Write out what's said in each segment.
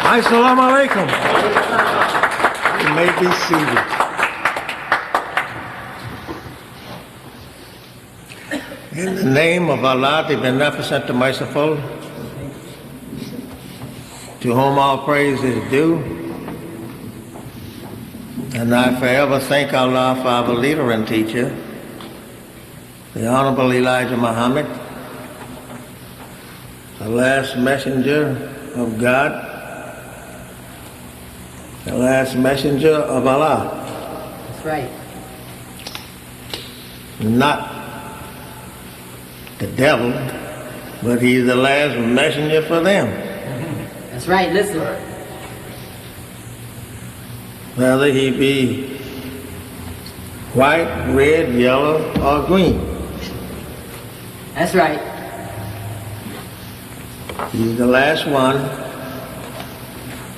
Assalamu alaikum. You may be seated. In the name of Allah, the Beneficent, the Merciful, to whom all praise is due, and I forever thank Allah for our leader and teacher, the Honorable Elijah Muhammad, the last messenger of God, the last messenger of Allah. That's right. Not the devil, but he's the last messenger for them. That's right, listen. Whether he be white, red, yellow, or green. That's right. He's the last one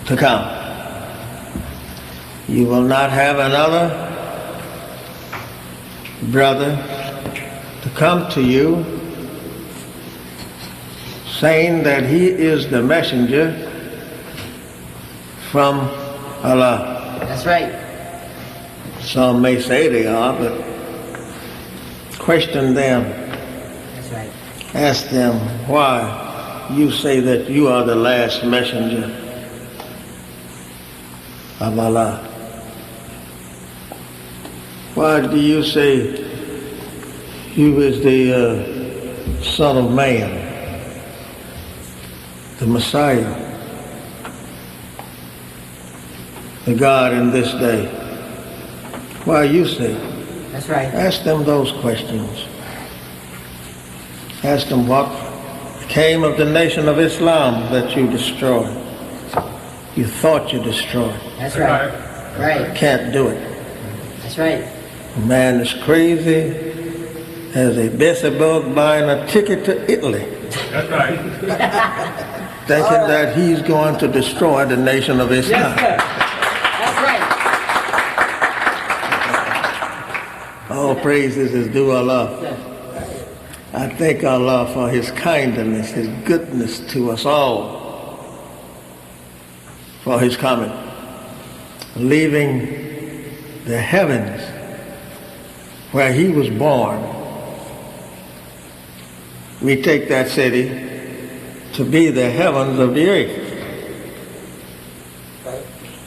to come. You will not have another brother to come to you saying that he is the messenger from Allah. That's right. Some may say they are, but question them. That's right. Ask them why you say that you are the last messenger of Allah. Why do you say you is the Son of Man, the Messiah, the God in this day? Why you say? That's right. Ask them those questions. Ask them what came of the nation of Islam that you destroyed. You thought you destroyed. That's right. Right. Can't do it. That's right. Man is crazy as a Beelzebub buying a ticket to Italy. That's right. Thinking that he's going to destroy the nation of Islam. Yes, sir. That's right. All praises is due Allah. I thank Allah for his kindness, his goodness to us all, for his coming, leaving the heavens where he was born. We take that city to be the heavens of the earth.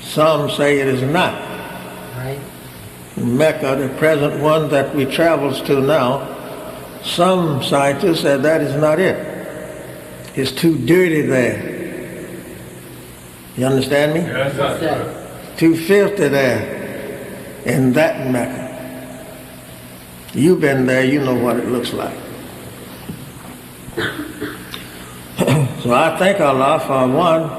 Some say it is not. Right. Mecca, the present one that we travels to now, some scientists said that is not it. It's too dirty there. You understand me? Yes, sir. Too filthy there in that Mecca. You've been there, you know what it looks like. So I thank Allah for one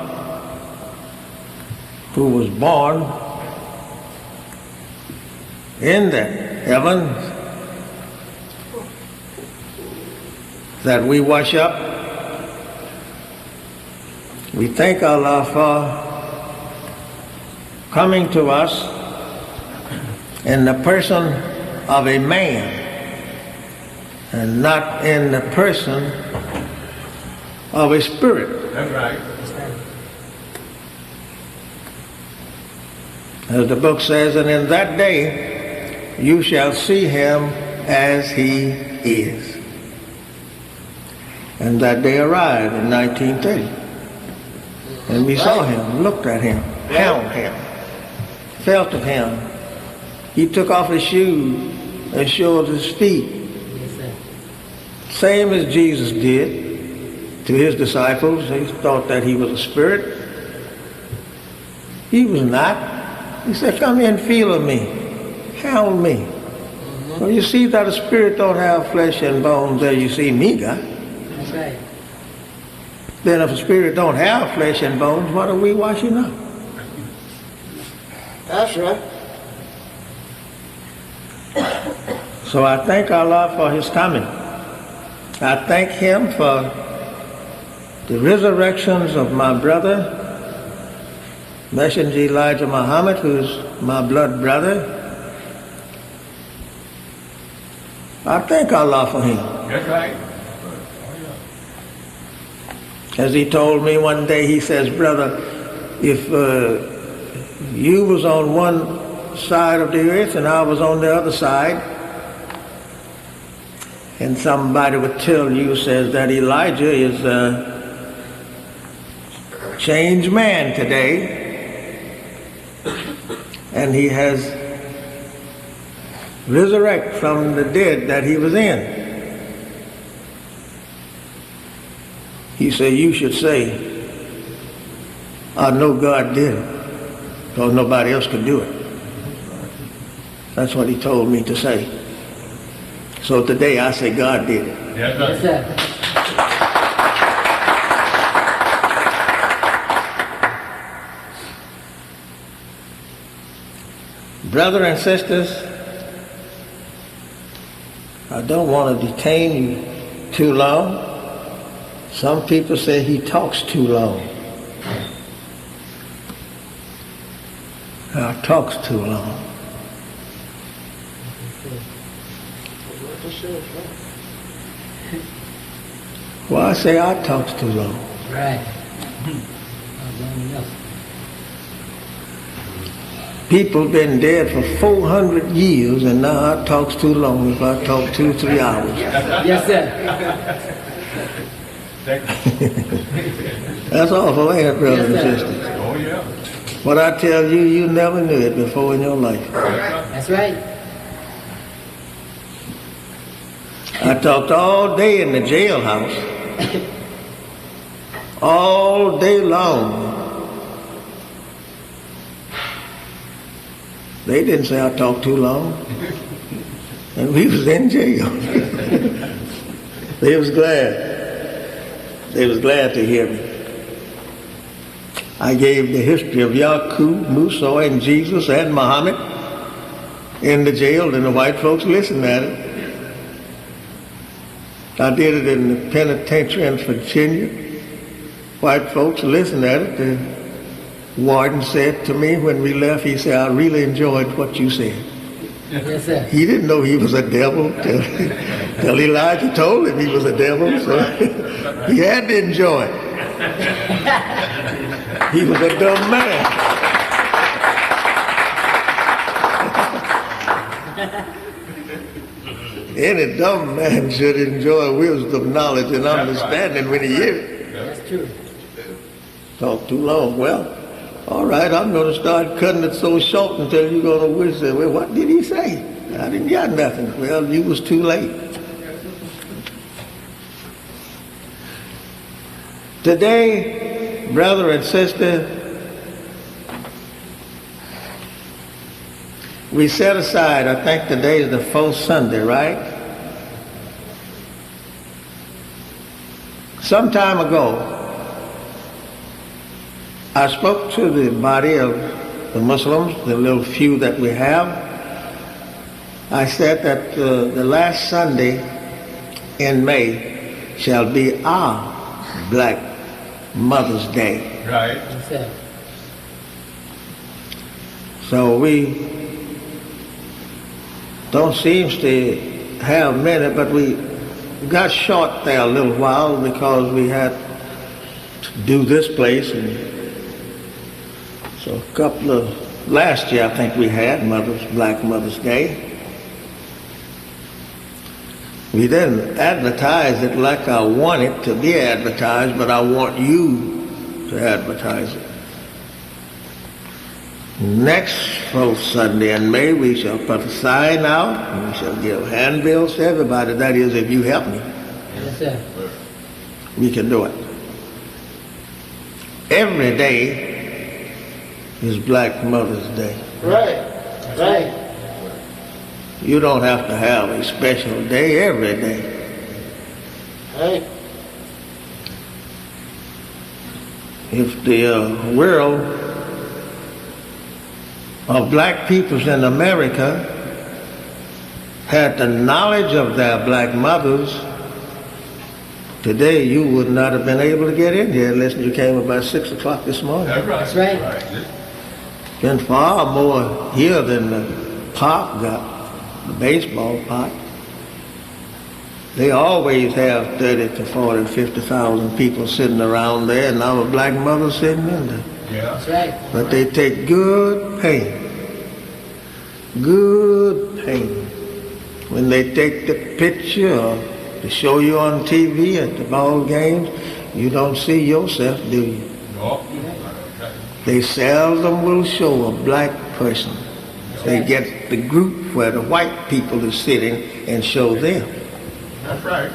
who was born in the heavens that we worship. We thank Allah for coming to us in the person of a man and not in the person of a spirit. That's right. As the book says, and in that day you shall see him as he is. And that day arrived in 1930. And we saw him, looked at him, held him, felt of him. He took off his shoes and showed his feet. Same as Jesus did to his disciples. They thought that he was a spirit. He was not. He said, come here and feel of me. Handle me. Well, you see that a spirit don't have flesh and bones there you see me, God. That's right. Then if a spirit don't have flesh and bones, what are we washing up? That's right. So I thank Allah for his coming. I thank him for the resurrections of my brother, Messenger Elijah Muhammad, who's my blood brother. I thank Allah for him. That's right. As he told me one day, he says, brother, if you was on one side of the earth and I was on the other side, and somebody would tell you, says that Elijah is a changed man today, and he has resurrected from the dead that he was in. He said, you should say, I know God did it, because nobody else could do it. That's what he told me to say. So today I say God did it. Yes, sir. Brothers and sisters, I don't want to detain you too long. Some people say he talks too long. Talks too long. Well, I say I talks too long. Right. Long enough. People been dead for 400 years, and now I talks too long if I talk 2-3 hours. Yes, sir. That's awful, ain't it, brothers Yes, and sir. sisters? Oh, yeah. What I tell you, you never knew it before in your life. That's right. I talked all day in the jailhouse, all day long. They didn't say I talked too long, and we was in jail. They was glad. They was glad to hear me. I gave the history of Yaqub, Musa, and Jesus, and Muhammad in the jail, and the white folks listened at it. I did it in the penitentiary in Virginia. White folks listened at it. The warden said to me when we left, he said, I really enjoyed what you said. Yes, sir. He didn't know he was a devil till Elijah told him he was a devil, so he had to enjoy it. He was a dumb man. Any dumb man should enjoy wisdom, knowledge, and understanding when he hears it. That's true. Talk too long. Well, all right, I'm going to start cutting it so short until you're going to wish that, well, what did he say? I didn't get nothing. Well, you was too late. Today, brother and sister, we set aside, I think today is the 4th Sunday, right? Some time ago, I spoke to the body of the Muslims, the little few that we have. I said that the last Sunday in May shall be our Black Mother's Day. Right. Yes, sir. So we don't seem to have many, but we got short there a little while because we had to do this place, and so a couple of last year I think we had Black Mother's Day. We didn't advertise it like I want it to be advertised, but I want you to advertise it. Next 4th Sunday in May, we shall put a sign out, and we shall give handbills to everybody. That is, if you help me, Yes, sir. we can do it. Every day is Black Mother's Day. Right. Right. You don't have to have a special day every day. Right. If the world of black peoples in America had the knowledge of their black mothers, today you would not have been able to get in here unless you came about 6 o'clock this morning. That's right. That's right. Right. Been far more here than the park got, the baseball park. They always have 30 to 40, 50,000 people sitting around there, and our black mothers sitting in there. That's right. But they take good pain when they take the picture or to show you on TV at the ball games. You don't see yourself, do you? No. They seldom will show a black person. They get the group where the white people are sitting and show them. That's right.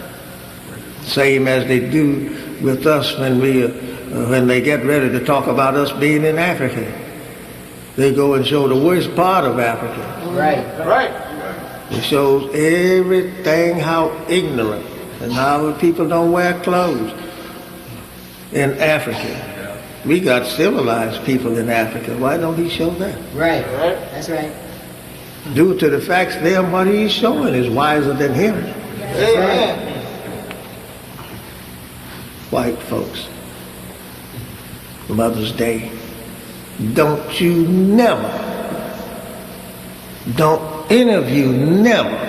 Same as they do with us when they get ready to talk about us being in Africa. They go and show the worst part of Africa. Right. Right. It shows everything, how ignorant and how the people don't wear clothes in Africa. We got civilized people in Africa. Why don't he show that? Right. That's right. Due to the facts, them what he's showing is wiser than him. That's right. White folks, Mother's Day. Don't any of you never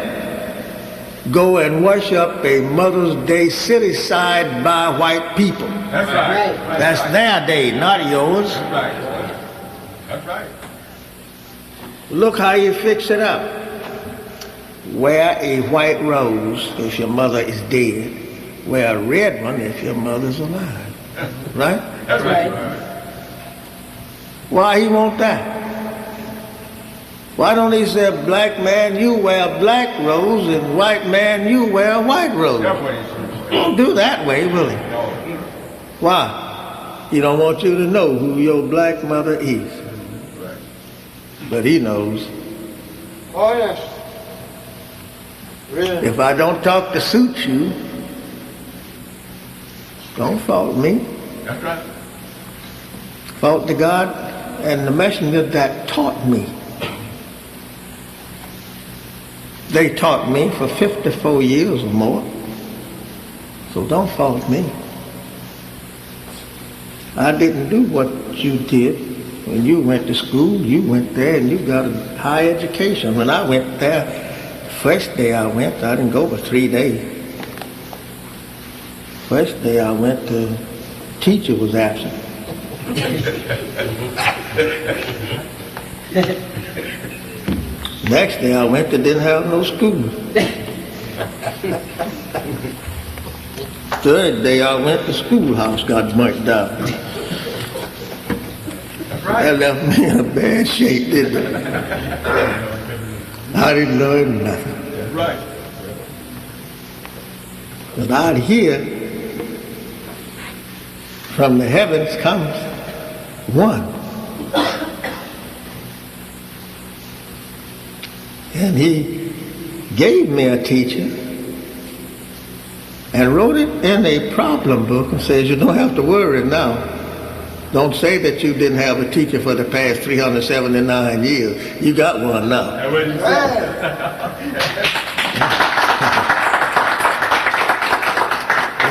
go and worship a Mother's Day city side by white people. That's right. That's their day, not yours. That's right. That's right. Look how you fix it up. Wear a white rose if your mother is dead. Wear a red one if your mother's alive. Right? That's right. Why he want that? Why don't he say, black man, you wear a black rose, and white man, you wear a white rose? That's what he said. He won't do that way, will he? No. Why? He don't want you to know who your black mother is. But he knows. Oh, yes. Really? If I don't talk to suit you, don't fault me. That's right. Fault the God and the messenger that taught me. They taught me for 54 years or more. So don't fault me. I didn't do what you did. When you went to school, you went there and you got a high education. When I went there, the first day I went, I didn't go for 3 days. First day I went, the teacher was absent. Next day I went, they didn't have no school. Third day I went, the schoolhouse got burnt down. That left me in a bad shape, didn't it? I didn't learn nothing. That's right. But out here, from the heavens comes one. And he gave me a teacher and wrote it in a problem book and says, you don't have to worry now. Don't say that you didn't have a teacher for the past 379 years. You got one now. That's what he said.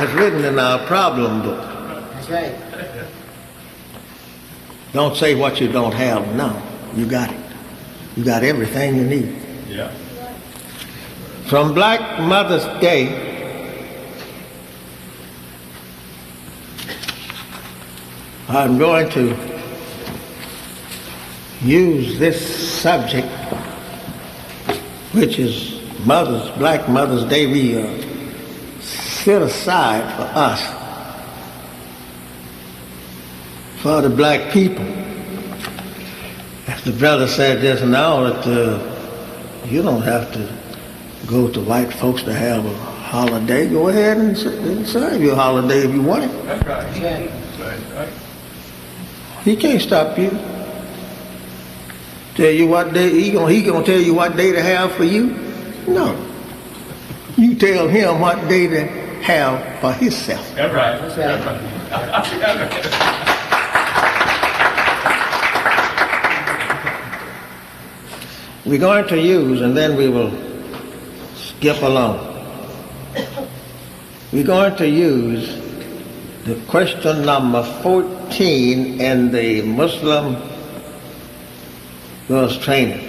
It's written in our problem book. That's right. Don't say what you don't have now. You got it. You got everything you need. Yeah. From Black Mother's Day, I'm going to use this subject, which is Black Mother's Day. We set aside for us, for the black people. As the brother said just now, that you don't have to go to white folks to have a holiday. Go ahead and serve your holiday if you want it. That's right. That's right. That's right. He can't stop you. Tell you what day he gonna tell you what day to have for you? No. You tell him what day to have for himself. That's right. That's right. We're going to use, and then we will skip along. We're going to use the question number 14 in the Muslim Girls Training.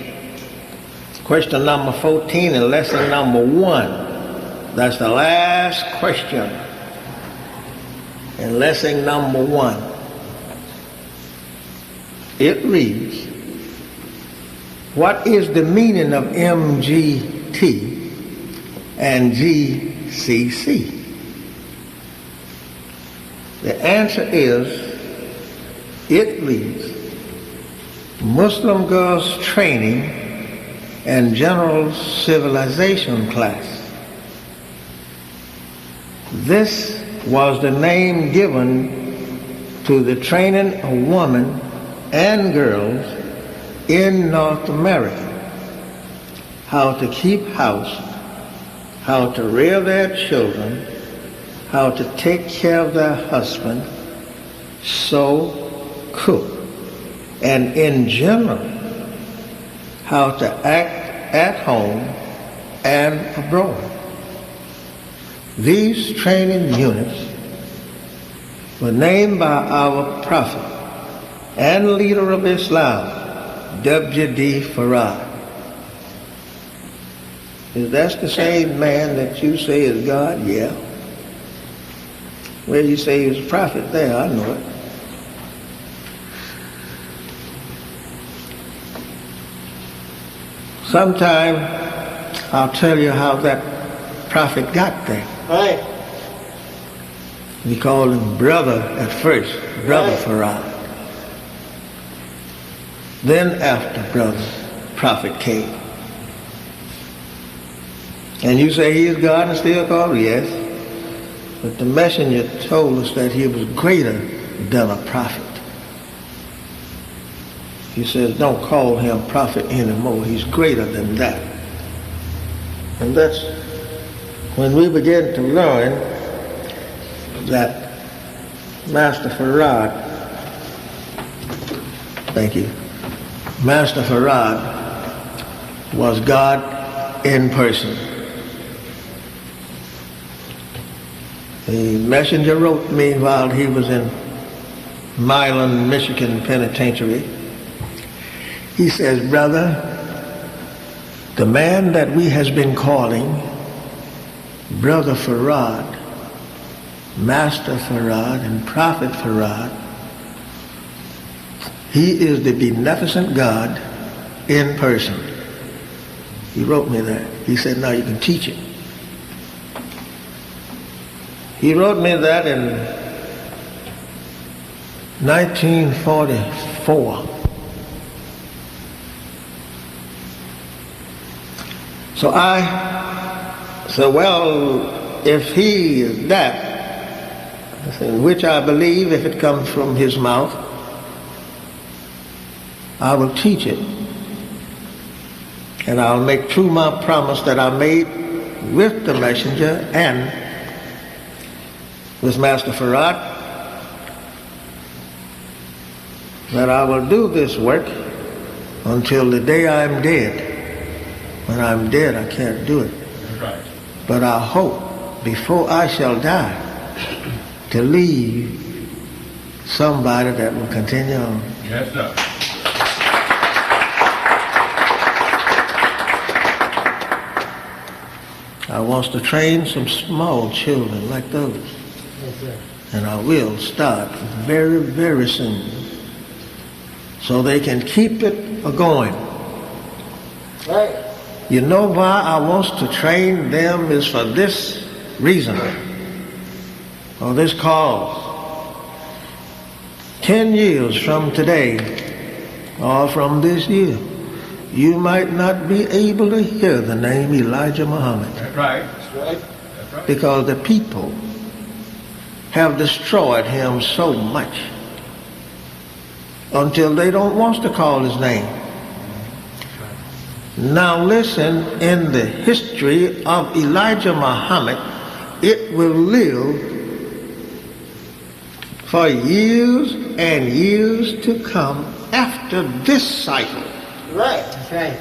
Question number 14 in lesson number 1. That's the last question in lesson number 1. it reads, what is the meaning of MGT and GCC? The answer is, it reads, Muslim Girls Training and General Civilization Class. This was the name given to the training of women and girls in North America, how to keep house, how to rear their children, how to take care of their husband, sew, cook, and in general, how to act at home and abroad. These training units were named by our prophet and leader of Islam, W.D. Farad. Is that the same man that you say is God? Yeah. Well, you say he was a prophet there, I know it. Sometime I'll tell you how that prophet got there. Right. We called him brother at first, Brother Farad. Then after brother, prophet came. And you say he is God and still called? Yes. But the messenger told us that he was greater than a prophet. He says, don't call him prophet anymore. He's greater than that. And that's when we begin to learn that Master Farad, thank you, Master Farad was God in person. The messenger wrote me while he was in Milan, Michigan Penitentiary. He says, brother, the man that we has been calling Brother Farad, Master Farad, and Prophet Farad, he is the beneficent God in person. He wrote me that. He said, now you can teach it. He wrote me that in 1944. So I said, well, if he is that, I said, which I believe if it comes from his mouth, I will teach it. And I'll make true my promise that I made with the messenger and with Master Farad, that I will do this work until the day I'm dead. When I'm dead, I can't do it. That's right. But I hope, before I shall die, to leave somebody that will continue on. Yes, sir. I want to train some small children like those. Yes, sir. And I will start very, very soon, so they can keep it going. Right. You know why I want to train them is for this reason, or this cause. 10 years from today, or from this year, you might not be able to hear the name Elijah Muhammad, That's right. That's right. That's right. because the people have destroyed him so much until they don't want to call his name. Now listen, in the history of Elijah Muhammad, it will live for years and years to come after this cycle. Right. That's right.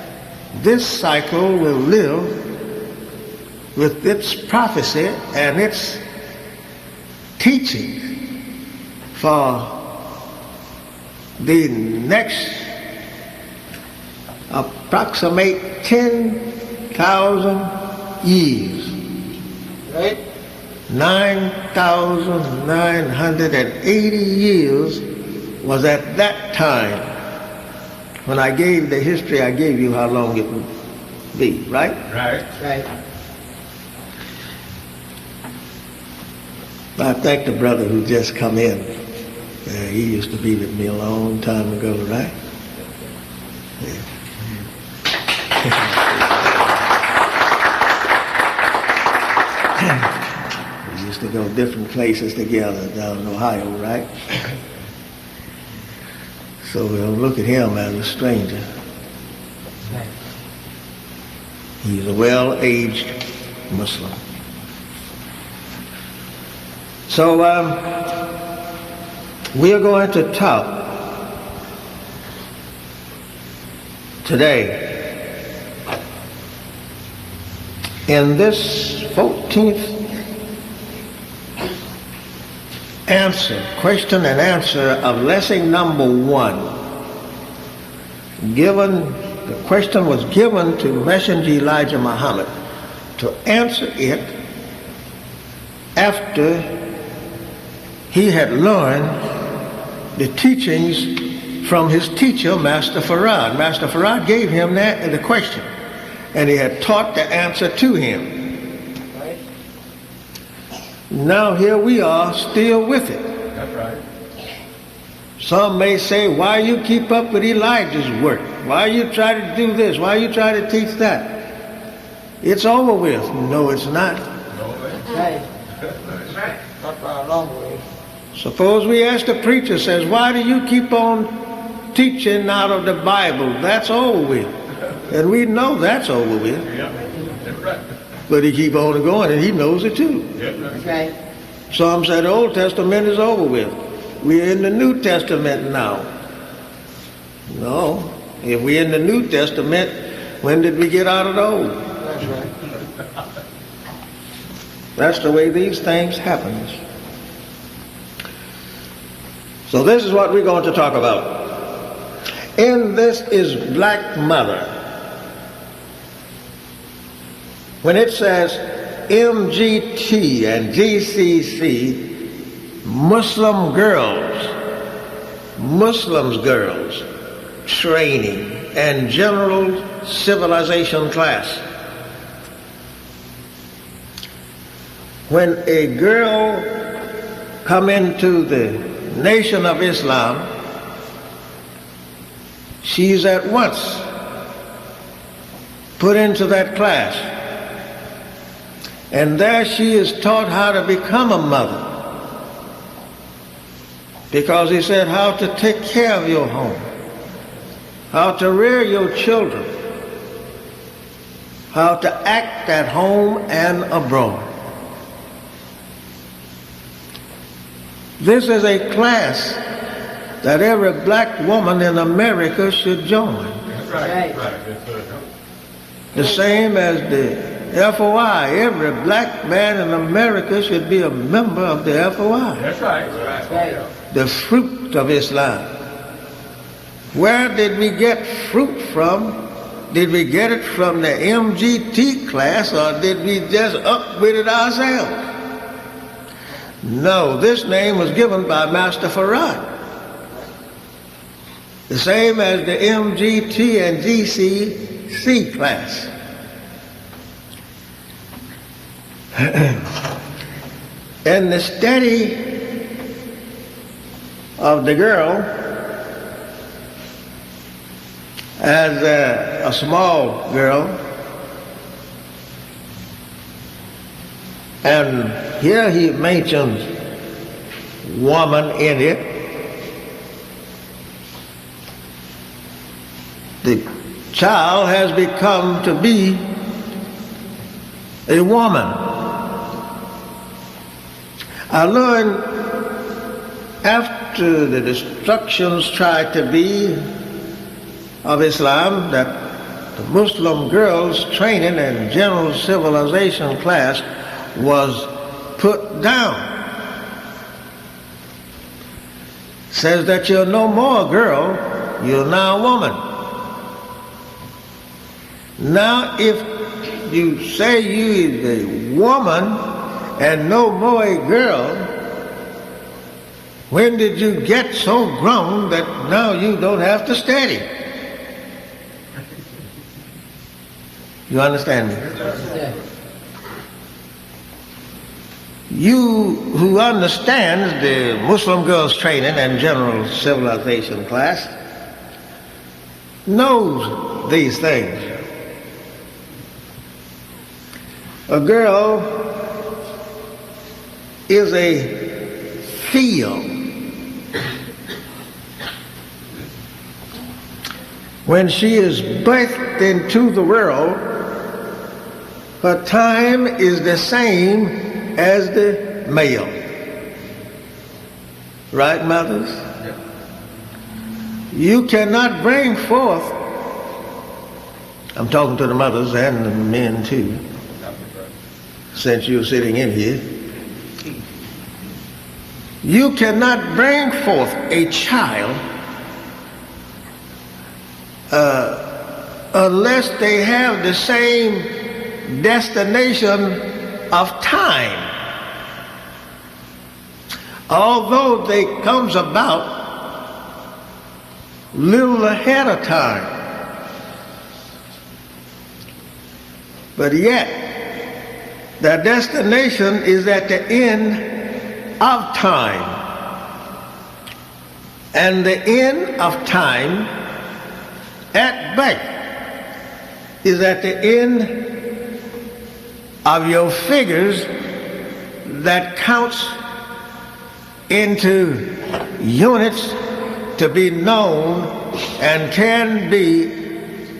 This cycle will live with its prophecy and its teaching for the next approximate 10,000 years. Right. 9,980 years was at that time When I gave the history, I gave you how long it would be, right? Right. Right. I thank the brother who just come in. He used to be with me a long time ago, right? Yeah. We used to go different places together down in Ohio, right? So we don't look at him as a stranger. Right. He's a well-aged Muslim. So we are going to talk today in this 14th question and answer of lesson number 1. The question was given to Messenger Elijah Muhammad to answer it after he had learned the teachings from his teacher, Master Farad. Master Farad gave him the question, and he had taught the answer to him. Right. Now here we are still with it. That's right. Some may say, why you keep up with Elijah's work? Why you try to do this? Why you try to teach that? It's over with. No, it's not. No, That's right. that's right. Not for a long way. Suppose we ask the preacher, says, why do you keep on teaching out of the Bible? That's over with. And we know that's over with. Yeah. That's right. But he keep on going, and he knows it too. That's That's right. right. Some say the Old Testament is over with. We're in the New Testament now. No. If we're in the New Testament, when did we get out of the Old? That's right. That's the way these things happen. So this is what we're going to talk about. In This Is Black Mother, when it says MGT and GCC, Muslims girls training and general civilization class. When a girl come into the Nation of Islam, she's at once put into that class. And there she is taught how to become a mother. Because he said how to take care of your home, how to rear your children, how to act at home and abroad. This is a class that every black woman in America should join. That's right. Right. That's right. The same as the FOI. Every black man in America should be a member of the FOI. That's right. That's right. The fruit of Islam. Where did we get fruit from? Did we get it from the MGT class, or did we just upwit it ourselves? No, this name was given by Master Farad. The same as the MGT and GCC class. And the study of the girl as a small girl, and here he mentions woman in it. The child has become to be a woman. I learned after the destructions tried to be of Islam that the Muslim girls' training and general civilization class was put down. Says that you're no more a girl, you're now a woman. Now if you say you is a woman and no more a girl, when did you get so grown that now you don't have to study? You understand me? Yes. You who understands the Muslim girls training and general civilization class knows these things. A girl is a field. When she is birthed into the world, her time is the same as the male. Right, mothers? You cannot bring forth, I'm talking to the mothers and the men too, since you're sitting in here. You cannot bring forth a child unless they have the same destination of time. Although they comes about little ahead of time, but yet their destination is at the end of time. And the end of time at birth is at the end of your figures that counts into units to be known and can be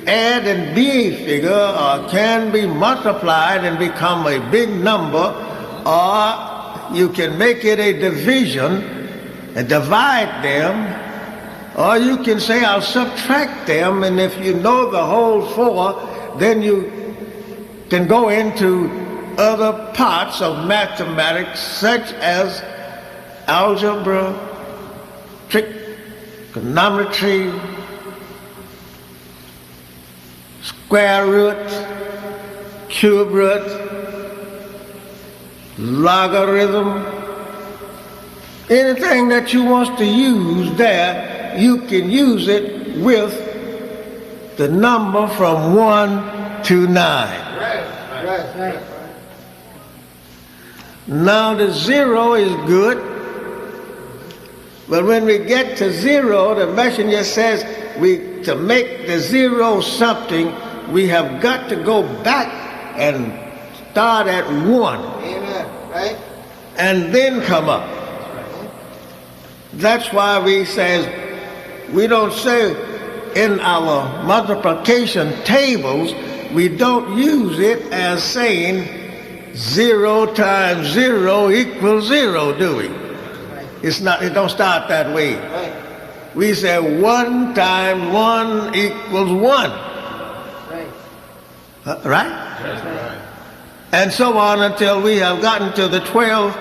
add and be a figure, or can be multiplied and become a big number, or you can make it a division and divide them, or you can say I'll subtract them, and if you know the whole four, then you can go into other parts of mathematics such as algebra, trigonometry, square root, cube root, logarithm, anything that you want to use there, you can use it with the number from 1 to 9. Right. Now the 0 is good, but when we get to 0, the messenger says to make the 0 something, we have got to go back and start at 1. Amen. Right? And then come up. That's why we don't say in our multiplication tables, we don't use it as saying 0 times 0 equals 0, do we? It's not, it don't start that way. Right. We say 1 times 1 equals 1. Right. Right? That's right. And so on until we have gotten to the 12th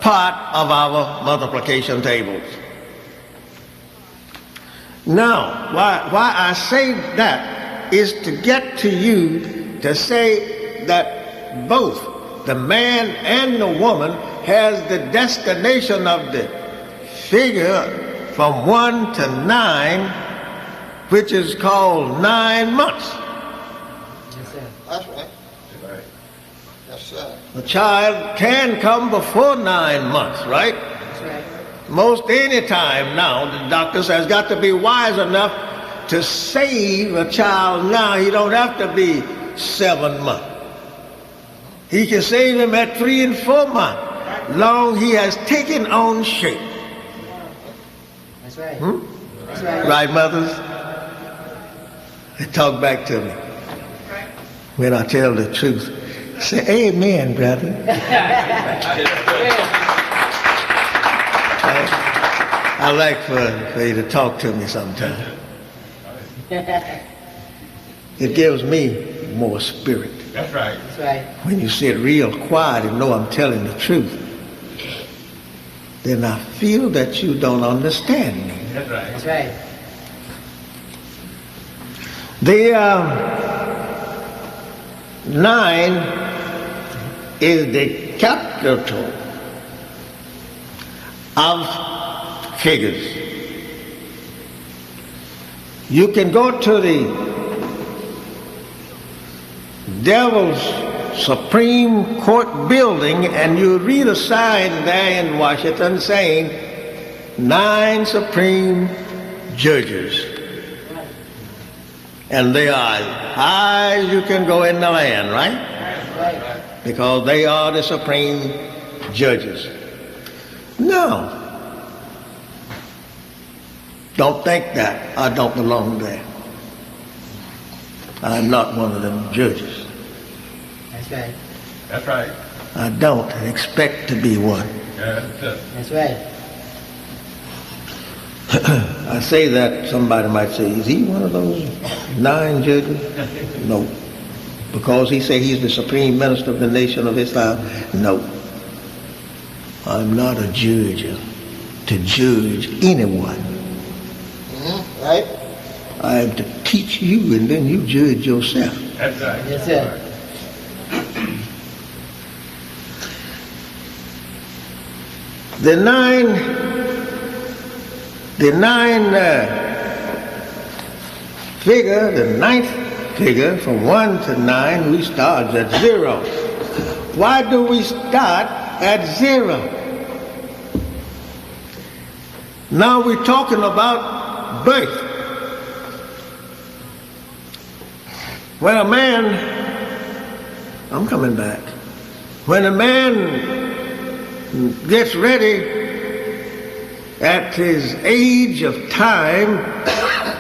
part of our multiplication tables. Now, why I say that is to get to you to say that both the man and the woman has the destination of the figure from 1 to 9, which is called 9 months. Yes, sir. That's right. Yes, sir. A child can come before 9 months, right? That's right. Most any time now, the doctor has got to be wise enough to save a child now. He don't have to be 7 months. He can save him at 3 and 4 months, long he has taken on shape. That's right. Hmm? That's right. Right, mothers? Talk back to me when I tell the truth. Say amen, brother. I like for you to talk to me sometime. It gives me more spirit. That's right. That's right. When you sit real quiet and know I'm telling the truth, then I feel that you don't understand me. That's right. That's right. The 9 is the capital of figures. You can go to the devil's Supreme Court building, and you read a sign there in Washington saying 9 supreme judges. And they are as high as you can go in the land, right? Right. Because they are the supreme judges. No. Don't think that I don't belong there. I'm not one of them judges. That's right. That's right. I don't expect to be one. Yeah, that's it. That's right. I say that, somebody might say, is he one of those 9 judges? No. Because he say he's the supreme minister of the Nation of Islam? No. I'm not a judge to judge anyone. Right? I am to teach you, and then you judge yourself. That's right. That's it. The nine figure, the 9th figure, from 1 to 9, we start at 0. Why do we start at 0? Now we're talking about birth. When a man, I'm coming back, when a man gets ready at his age of time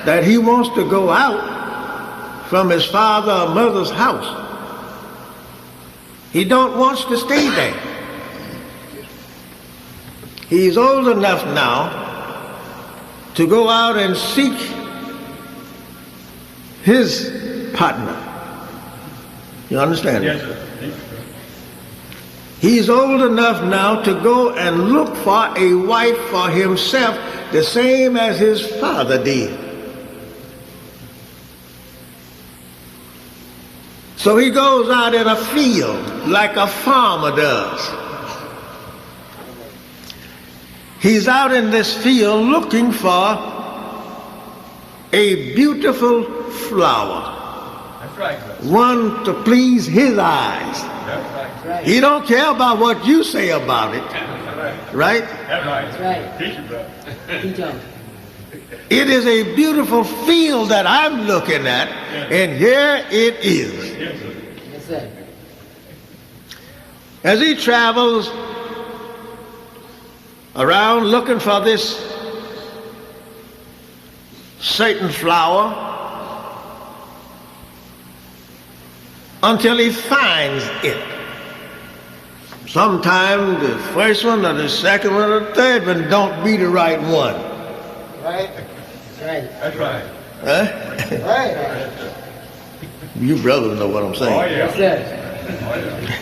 that he wants to go out from his father or mother's house, he don't want to stay there. He's old enough now to go out and seek his partner. You understand? Yes, sir. He's old enough now to go and look for a wife for himself, the same as his father did. So he goes out in a field like a farmer does. He's out in this field looking for a beautiful flower, That's right, sir. one to please his eyes. That's right. That's right. He don't care about what you say about it, That's right. right? That's right. That's right. Teach you, brother. Teach them. It is a beautiful field that I'm looking at, and here it is. Yes, sir. That's it. As he travels around looking for this certain flower until he finds it. Sometimes the first one or the second one or the third one don't be the right one. Right? That's right. That's right. Huh? Right? You brothers know what I'm Oh, saying. yeah. That's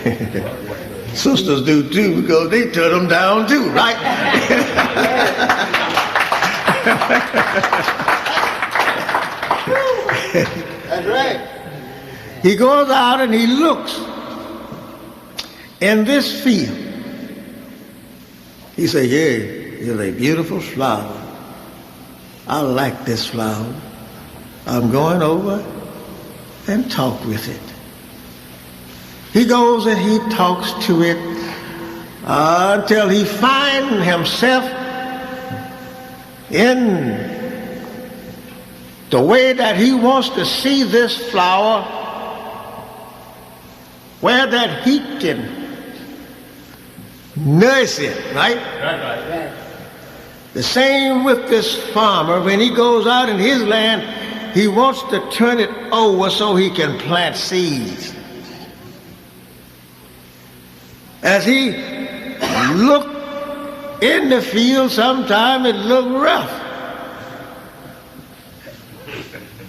it. Sisters do too, because they turn them down too, right? That's right. He goes out and he looks in this field. He says, yeah, it's a beautiful flower. I like this flower. I'm going over and talk with it. He goes and he talks to it until he finds himself in the way that he wants to see this flower, where that he can nurse it, right? That's right. Right. The same with this farmer. When he goes out in his land, he wants to turn it over so he can plant seeds. As he look in the field, sometimes it look rough.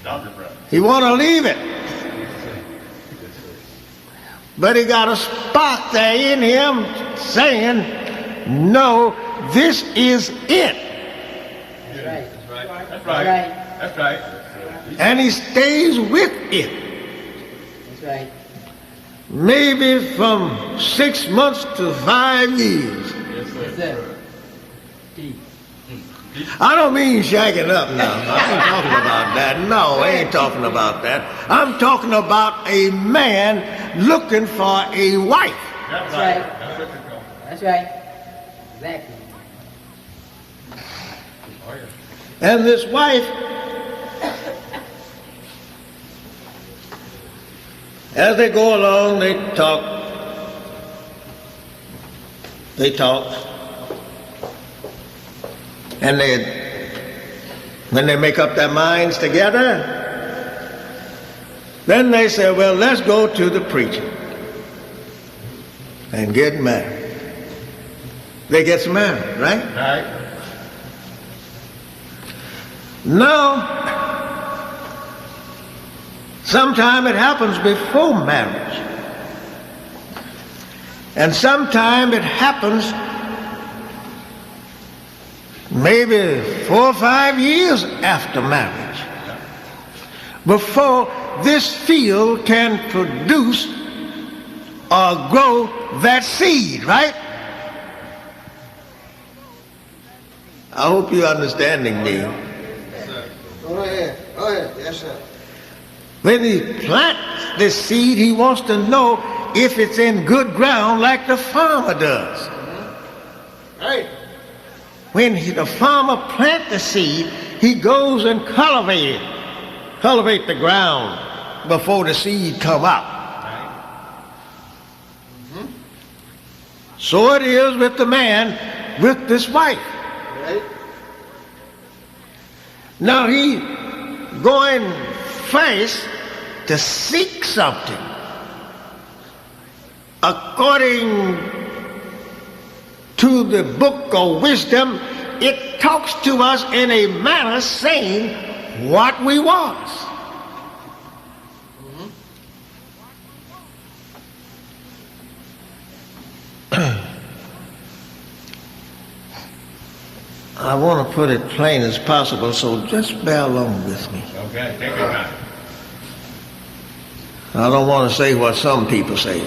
Dr. Brown. He want to leave it. But he got a spark there in him saying, no, this is it. That's right. That's right. That's That's right. right. That's right. And he stays with it. That's right. Maybe from 6 months to 5 years. Yes, That's sir. it. I don't mean shagging up now. I ain't talking about that. No, I ain't talking about that. I'm talking about a man looking for a wife. That's That's right. That's what you're talking about. That's right. Exactly. Oh, yeah. And this wife, as they go along, they talk. And when they make up their minds together, then they say, well, let's go to the preacher and get married. They get married, right? Right. Now, sometimes it happens before marriage. And sometimes it happens maybe 4 or 5 years after marriage, before this field can produce or grow that seed, right? I hope you're understanding me. Go ahead. Go ahead. Yes, sir. When he plants this seed, he wants to know if it's in good ground like the farmer does. Right. When the farmer plants the seed, he goes and cultivate the ground before the seed come out. So it is with the man with this wife. Right. Now he going first to seek something according to the book of wisdom. It talks to us in a manner saying what we want. I want to put it plain as possible, so just bear along with me. Okay, take your time. I don't want to say what some people say.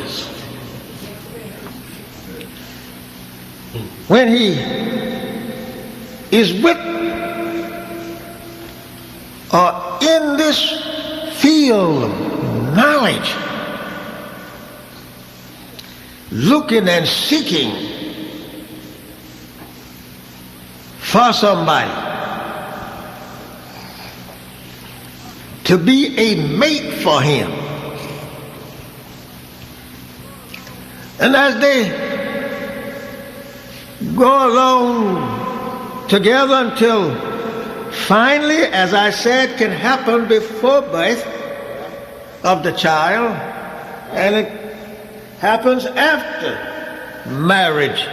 When he is with or in this field of knowledge, looking and seeking for somebody to be a mate for him. And as they go along together until finally, as I said, can happen before birth of the child, and it happens after marriage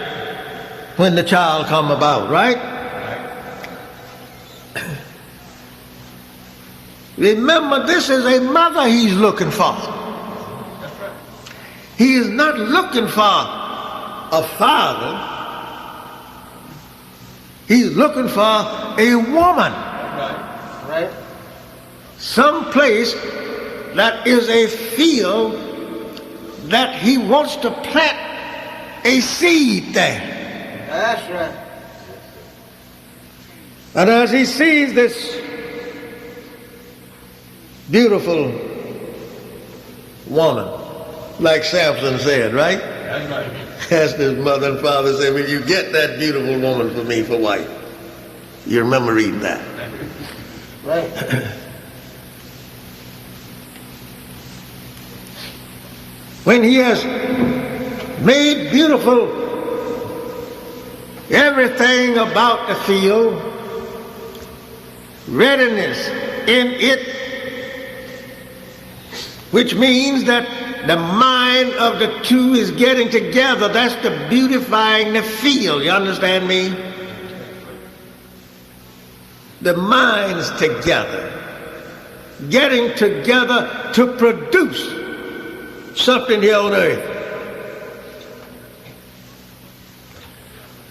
when the child come about, right? Remember, this is a mother he's looking for. He is not looking for a father. He's looking for a woman. Right. Some place that is a field that he wants to plant a seed there. That's right. And as he sees this beautiful woman, like Samson said, right? That's right. Asked his mother and father, said, will you get that beautiful woman for me for wife? You remember reading that? Right. When he has made beautiful everything about the field, readiness in it, which means that the mind of the two is getting together. That's the beautifying the field. You understand me? The minds together, getting together to produce something here on earth.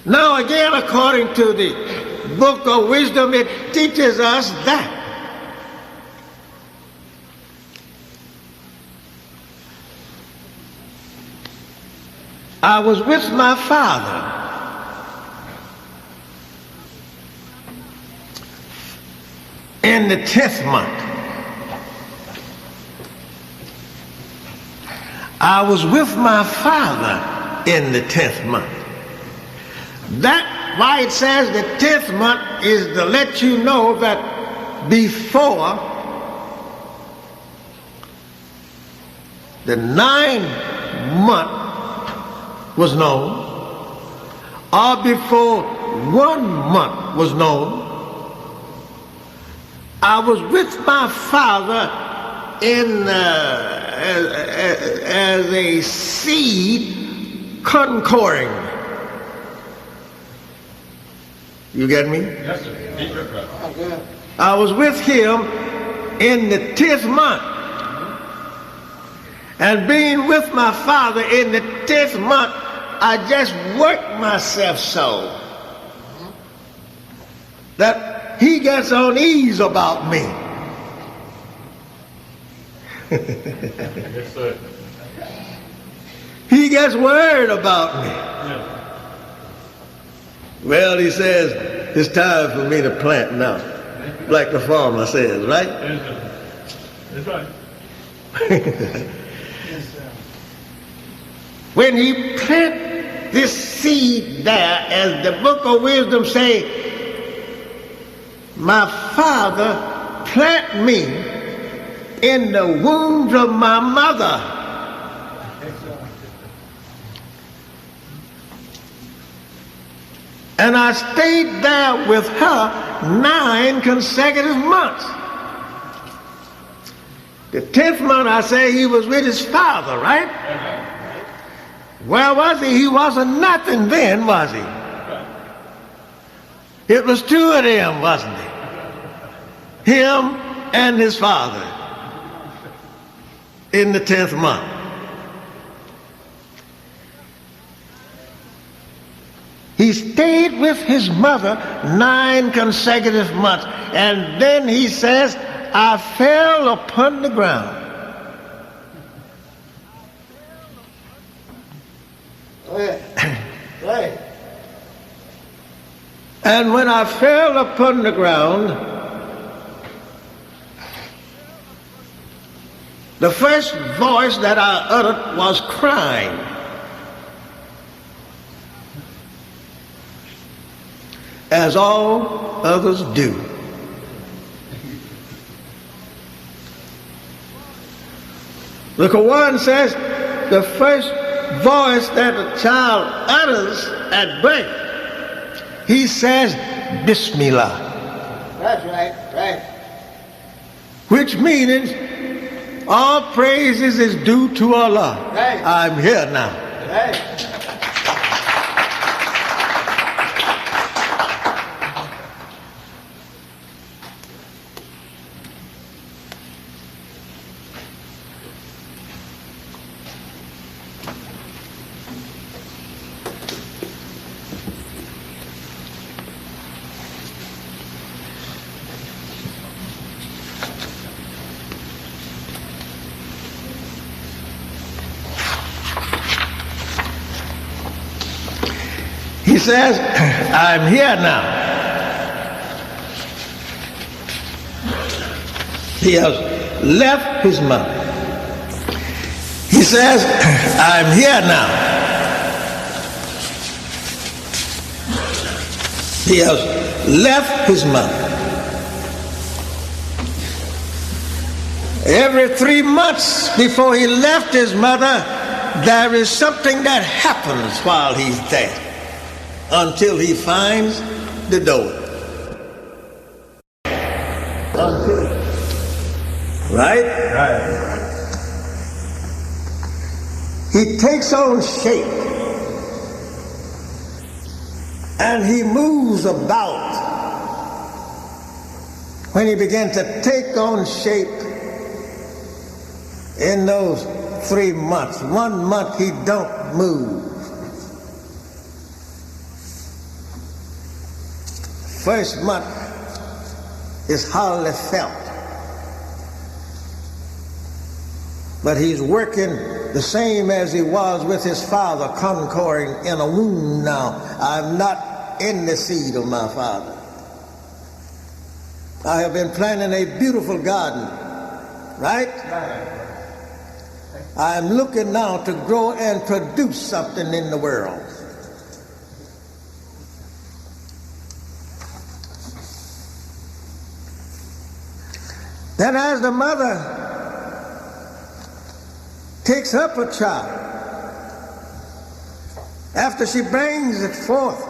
Now again, according to the book of wisdom, it teaches us that I was with my father in the 10th month. I was with my father in the 10th month. That why it says the 10th month is to let you know that before the 9th month was known, or before 1 month was known, I was with my father in as a seed concoring. You get me? Yes, sir. Deep breath. Oh, good. I was with him in the 10th month. And being with my father in the 10th month, I just worked myself so that he gets on ease about me. Yes, sir. He gets worried about me. Yes. Well, he says, it's time for me to plant now, like the farmer says, right? Yes, sir. That's right. When he plant this seed there, as the book of wisdom say, my father plant me in the wombs of my mother. And I stayed there with her 9 consecutive months. The 10th month, I say, he was with his father, right? Where was he? He wasn't nothing then, was he? It was 2 of them, wasn't it? Him and his father in the 10th month. He stayed with his mother 9 consecutive months. And then he says, I fell upon the ground. Go ahead. Go ahead. And when I fell upon the ground, the first voice that I uttered was crying. As all others do. The Quran says the first voice that a child utters at birth, he says, Bismillah. That's right. Right. Which means all praises is due to Allah. Right. I'm here now. Right. He says, I'm here now. He has left his mother. He says, I'm here now. He has left his mother. Every 3 months before he left his mother, there is something that happens while he's there, until he finds the door. Right? Right. He takes on shape. And he moves about. When he began to take on shape in those 3 months, 1 month he don't move. First month is hardly felt. But he's working the same as he was with his father, concoring in a womb now. I'm not in the seed of my father. I have been planting a beautiful garden, right? I am looking now to grow and produce something in the world. Then as the mother takes up a child, after she brings it forth,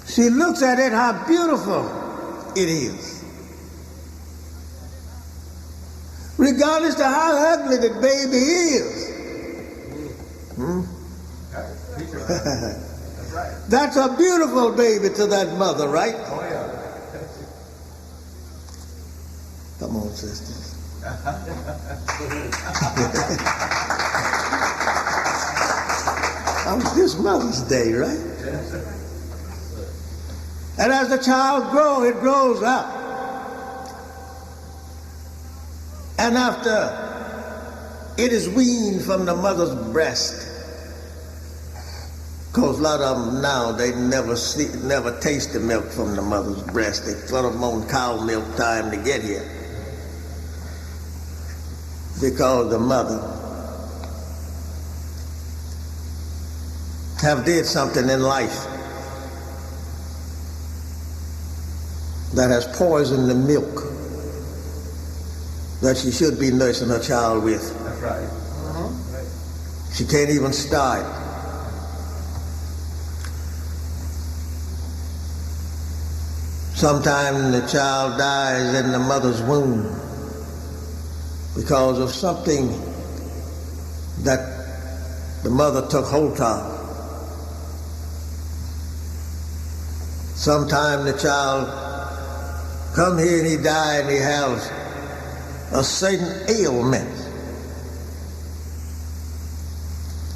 she looks at it, how beautiful it is. Regardless of how ugly the baby is. That's a beautiful baby to that mother, right? Oh, yeah. Come on, sisters. This Mother's Day, right? And as the child grows, it grows up. And after it is weaned from the mother's breast, because a lot of them now, they never taste the milk from the mother's breast. They put them on cow milk time to get here. Because the mother have did something in life that has poisoned the milk that she should be nursing her child with. That's right. She can't even start. Sometimes the child dies in the mother's womb because of something that the mother took hold of. Sometimes the child come here and he died and he has a certain ailment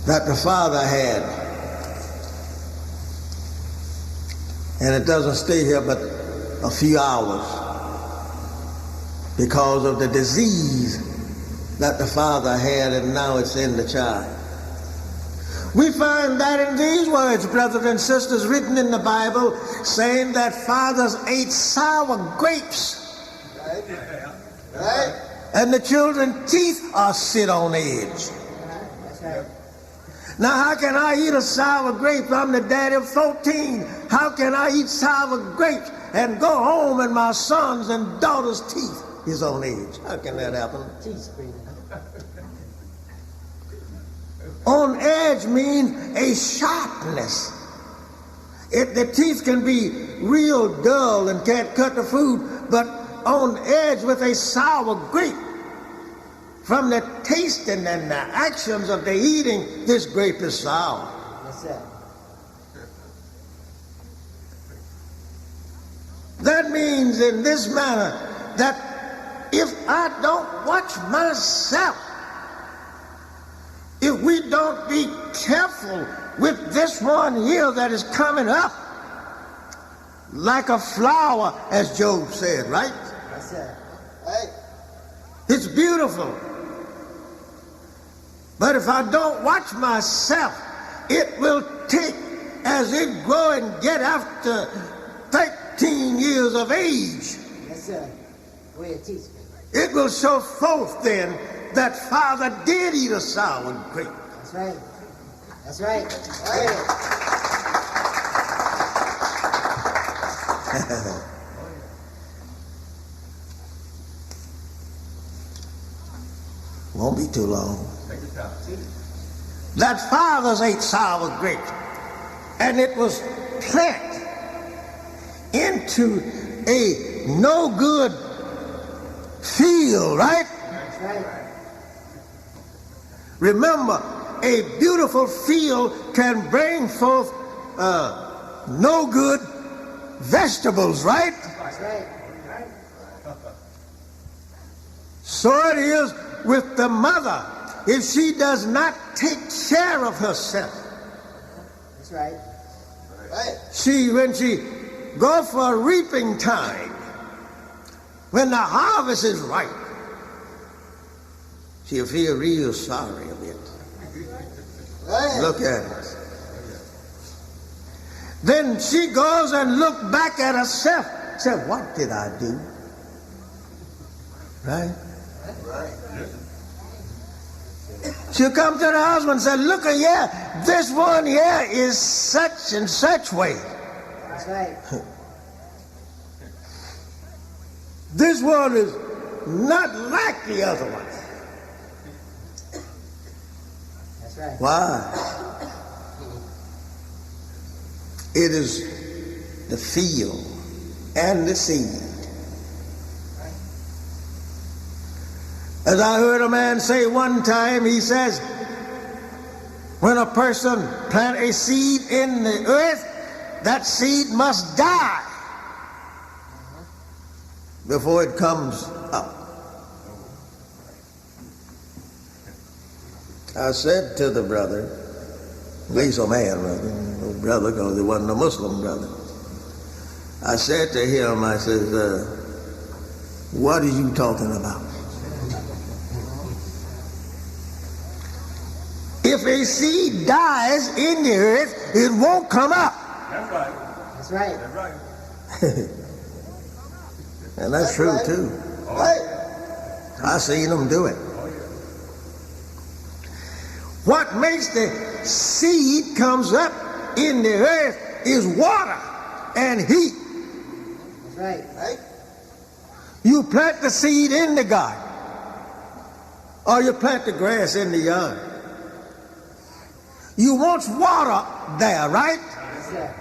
that the father had. And it doesn't stay here but a few hours because of the disease that the father had, and now it's in the child. We find that in these words, brothers and sisters, written in the Bible, saying that fathers ate sour grapes. Right? Right? And the children's teeth are sit on edge. That's right. Now, how can I eat a sour grape? I'm the daddy of 14. How can I eat sour grapes and go home and my sons and daughters' teeth is on edge? How can that happen? Teeth screaming. On edge means a sharpness. The teeth can be real dull and can't cut the food, but on edge with a sour grape. From the tasting and the actions of the eating, this grape is sour. Yes, sir. That means in this manner that if I don't watch myself, if we don't be careful with this one here that is coming up, like a flower, as Job said, right? Yes, sir. Right? It's beautiful. But if I don't watch myself, it will take, as it grow and get after 13 years of age, Yes, sir. Where your teeth screaming. it will show forth then that father did eat a sour grape. That's right. That's right. Right. Won't be too long. That fathers ate sour grapes, and it was planted into a no good field, right? That's right. Remember, a beautiful field can bring forth no good vegetables, right? That's right. So it is with the mother. If she does not take care of herself, That's right. Right? when she go for reaping time, when the harvest is ripe, she'll feel real sorry of it. Right? Look at it. Then she goes and look back at herself Said, what did I do? Right? She'll come to the husband and say, look at here, this one here is such and such way. That's right. This one is not like the other one. That's right. Why? It is the field and the seed. As I heard a man say one time, he says, when a person plant a seed in the earth, that seed must die before it comes up. I said to the brother, at least a man, no brother, because he wasn't a Muslim brother. I said to him, I said, what are you talking about? If a seed dies in the earth, it won't come up. That's right. That's right. That's right. And that's true right. too. Right. I seen them do it. Oh, yeah. What makes the seed comes up in the earth is water and heat. That's right. Right. You plant the seed in the garden, or you plant the grass in the yard. You want water there, right? Yes, sir.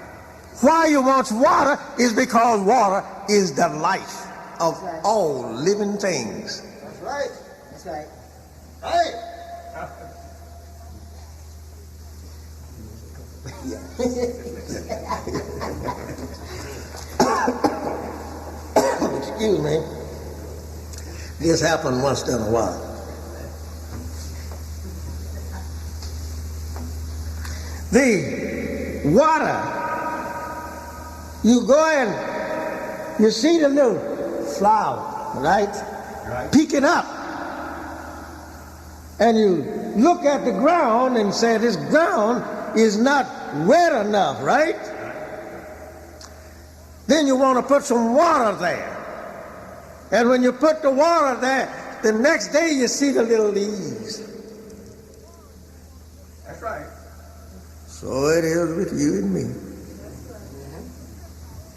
Why you want water is because water is the life of all living things. That's right. That's right. Right. Excuse me. This happened once in a while. The water, you go and you see the little flower, right? Peeking up. And you look at the ground and say, this ground is not wet enough, right? Then you want to put some water there. And when you put the water there, the next day you see the little leaves. That's right. So it is with you and me.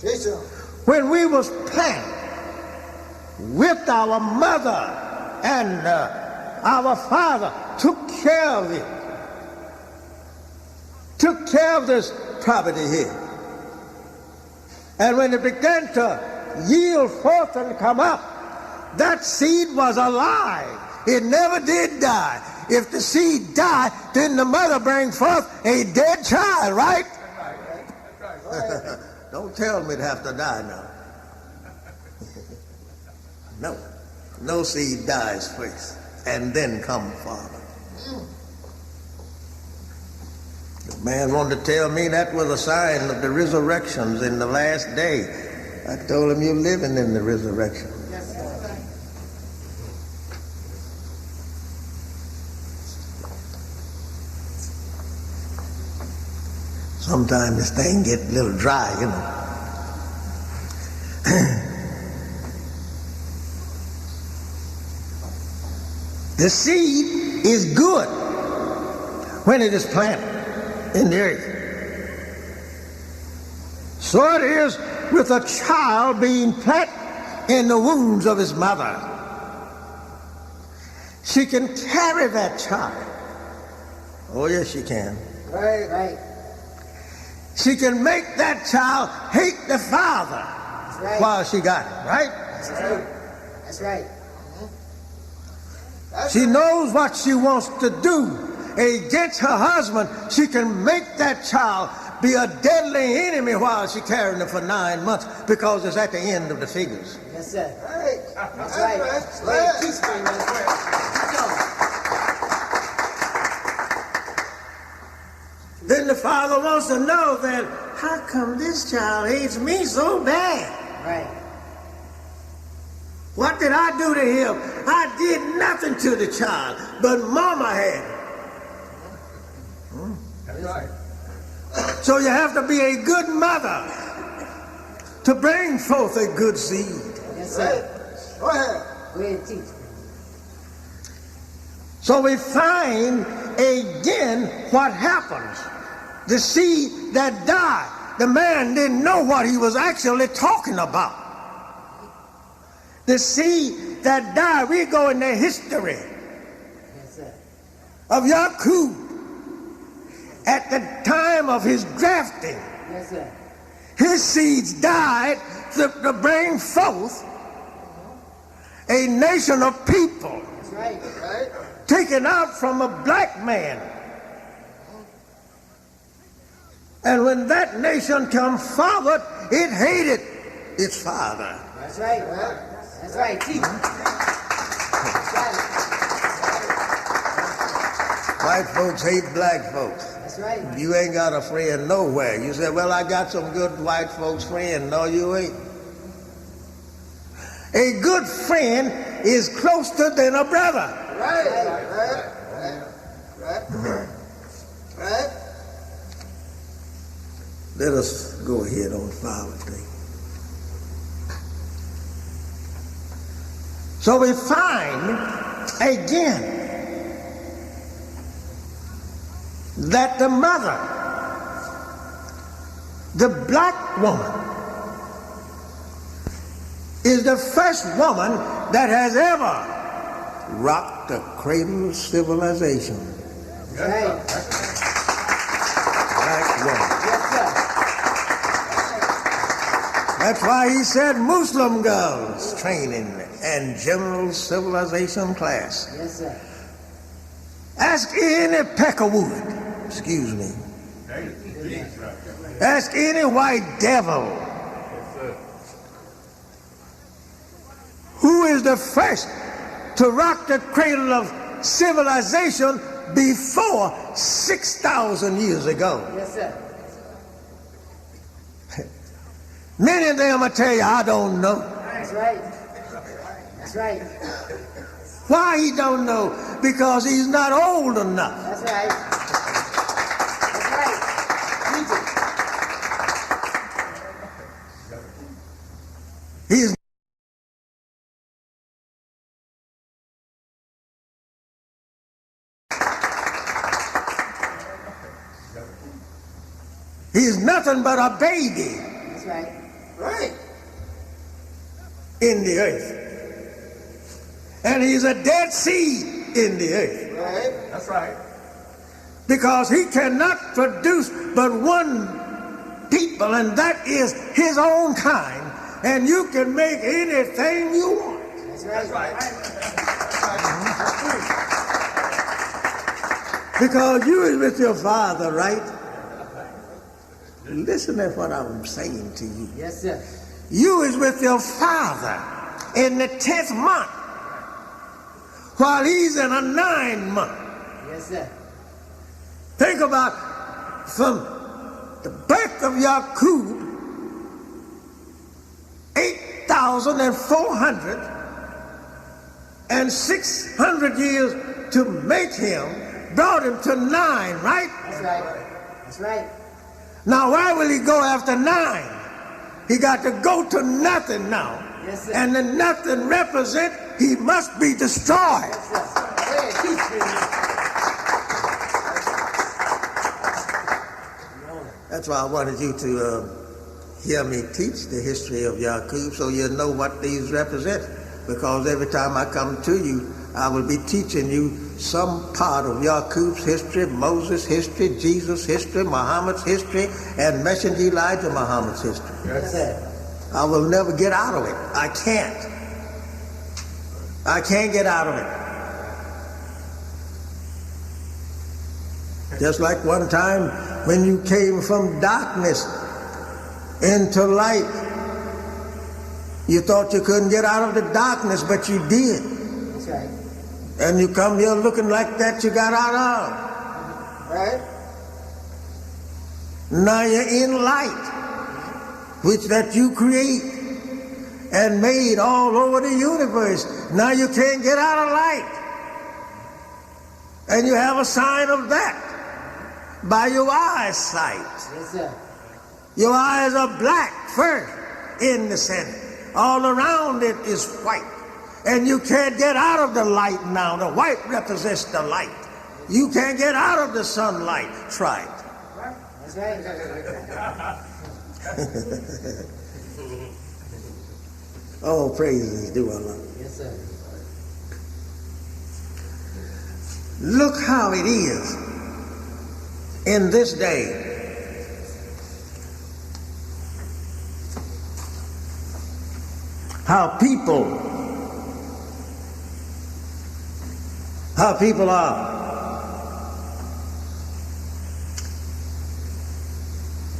Teacher. When we was planted with our mother and our father took care of it, took care of this property here. And when it began to yield forth and come up, that seed was alive. It never did die. If the seed died, then the mother bring forth a dead child, right? Don't tell me it have to die now. No. No seed dies first, and then come Father. The man wanted to tell me that was a sign of the resurrections in the last day. I told him, you're living in the resurrection. Sometimes this thing get a little dry, you know. The seed is good when it is planted in the earth. So it is with a child being planted in the wombs of his mother. She can carry that child. Oh, yes, she can. Right. Right. She can make that child hate the father That's right. while she got it, right? That's right. That's right. She knows what she wants to do against her husband. She can make that child be a deadly enemy while she's carrying it for 9 months because it's at the end of the figures. Yes, sir. Right. That's right. That's Way right. to teach me, man. Keep going. Then the father wants to know that, how come this child hates me so bad? Right. What did I do to him? I did nothing to the child, but mama had it. That's right. So you have to be a good mother to bring forth a good seed. Yes, Right. sir. Go ahead. Go ahead and teach. So we find again what happens. The seed that died, the man didn't know what he was actually talking about. The seed that died, we go in the history Yes, sir. of Yaqub at the time of his drafting. Yes, sir. His seeds died to bring forth a nation of people That's right. Right. taken out from a black man. And when that nation come forward, it hated its father. That's right. That's right. Teach. That's right. White folks hate black folks. That's right. You ain't got a friend nowhere. You say, well, I got some good white folks friends. No, you ain't. A good friend is closer than a brother. Right. Right. Right. Let us go ahead on Father's Day. So we find again that the mother, the black woman, is the first woman that has ever rocked the cradle of civilization. That's right. Black woman. Yes, sir. That's why he said Muslim girls training and general civilization class. Yes, sir. Ask any peckerwood, excuse me. Ask any white devil who is the first to rock the cradle of civilization before 6,000 years ago. Yes, sir. Many of them will tell you, I don't know. That's right. That's right. Why he don't know? Because he's not old enough. That's right. That's right. Teach it. He's He's nothing but a baby That's right. Right. in the earth. And he's a dead seed in the earth. Right. That's right. Because he cannot produce but one people, and that is his own kind. And you can make anything you want. That's right. Because you is with your father, right? Listen to what I'm saying to you. Yes, sir. You is with your father in the 10th month, while he's in a 9 month. Yes, sir. Think about from the birth of Yaqub, 8,400 and 600 years to make him, brought him to 9, right? That's right. That's right. Now, why will he go after 9? He got to go to nothing now. Yes, sir. And the nothing represent, he must be destroyed. Yes, sir. Hey, teach me. That's why I wanted you to hear me teach the history of Yaqub so you know what these represent. Because every time I come to you, I will be teaching you some part of Yaqub's history, Moses' history, Jesus' history, Muhammad's history, and Messenger Elijah Muhammad's history. Yes, sir. I will never get out of it. I can't. I can't get out of it. Just like one time when you came from darkness into light, you thought you couldn't get out of the darkness, but you did. That's right. And you come here looking like that you got out of. Right. Now you're in light, which that you create and made all over the universe. Now you can't get out of light. And you have a sign of that by your eyesight. Yes, sir. Your eyes are black first, in the center. All around it is white. And you can't get out of the light now. The white represents the light. You can't get out of the sunlight. Try it. That's right. Oh, praises do Allah. Yes, sir. Look how it is in this day. How people are.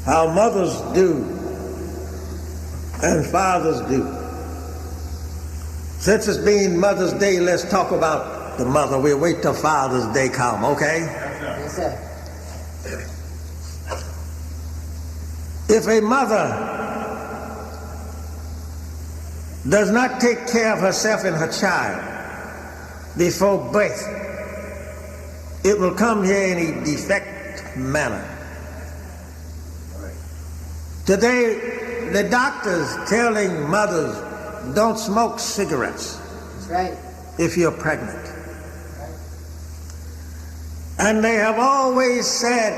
How mothers do and fathers do. Since it's being Mother's Day, let's talk about the mother. We'll wait till Father's Day come, okay? Yes, sir. If a mother does not take care of herself and her child before birth, it will come here in a defect manner. Today, the doctors telling mothers, don't smoke cigarettes That's right. if you're pregnant. And they have always said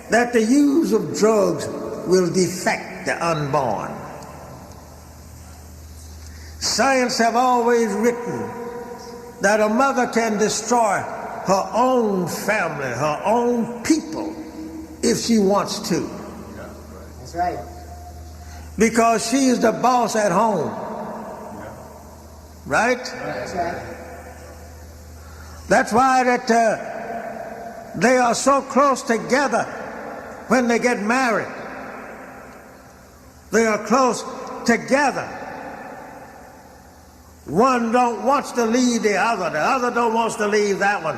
that the use of drugs will defect the unborn. Science have always written that a mother can destroy her own family, her own people, if she wants to. That's right. Because she is the boss at home. Right? That's right. That's why that they are so close together when they get married. They are close together. One don't wants to leave the other don't wants to leave that one.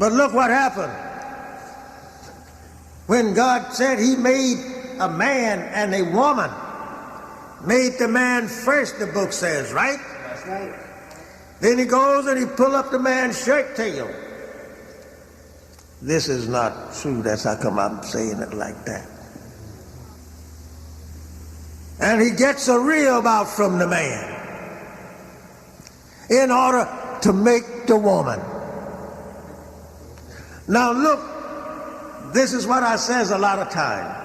But look what happened. When God said he made a man and a woman, made the man first, the book says, right? That's right. Then he goes and he pull up the man's shirt tail. This is not true. That's how come I'm saying it like that. And he gets a rib out from the man in order to make the woman. Now look, this is what I says a lot of times.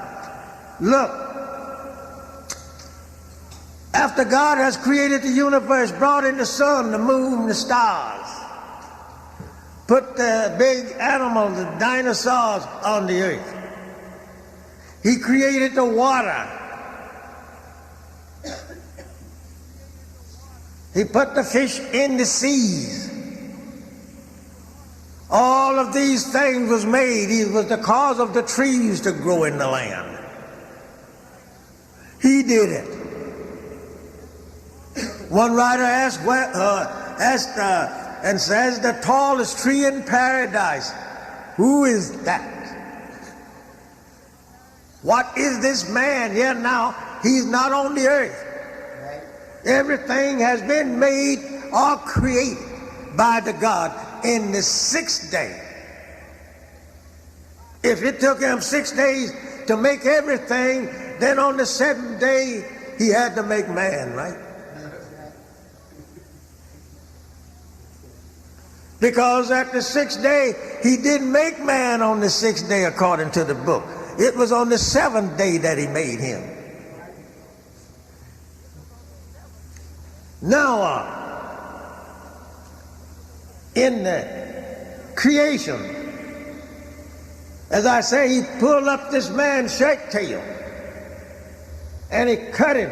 Look, after God has created the universe, brought in the sun, the moon, the stars, put the big animals, the dinosaurs on the earth. He created the water. He put the fish in the seas. All of these things was made. He was the cause of the trees to grow in the land. He did it. One writer asked and says, the tallest tree in paradise, who is that? What is this man here now? He's not on the earth. Everything has been made or created by the God in the sixth day. If it took him 6 days to make everything, then on the seventh day he had to make man, right? Because at the sixth day, he didn't make man on the sixth day according to the book. It was on the seventh day that he made him. Now, in the creation, as I say, he pulled up this man's shirt tail and he cut him.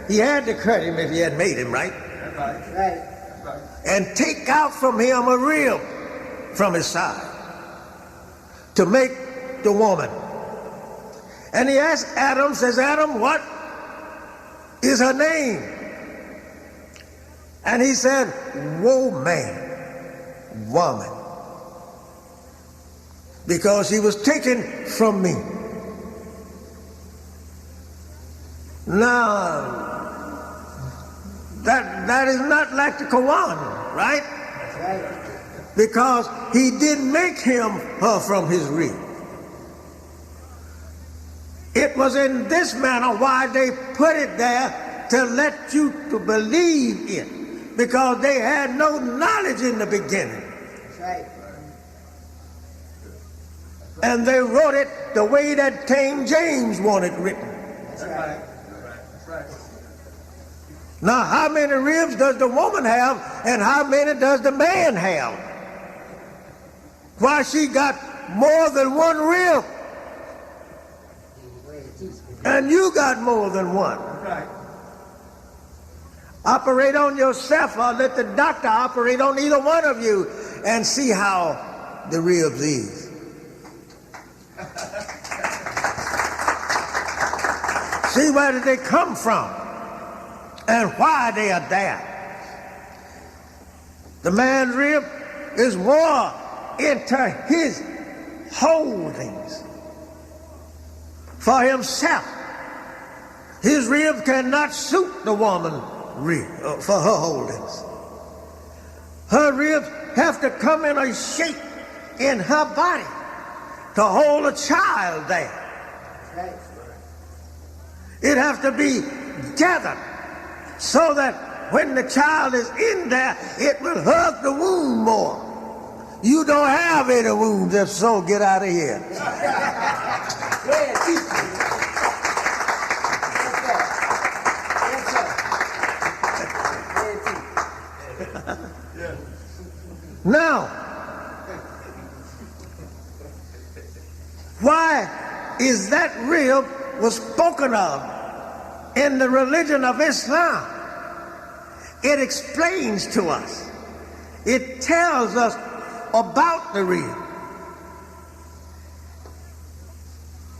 He had to cut him if he had made him, right? Right. And take out from him a rib from his side to make the woman. And he asked Adam, says, Adam, what is her name? And he said, woman, because she was taken from me. Now, that is not like the Quran, right? That's right. Because he didn't make her from his rib. It was in this manner why they put it there, to let you to believe it, because they had no knowledge in the beginning. That's right. And they wrote it the way that King James wanted written. That's right. Now, how many ribs does the woman have, and how many does the man have? Why, she got more than one rib, Go ahead, teach me. and you got more than one. Operate on yourself, or let the doctor operate on either one of you, and see how the ribs is. See, where did they come from, and why they are there. The man's rib is more into his holdings for himself. His rib cannot suit the woman rib for her holdings. Her ribs have to come in a shape in her body to hold a child there. That's right. It has to be gathered so that when the child is in there, it will hug the womb more. You don't have any wounds, if so, get out of here. Go ahead, teach me. Yes, sir. Yes, sir. Go ahead, teach. Now, why is that rib was spoken of in the religion of Islam? It explains to us. It tells us about the rib,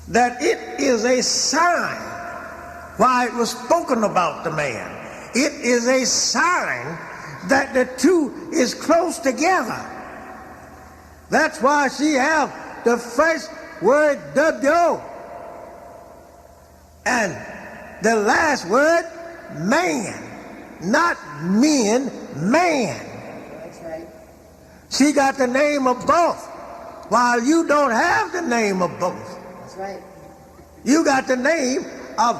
that it is a sign why it was spoken about the man. It is a sign that the two is close together. That's why she have the first word W and the last word man, not men, man. That's right. She got the name of both, while you don't have the name of both. That's right. You got the name of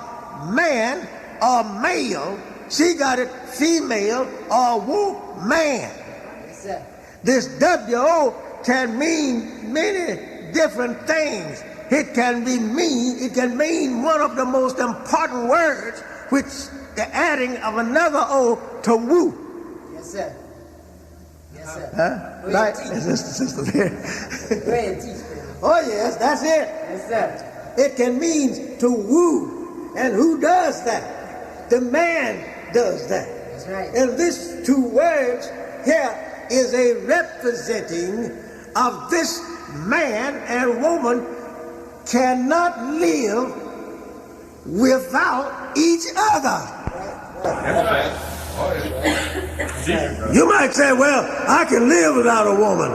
man or male. She got it female or woman. Yes, sir. This W-O can mean many different things. It can mean one of the most important words, which the adding of another O to woo. Yes, sir. Yes, sir. Huh? Go Right? ahead, teach. Sister there. Go ahead, teach me. Oh yes, that's it. Yes, sir. It can mean to woo. And who does that? The man does that. That's right. And these two words here is a representing of this man and woman cannot live without each other. You might say, well, I can live without a woman.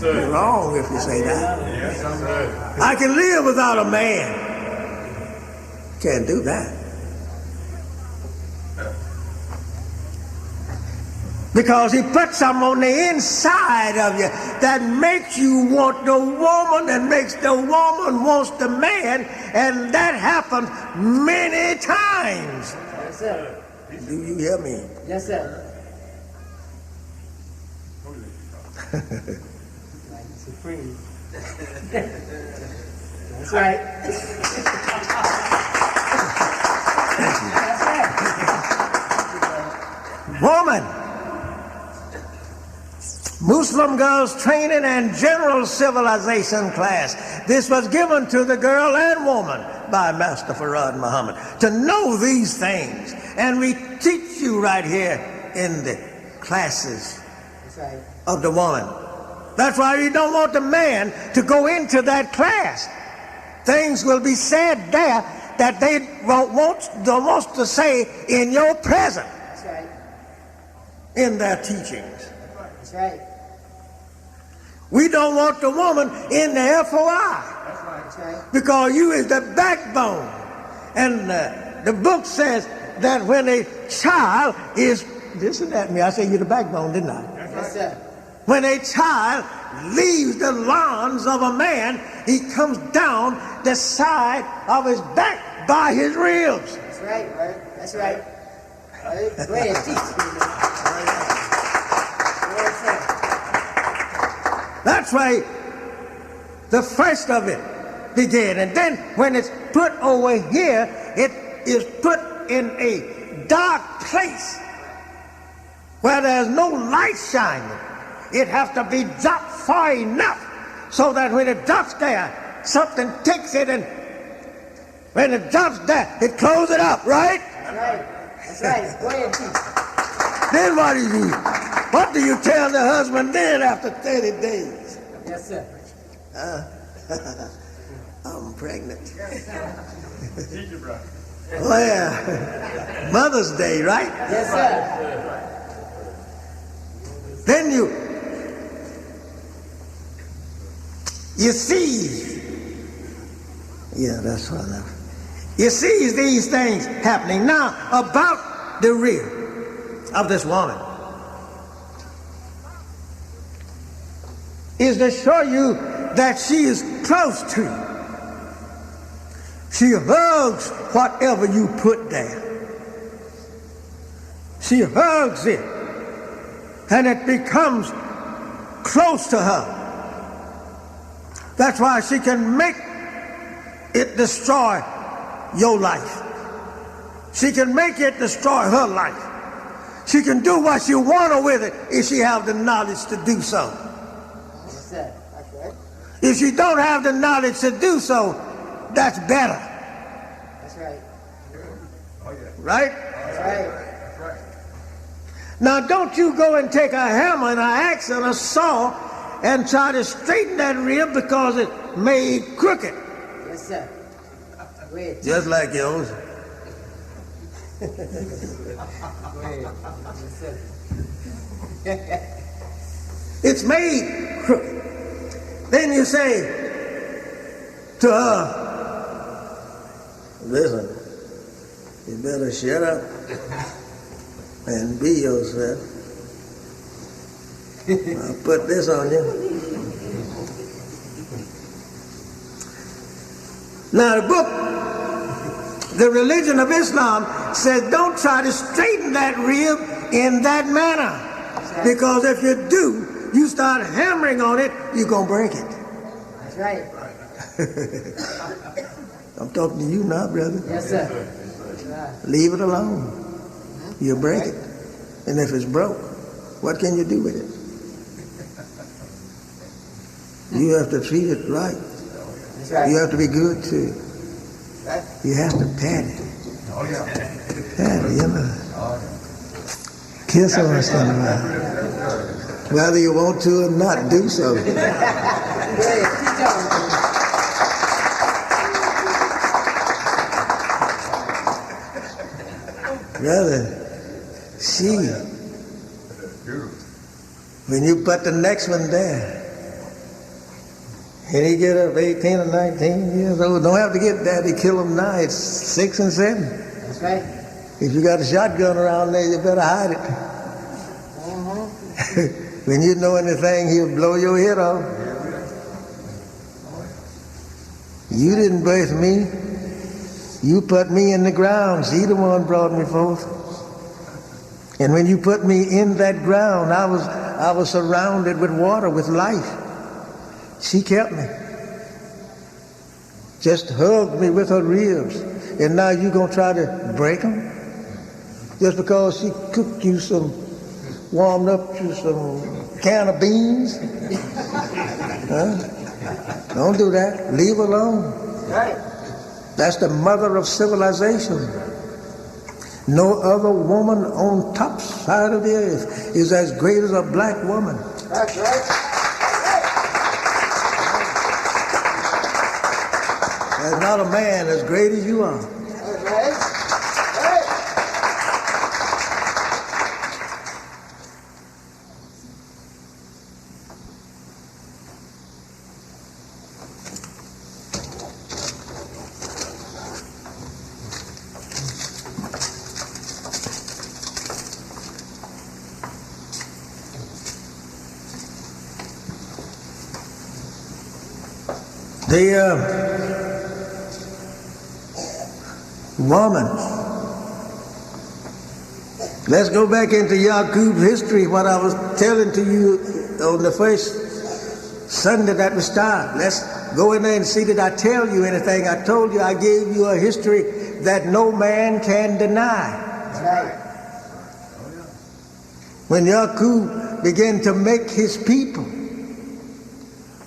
You're wrong if you say that. I can live without a man. Can't do that. Because he put something on the inside of you that makes you want the woman and makes the woman wants the man, and that happens many times. Yes, sir. Do you hear me? Yes, sir. Supreme. That's right. That's right. Woman. Muslim girls training and general civilization class. This was given to the girl and woman by Master Farad Muhammad to know these things. And we teach you right here in the classes That's right. of the woman. That's why you don't want the man to go into that class. Things will be said there that they don't want to say in your presence That's right. in their teachings. That's right. We don't want the woman in the FOI That's right. because you is the backbone. And the book says that when a child is, listen at me, I say you're the backbone, didn't I? Yes, sir. When a child leaves the loins of a man, he comes down the side of his back by his ribs. That's right, right? That's right. Go ahead, teach me. That's why the first of it began. And then when it's put over here, it is put in a dark place where there's no light shining. It has to be dropped far enough so that when it drops there, something takes it, and when it drops there, it closes it up, right? That's right. That's right. Go ahead, teach. Then what do you do? What do you tell the husband then after 30 days? Yes, sir. I'm pregnant. Teach your brother. Oh, yeah. Mother's Day, right? Yes, sir. Then you see, yeah, that's what I You see these things happening. Now, about the rear of this woman is to show you that she is close to you. She hugs whatever you put there. She hugs it, and it becomes close to her. That's why she can make it destroy your life. She can make it destroy her life. She can do what she wants with it if she have the knowledge to do so. Yes, sir. That's right. If she don't have the knowledge to do so, that's better. That's right. Right? That's right. Now, don't you go and take a hammer and an axe and a saw and try to straighten that rib because it's made crooked. Yes, sir. Go ahead. Just like yours. Go ahead. Yes, sir. It's made crooked. Then you say to her, listen, you better shut up and be yourself. I'll put this on you. Now the book, The Religion of Islam, says don't try to straighten that rib in that manner. Because if you do, you start hammering on it, you're going to break it. That's right. I'm talking to you now, brother. Yes, sir. Leave it alone. You'll break it. And if it's broke, what can you do with it? You have to treat it right. That's right. You have to be good to it. You have to pat it. Pat it, you know. Kiss on somebody. Whether you want to or not, do so. Go ahead. Teach on. Brother, see, when you put the next one there, and he get up 18 or 19 years old, don't have to get daddy, kill him now, it's 6 and 7. That's right. If you got a shotgun around there, you better hide it. When you know anything, he'll blow your head off. You didn't birth me. You put me in the ground. She the one brought me forth. And when you put me in that ground, I was surrounded with water, with life. She kept me. Just hugged me with her ribs. And now you gonna try to break them? Just because she cooked you warmed up you some can of beans? Huh? Don't do that. Leave her alone. Right. That's the mother of civilization. No other woman on top side of the earth is as great as a black woman. That's right. There's not a man as great as you are. That's right. The woman. Let's go back into Yaqub's history, what I was telling to you on the first Sunday that we start. Let's go in there and see, did I tell you anything? I told you, I gave you a history that no man can deny. Right. When Yaqub began to make his people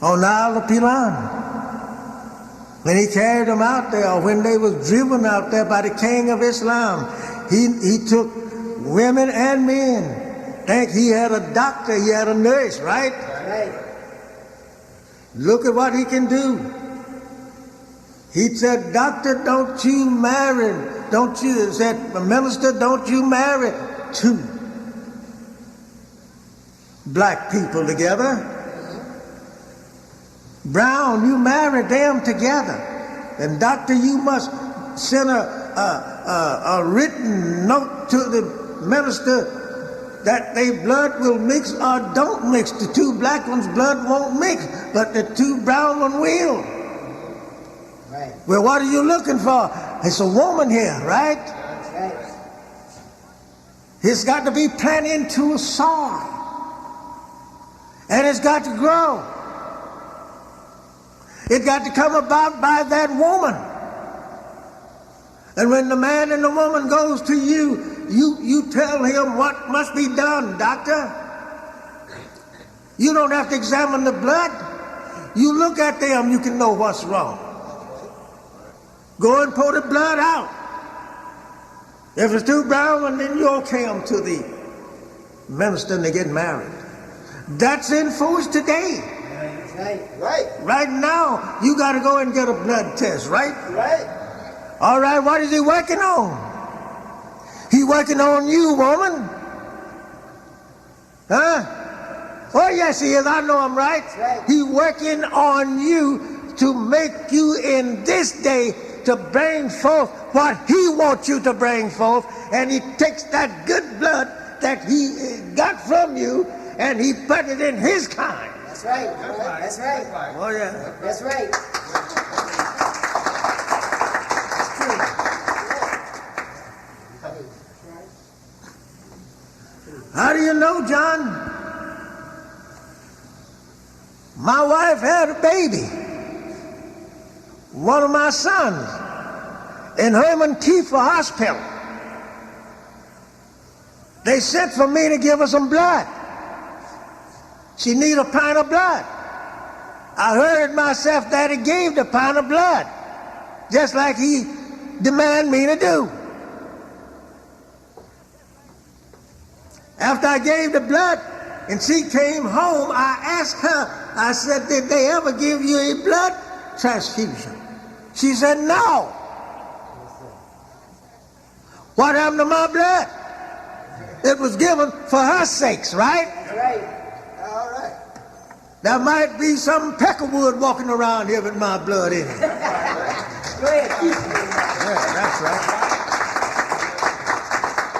on the Isle of Pilan, when he carried them out there, or when they was driven out there by the king of Islam, he took women and men. Think he had a doctor, he had a nurse, right? Right. Look at what he can do. He said, doctor, don't you marry, said, minister, don't you marry two black people together. Brown, you marry them together. And doctor, you must send a written note to the minister that their blood will mix or don't mix. The two black ones' blood won't mix, but the two brown ones will. Right. Well, what are you looking for? It's a woman here, right? That's right. It's got to be planted into a soil. And it's got to grow. It got to come about by that woman. And when the man and the woman goes to you, you tell him what must be done, doctor. You don't have to examine the blood. You look at them, you can know what's wrong. Go and pour the blood out. If it's too brown, then you'll carry them to the minister and they get married. That's in force today. Right. Right. Right now, you got to go and get a blood test, right? Right. All right, what is he working on? He working on you, woman. Huh? Oh, yes, he is. I know I'm right. Right. He working on you to make you in this day to bring forth what he wants you to bring forth. And he takes that good blood that he got from you and he put it in his kind. That's right. That's right. Oh, yeah. That's right. How do you know, John? My wife had a baby, one of my sons, in Herman Kiefer Hospital. They sent for me to give her some blood. She needed a pint of blood. I heard myself that he gave the pint of blood, just like he demanded me to do. After I gave the blood and she came home, I asked her, I said, did they ever give you a blood transfusion? She said, no. What happened to my blood? It was given for her sakes, right? Right. All right. There might be some peckerwood walking around here with my blood in it. Go ahead. Yeah, that's right.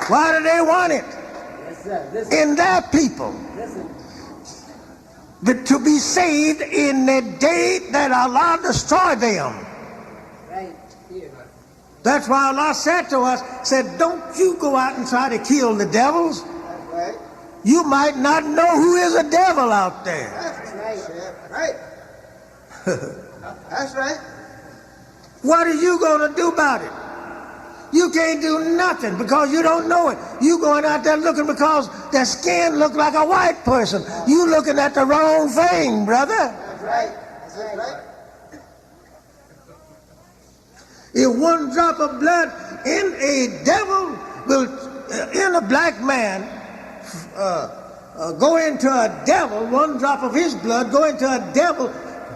Why do they want it? Yes, sir. Listen. In their people. Listen. To be saved in the day that Allah destroyed them. Right. Here. That's why Allah said to us, said, don't you go out and try to kill the devils. That's right. You might not know who is a devil out there. That's right. Right. That's right. What are you going to do about it? You can't do nothing because you don't know it. You going out there looking because their skin look like a white person. You looking at the wrong thing, brother. That's right. That's right. If one drop of blood in a devil will, in a black man, go into a devil, one drop of his blood go into a devil,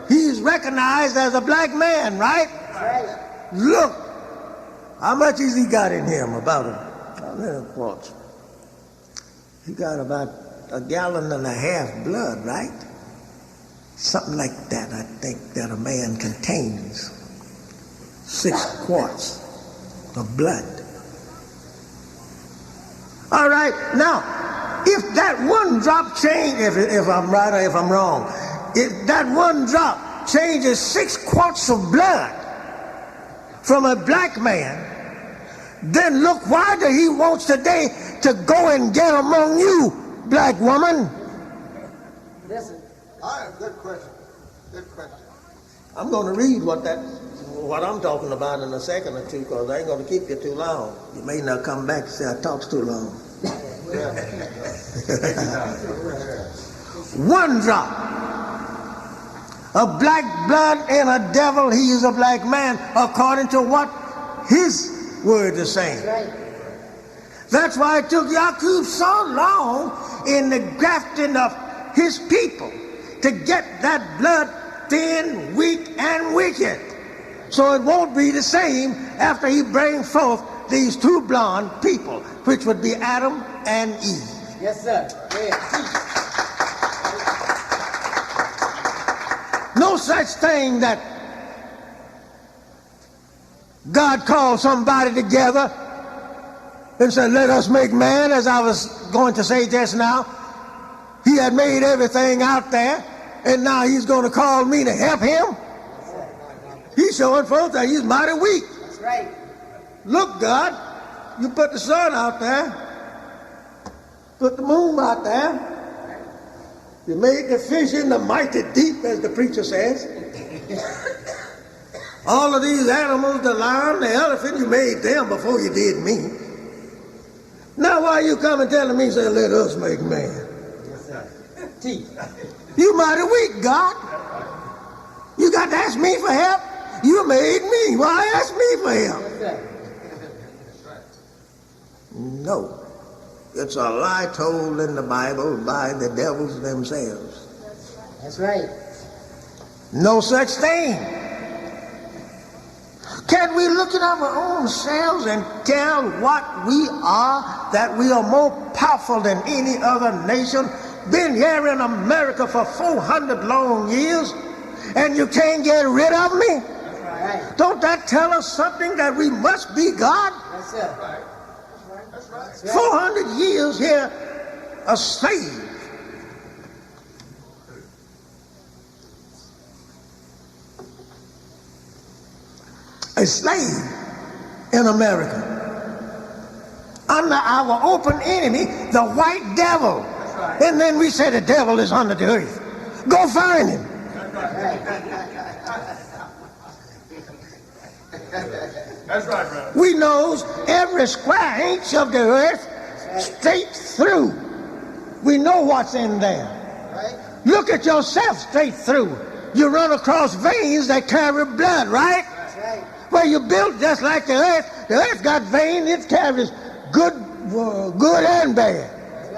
he's recognized as a black man, right? Right. Look, how much has he got in him? About a little quarts. He got about 1.5 gallons blood, right? Something like that, I think, that a man contains. 6 quarts of blood. All right, now, if that one drop change, if I'm right or if I'm wrong, if that one drop changes 6 quarts of blood from a black man, then look why he wants today to go and get among you, black woman. Listen. All right, good question. Good question. I'm going to read what I'm talking about in a second or two, because I ain't going to keep you too long. You may not come back and say I talked too long. One drop of black blood in a devil, he is a black man, according to what his word is saying. That's why it took Yaqub so long in the grafting of his people to get that blood thin, weak, and wicked. So it won't be the same after he brings forth these 2 blonde people, which would be Adam and Eve. Yes, sir. Yeah. No such thing that God called somebody together and said, let us make man, as I was going to say just now. He had made everything out there, and now he's going to call me to help him. He's showing folks that he's mighty weak. That's right. Look, God, you put the sun out there, put the moon out there. You made the fish in the mighty deep, as the preacher says. All of these animals, the lion, the elephant, you made them before you did me. Now why you come and telling me, say, let us make man? Yes, sir. Teeth. You mighty weak, God. You got to ask me for help? You made me. Why ask me for help? Yes, sir. No. It's a lie told in the Bible by the devils themselves. That's right. No such thing. Can we look at our own selves and tell what we are, that we are more powerful than any other nation? Been here in America for 400 long years, and you can't get rid of me? That's right. Don't that tell us something, that we must be God? Yes, sir. 400 years here, a slave. A slave in America. Under our open enemy, the white devil. And then we say the devil is under the earth. Go find him. That's right, brother. We knows every square inch of the earth straight through. We know what's in there. Look at yourself straight through. You run across veins that carry blood, right? That's right. Well, you built just like the earth. The earth got veins. It carries good and bad. That's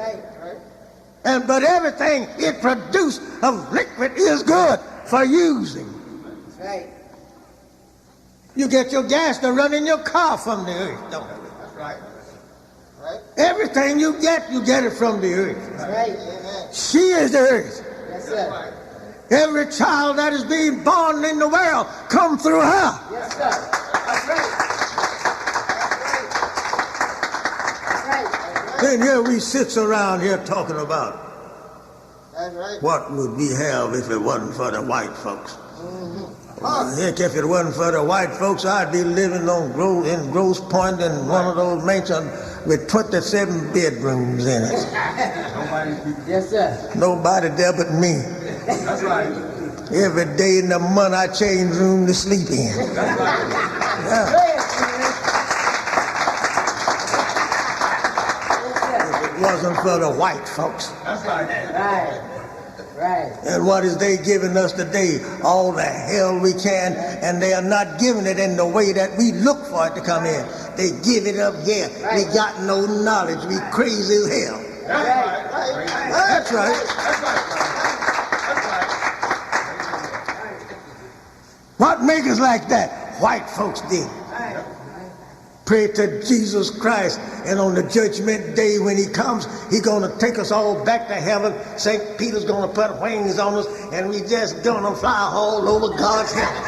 right. But everything it produced of liquid is good for using. That's right. You get your gas to run in your car from the earth, don't you? That's right. Everything you get it from the earth. That's right. She is the earth. Yes, sir. Every child that is being born in the world come through her. Yes, sir. That's right. That's right. Then here we sits around here talking about That's right. what would we have if it wasn't for the white folks. Heck, if it wasn't for the white folks, I'd be living in Grosse Point in one of those mansions with 27 bedrooms in it. Yes, sir. Nobody there but me. That's right. Every day in the month I change room to sleep in. Yeah. If it wasn't for the white folks. That's right. Right. Right. And what is they giving us today? All the hell we can, and they are not giving it in the way that we look for it to come in. They give it up here. We got no knowledge. We crazy as hell. That's right. That's right. That's right. What make us like that? White folks did. Pray to Jesus Christ, and on the judgment day when he comes, he's going to take us all back to heaven. St. Peter's going to put wings on us, and we just going to fly all over God's heaven.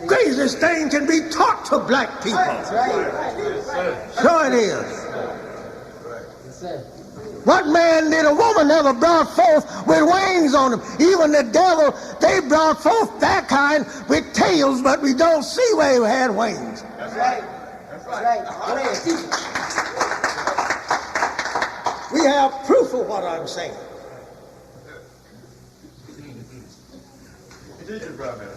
Craziest thing can be taught to black people. That's right. Sure it is. Yes, sir. What man did a woman ever brought forth with wings on them? Even the devil, they brought forth that kind with tails, but we don't see where he had wings. That's right. That's right. Go ahead, teach it. We have proof of what I'm saying. Teach it, brother.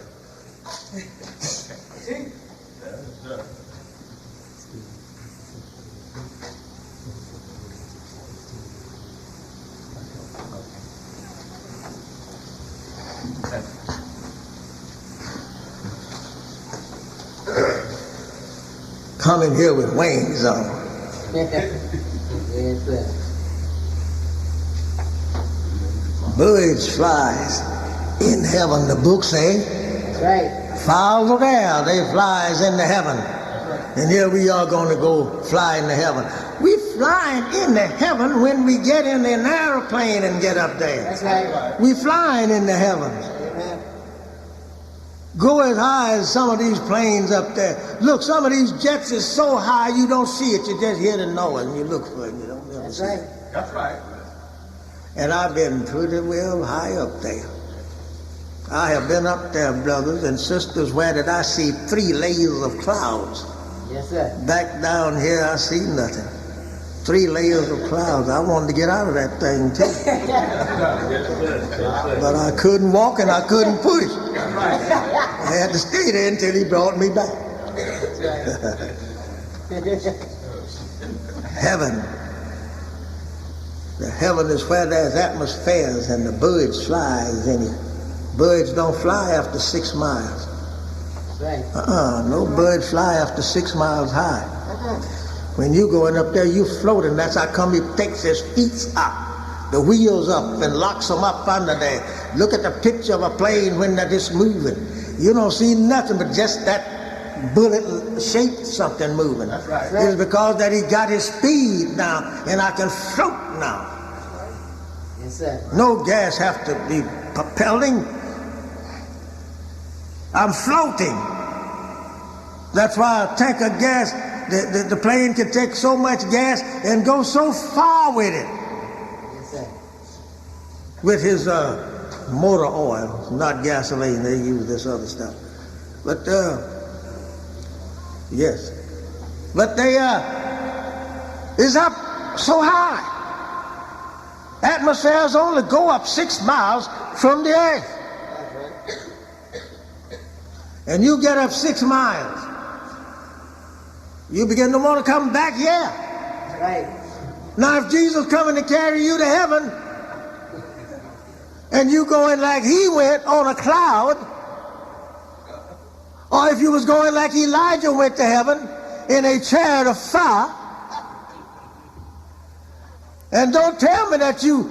Coming here with wings on. Yes, sir. Birds, flies in heaven, the book say. That's right. Fowls of air, they flies into heaven. And here we are going to go fly into heaven. We flying into heaven when we get in an airplane and get up there. That's right. We flying into heaven. Amen. Go as high as some of these planes up there. Look, some of these jets is so high you don't see it. You just hear the noise and you look for it. You don't ever That's see right. it. That's right. And I've been pretty well high up there. I have been up there, brothers and sisters, where did I see 3 layers of clouds. Yes, sir. Back down here, I see nothing. 3 layers of clouds. I wanted to get out of that thing, too. But I couldn't walk and I couldn't push. I had to stay there until he brought me back. Heaven. The heaven is where there's atmospheres and the birds flies in it. Birds don't fly after 6 miles. Right. No bird fly after 6 miles high. When you going up there, you floating. That's how come he takes his feet up, the wheels up, and locks them up under there. Look at the picture of a plane when that is moving. You don't see nothing but just that bullet-shaped something moving. That's right. It's because that he got his speed now, and I can float now. Yes, sir. No gas have to be propelling. I'm floating. That's why a tank of gas, the plane can take so much gas and go so far with it. Yes, sir. With his motor oil, not gasoline. They use this other stuff. But yes, but they is up so high. Atmospheres only go up 6 miles from the earth. And you get up 6 miles, you begin to want to come back here. Right. Now if Jesus coming to carry you to heaven, and you going like he went on a cloud, or if you was going like Elijah went to heaven in a chariot of fire, and don't tell me that you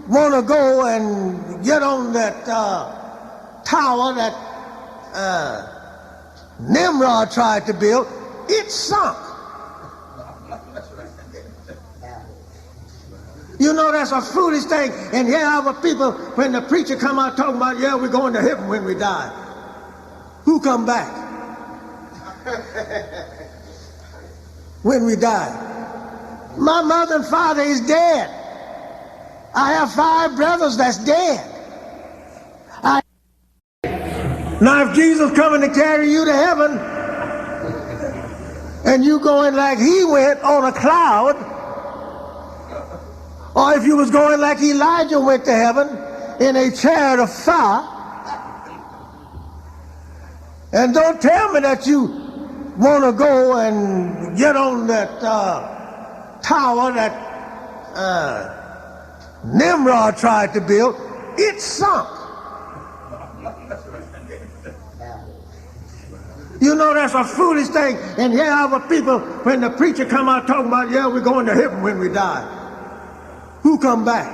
want to go and get on that tower that Nimrod tried to build. It sunk. You know that's a foolish thing. And here are people, when the preacher come out talking about, yeah, we're going to heaven when we die. Who come back? When we die. My mother and father is dead. I have 5 brothers that's dead. Now if Jesus coming to carry you to heaven, and you going like he went on a cloud, or if you was going like Elijah went to heaven in a chariot of fire, and don't tell me that you want to go and get on that tower that Nimrod tried to build. It sunk. You know that's a foolish thing. And here are the people, when the preacher come out talking about, yeah, we're going to heaven when we die. Who come back?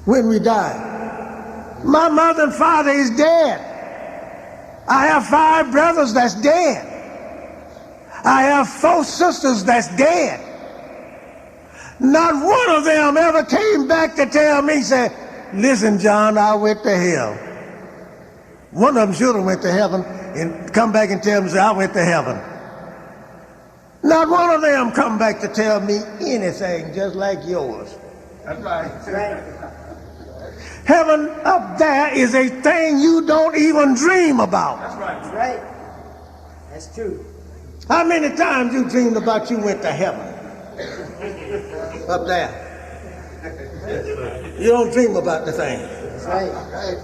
When we die. My mother and father is dead. I have 5 brothers that's dead. I have 4 sisters that's dead. Not one of them ever came back to tell me, say, listen, John, I went to hell. One of them should have went to heaven and come back and tell me, say, I went to heaven. Not one of them come back to tell me anything just like yours. That's right. That's right. Heaven up there is a thing you don't even dream about. That's right. That's right. That's true. How many times you dreamed about you went to heaven? Up there. You don't dream about the thing. That's right.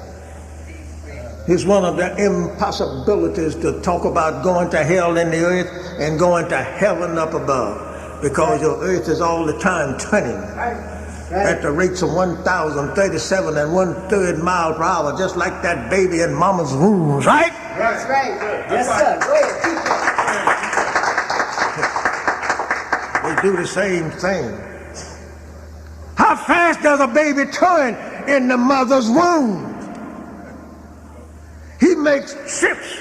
It's one of the impossibilities to talk about going to hell in the earth and going to heaven up above, because your earth is all the time turning at the rates of 1,037 and 1/3 miles per hour, just like that baby in mama's womb, right? That's right. Yes, sir. Go ahead. Keep They going. do the same thing. How fast does a baby turn in the mother's womb? He makes trips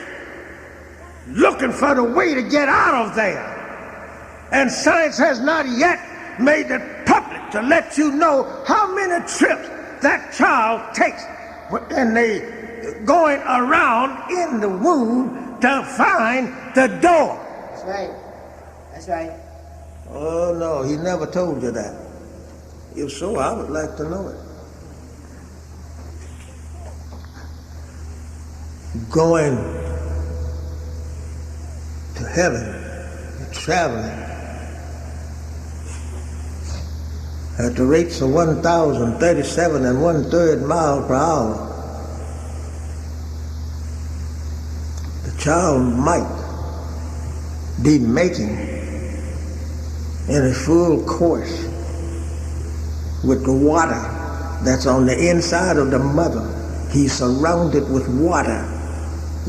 looking for the way to get out of there. And science has not yet made it public to let you know how many trips that child takes, and they going around in the womb to find the door. That's right. That's right. Oh no, he never told you that. If so, I would like to know it. Going to heaven, traveling at the rates of 1,037 and 1/3 miles per hour, the child might be making in a full course with the water that's on the inside of the mother. He's surrounded with water.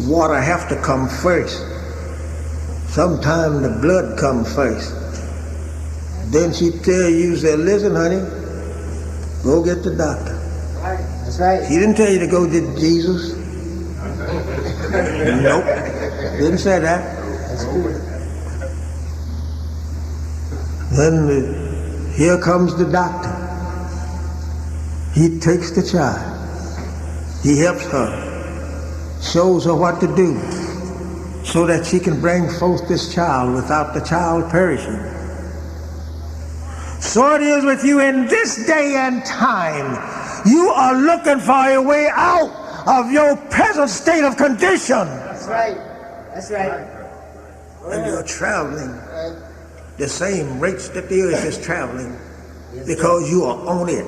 Water have to come first. Sometimes the blood comes first. Then she tell you, say, listen, honey, go get the doctor. That's right. She didn't tell you to go get Jesus. Nope. Didn't say that. That's good. Then here comes the doctor. He takes the child. He helps her, shows her what to do so that she can bring forth this child without the child perishing. So it is with you in this day and time. You are looking for a way out of your present state of condition. That's right. That's right. And you're traveling the same rates that the earth is traveling, because you are on it.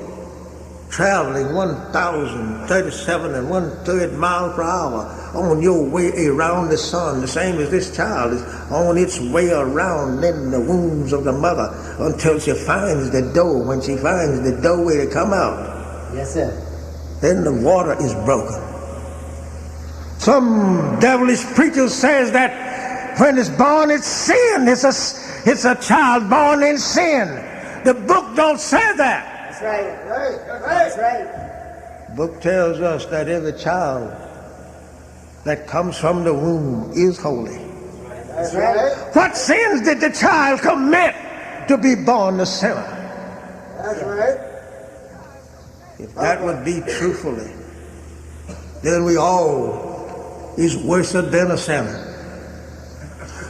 Traveling 1,037 and 1/3 miles per hour on your way around the sun, the same as this child is on its way around in the wombs of the mother until she finds the door. When she finds the doorway to come out, Yes, sir. then the water is broken. Some devilish preacher says that when it's born, it's sin. It's a child born in sin. The book don't say that. That's right. That's right. The book tells us that every child that comes from the womb is holy. That's right. What sins did the child commit to be born a sinner? That's right. If that would be truthfully, then we all is worse than a sinner.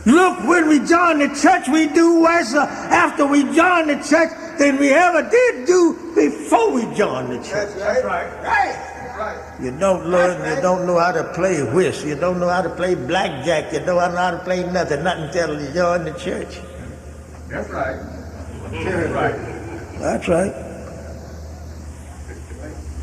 Look, when we join the church, we do worse after we join the church than we ever did do before we joined the church. That's right. Right. You don't learn, you don't know how to play whist, you don't know how to play blackjack, you don't know how to play nothing until you join the church. That's right. That's right. That's right.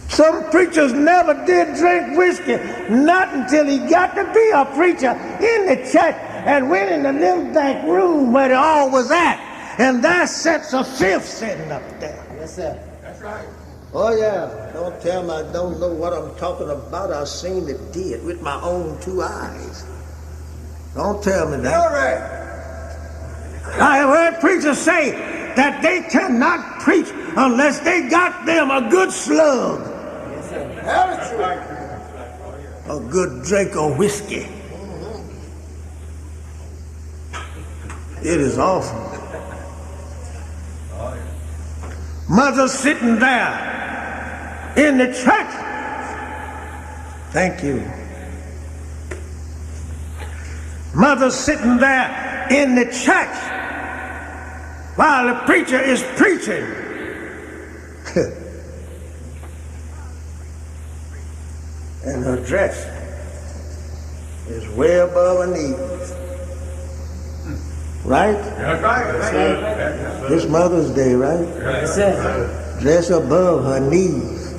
Some preachers never did drink whiskey, not until he got to be a preacher in the church and went in the little back room where it all was at. And there sits a filth sitting up there. Yes, sir. That's right. Oh yeah, don't tell me I don't know what I'm talking about. I've seen it did with my own two eyes. Don't tell me that. All right. I have heard preachers say that they cannot preach unless they got them a good slug, That's right. a good drink of whiskey. It is awful. Mother sitting there in the church. Thank you. Mother sitting there in the church while the preacher is preaching. And her dress is way above her knees. Right? That's right. This Mother's Day, right? Yes, sir. Dress above her knees.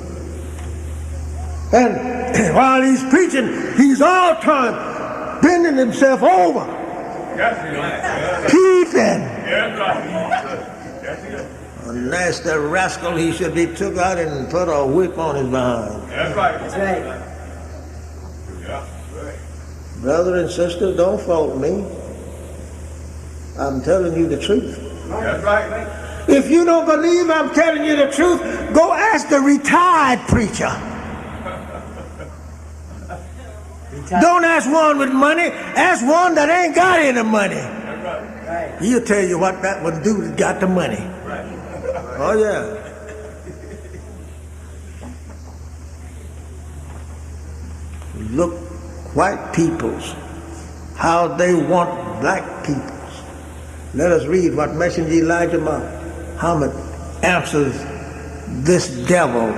And while he's preaching, he's all time bending himself over, peeping. A nasty rascal, he should be took out and put a whip on his behind. That's right. That's right. Brother and sister, don't fault me. I'm telling you the truth. That's right. If you don't believe I'm telling you the truth, go ask the retired preacher. Don't ask one with money, ask one that ain't got any money. Right. He'll tell you what that one do that got the money. Oh yeah. Look, white peoples, how they want black peoples. Let us read what Messenger Elijah Muhammad answers this devil.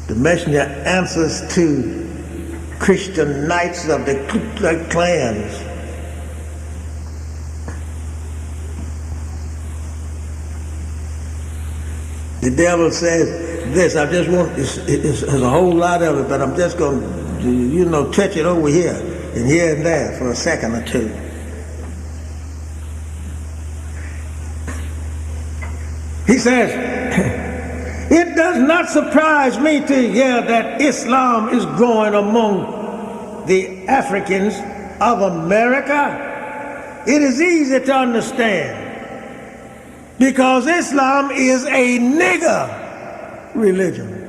The messenger answers to Christian knights of the Ku Klux Klans. The devil says this. I just want, it's a whole lot of it, but I'm just going to, touch it over here and there for a second or two. He says, it does not surprise me to hear that Islam is growing among the Africans of America. It is easy to understand because Islam is a nigger religion.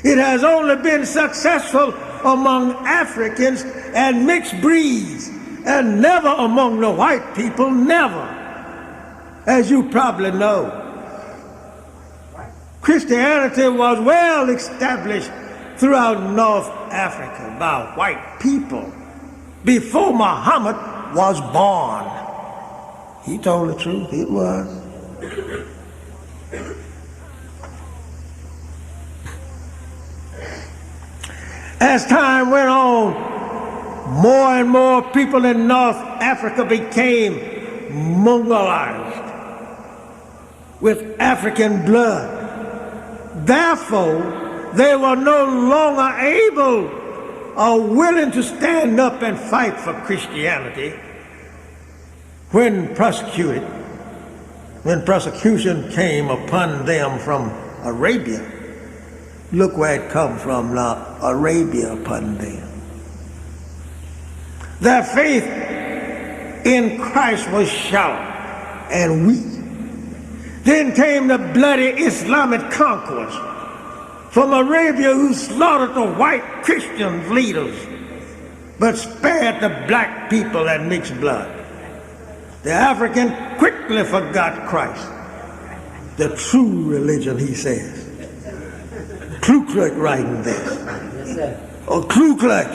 It has only been successful among Africans and mixed breeds and never among the white people, never. As you probably know, Christianity was well established throughout North Africa by white people before Muhammad was born. He told the truth, it was. As time went on, more and more people in North Africa became Mongolized with African blood. Therefore, they were no longer able or willing to stand up and fight for Christianity when persecuted, when persecution came upon them from Arabia. Look where it come from now, Arabia upon them. Their faith in Christ was shallow and weak. Then came the bloody Islamic conquest from Arabia, who slaughtered the white Christian leaders, but spared the black people and mixed blood. The African quickly forgot Christ, the true religion, he says. Ku Klux writing this. Yes, sir. Oh, Ku Klux.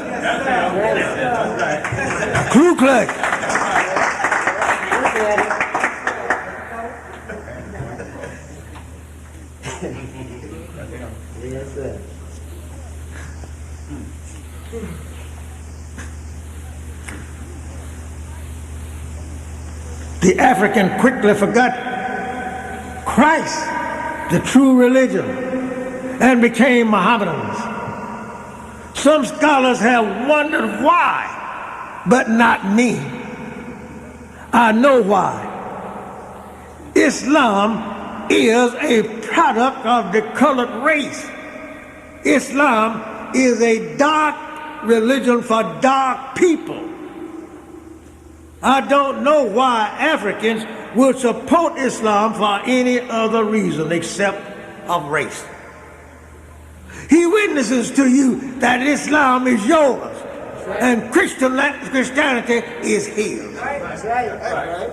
Ku Klux. Look at it. Yes, sir. The African quickly forgot Christ, the true religion, and became Mohammedans. Some scholars have wondered why, but not me. I know why. Islam is a product of the colored race. Islam is a dark religion for dark people. I don't know why Africans would support Islam for any other reason except of race. He witnesses to you that Islam is yours and Christianity is his. That's right. That's right.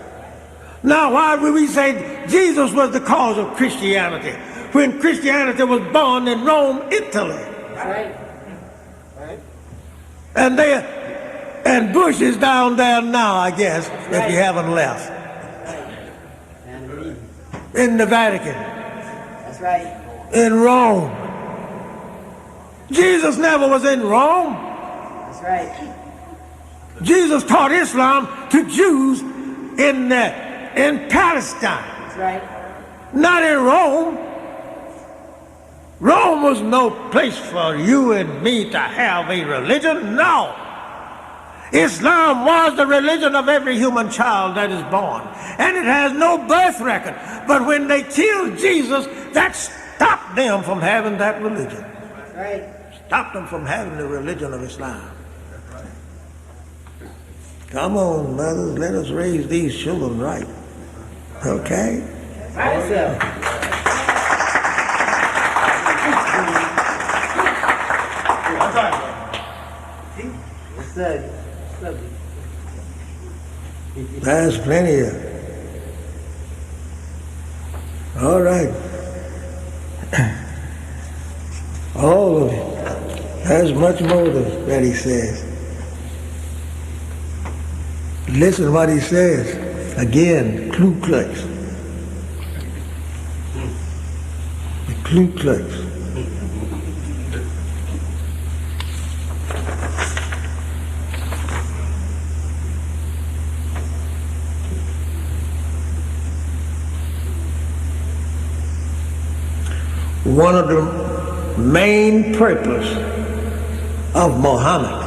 Now, why would we say Jesus was the cause of Christianity when Christianity was born in Rome, Italy? That's right. And Bush is down there now, I guess, if you haven't left. In the Vatican. That's right. In Rome. Jesus never was in Rome. That's right. Jesus taught Islam to Jews in Palestine. That's right. Not in Rome. Rome was no place for you and me to have a religion. No. Islam was the religion of every human child that is born. And it has no birth record. But when they killed Jesus, that stopped them from having that religion. That's right. Stopped them from having the religion of Islam. Come on, mothers, let us raise these children right. Okay? Right, sir. That's right. Yes, sir. There's plenty of it. All right. All of it. There's much more that he says. Listen to what he says. Again, Ku Klux. The Ku Klux. One of the main purpose of Muhammad,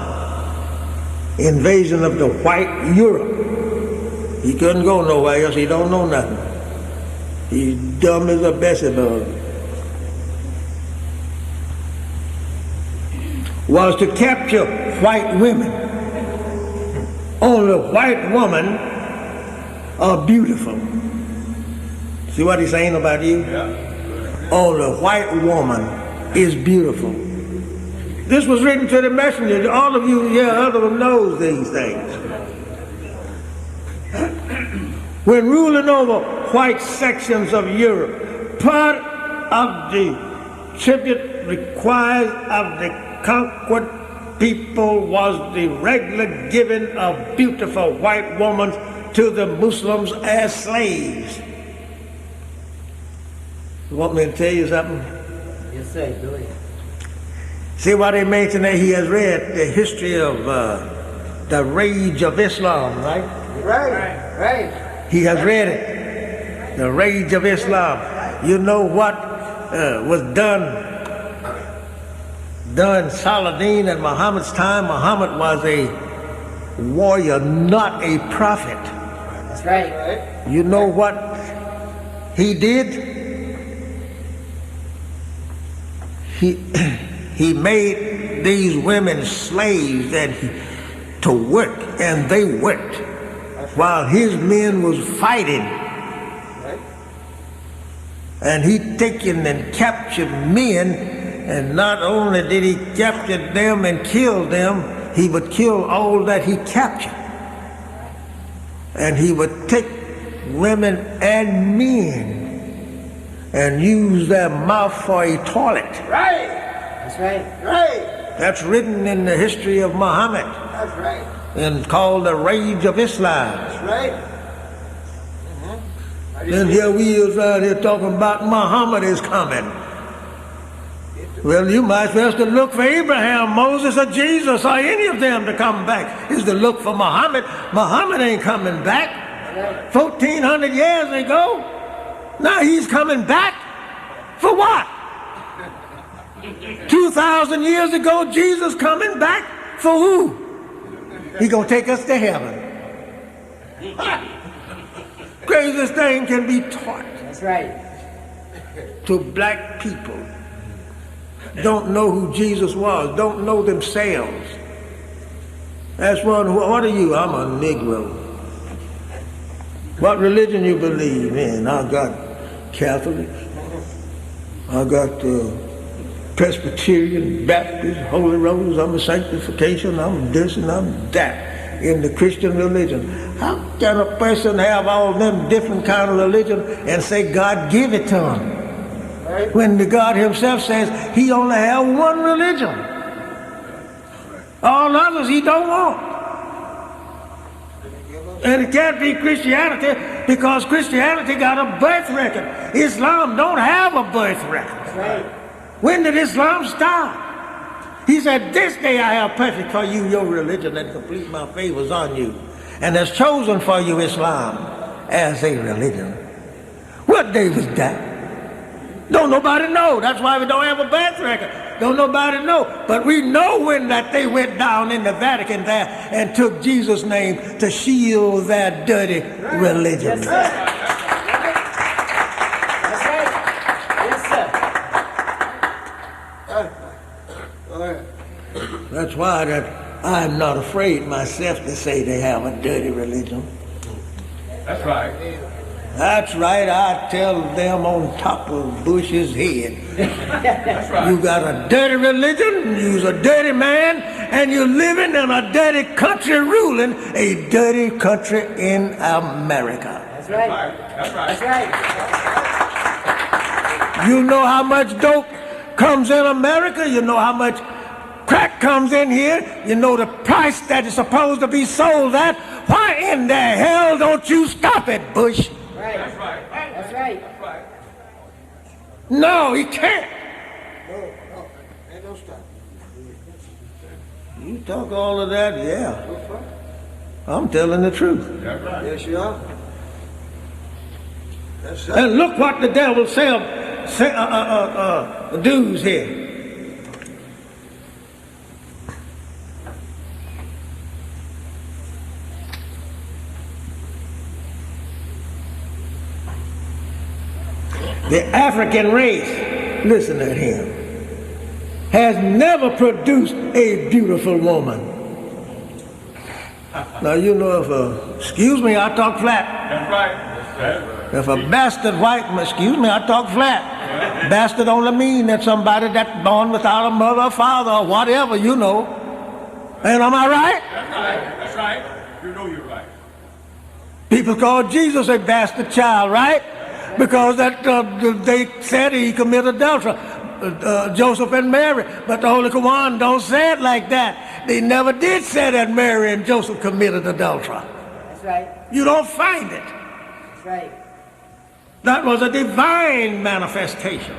invasion of the white Europe. He couldn't go nowhere else. He don't know nothing. He's dumb as a Bessie bug. Was to capture white women. Only white women are beautiful. See what he's saying about you? Yeah. Only white woman is beautiful. This was written to the messenger. All of you here, other one knows these things. When ruling over white sections of Europe, part of the tribute required of the conquered people was the regular giving of beautiful white women to the Muslims as slaves. You want me to tell you something? Yes, sir. Go ahead. See what he mentioned there? He has read the history of the rage of Islam, right? Right. Right. He has read it. The rage of Islam. You know what was done Saladin at Muhammad's time? Muhammad was a warrior, not a prophet. That's right. You know what he did? He made these women slaves to work, and they worked while his men was fighting. And he taken and captured men, and not only did he capture them and kill them, he would kill all that he captured. And he would take women and men and use their mouth for a toilet. Right. That's right. Right. That's written in the history of Muhammad That's right. and called the rage of Islam. That's right. Then here we is right here talking about Muhammad is coming. Well, you might as well to look for Abraham, Moses, or Jesus, or any of them to come back. Is to look for Muhammad. Muhammad ain't coming back. 1,400 years ago. Now he's coming back. For what? 2,000 years ago, Jesus coming back for who? He gonna take us to heaven. Craziest thing can be taught That's right. to black people. Don't know who Jesus was. Don't know themselves. That's one. What are you? I'm a Negro. What religion you believe in? I got Catholic. I got Presbyterian, Baptist, Holy Rose. I'm a sanctification. I'm this and I'm that in the Christian religion. How can a person have all them different kind of religion and say God give it to him? When the God himself says he only have one religion. All All others he don't want. And it can't be Christianity because Christianity got a birth record. Islam don't have a birth record. Right. When did Islam start? He said, this day I have perfect for you your religion and complete my favors on you. And has chosen for you Islam as a religion. What day was that? Don't nobody know. That's why we don't have a birth record. Don't nobody know. But we know when that they went down in the Vatican there and took Jesus' name to shield their dirty religion. Yes, sir. That's right. Yes, sir. Go ahead. That's why that I'm not afraid myself to say they have a dirty religion. That's right. That's right, I tell them on top of Bush's head. That's right. You got a dirty religion, you's a dirty man, and you're living in a dirty country ruling a dirty country in America. That's right. That's right. That's right. You know how much dope comes in America? You know how much crack comes in here? You know the price that is supposed to be sold at? Why in the hell don't you stop it, Bush? Right. That's right. That's right. That's right. No, he can't. No, ain't no stop. You talk all of that, yeah. I'm telling the truth. That's right. Yes, you are. That's it. And look what the devil does here. The African race, listen at him, has never produced a beautiful woman. Now you know excuse me, I talk flat. That's right. That's right. If a bastard white, excuse me, I talk flat. Bastard only mean that somebody that's born without a mother or father or whatever, you know. And am I right? That's right. That's right. You know you're right. People call Jesus a bastard child, right? Because that they said he committed adultery, Joseph and Mary. But the Holy Quran don't say it like that. They never did say that Mary and Joseph committed adultery. That's right. You don't find it. That's right. That was a divine manifestation.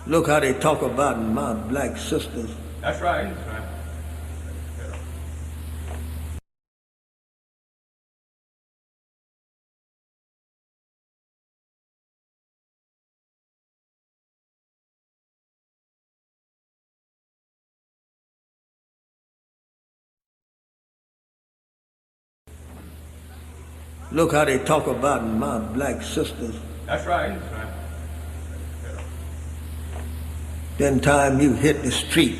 Look how they talk about my black sisters. That's right. That's right. Look how they talk about my black sisters. That's right. That's right. Then time you hit the street,